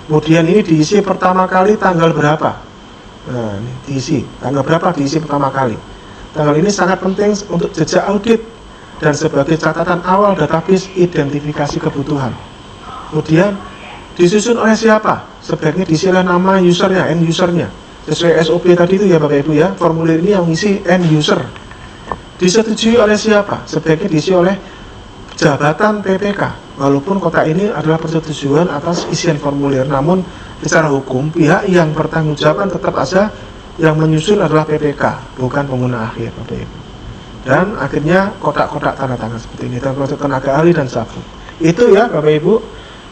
Kemudian ini diisi pertama kali tanggal berapa? Nah, ini diisi tanggal berapa diisi pertama kali. Tanggal ini sangat penting untuk jejak audit dan sebagai catatan awal database identifikasi kebutuhan. Kemudian disusun oleh siapa? Sebaiknya diisi oleh nama usernya, end usernya. Sesuai SOP tadi itu ya Bapak Ibu ya, formulir ini yang isi end user. Disetujui oleh siapa? Sebaiknya diisi oleh jabatan PPK. Walaupun kotak ini adalah persetujuan atas isian formulir, namun secara hukum pihak yang bertanggung-jawaban tetap saja yang menyusun adalah PPK, bukan pengguna akhir, Bapak Ibu. Dan akhirnya kotak-kotak tanda tangan seperti ini, dan proses tenaga ahli dan sabuk. Itu ya Bapak Ibu,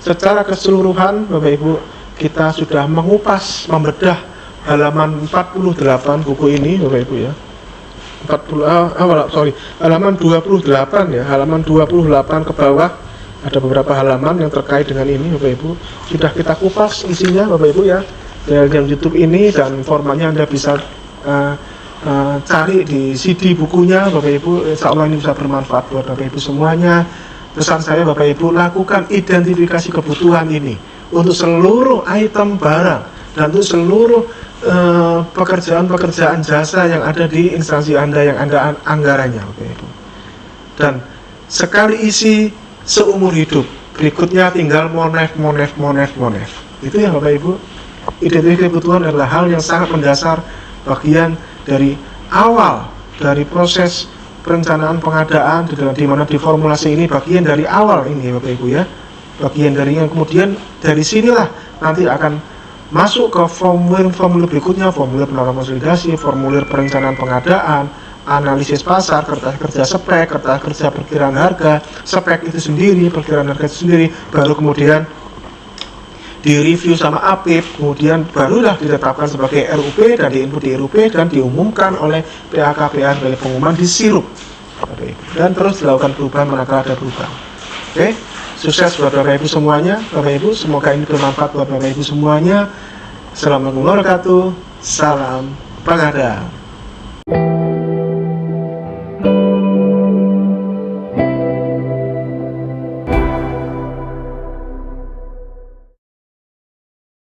secara keseluruhan Bapak Ibu kita sudah mengupas, membedah halaman 48 buku ini Bapak Ibu ya. Halaman 28 ya, halaman 28 ke bawah ada beberapa halaman yang terkait dengan ini Bapak Ibu. Sudah kita kupas isinya Bapak Ibu ya. Dalam YouTube ini, dan formatnya Anda bisa cari di CD bukunya Bapak Ibu. Insya Allah ini bisa bermanfaat buat Bapak Ibu semuanya. Pesan saya Bapak Ibu, lakukan identifikasi kebutuhan ini untuk seluruh item barang dan untuk seluruh pekerjaan-pekerjaan jasa yang ada di instansi Anda yang Anda anggarannya Bapak Ibu. Dan sekali isi seumur hidup, berikutnya tinggal monef. Itu ya Bapak Ibu. Identifikasi kebutuhan adalah hal yang sangat mendasar, bagian dari awal dari proses perencanaan pengadaan, di mana di formulasi ini bagian dari awal ini Bapak Ibu ya, bagian dari yang kemudian dari sinilah nanti akan masuk ke formulir berikutnya, formulir penerapan konsolidasi, formulir perencanaan pengadaan, analisis pasar, kertas kerja spek, kertas kerja perkiraan harga, spek itu sendiri, perkiraan harga itu sendiri, baru kemudian direview sama APIP, kemudian barulah ditetapkan sebagai RUP dan diinput di RUP dan diumumkan oleh PAKPA sebagai pengumuman di sirup. Dan terus dilakukan perubahan manakala ada perubahan. Oke, sukses buat Bapak Ibu semuanya. Bapak Ibu, semoga ini bermanfaat buat Bapak Ibu semuanya. Assalamualaikum warahmatullahi wabarakatuh. Salam pengadaan.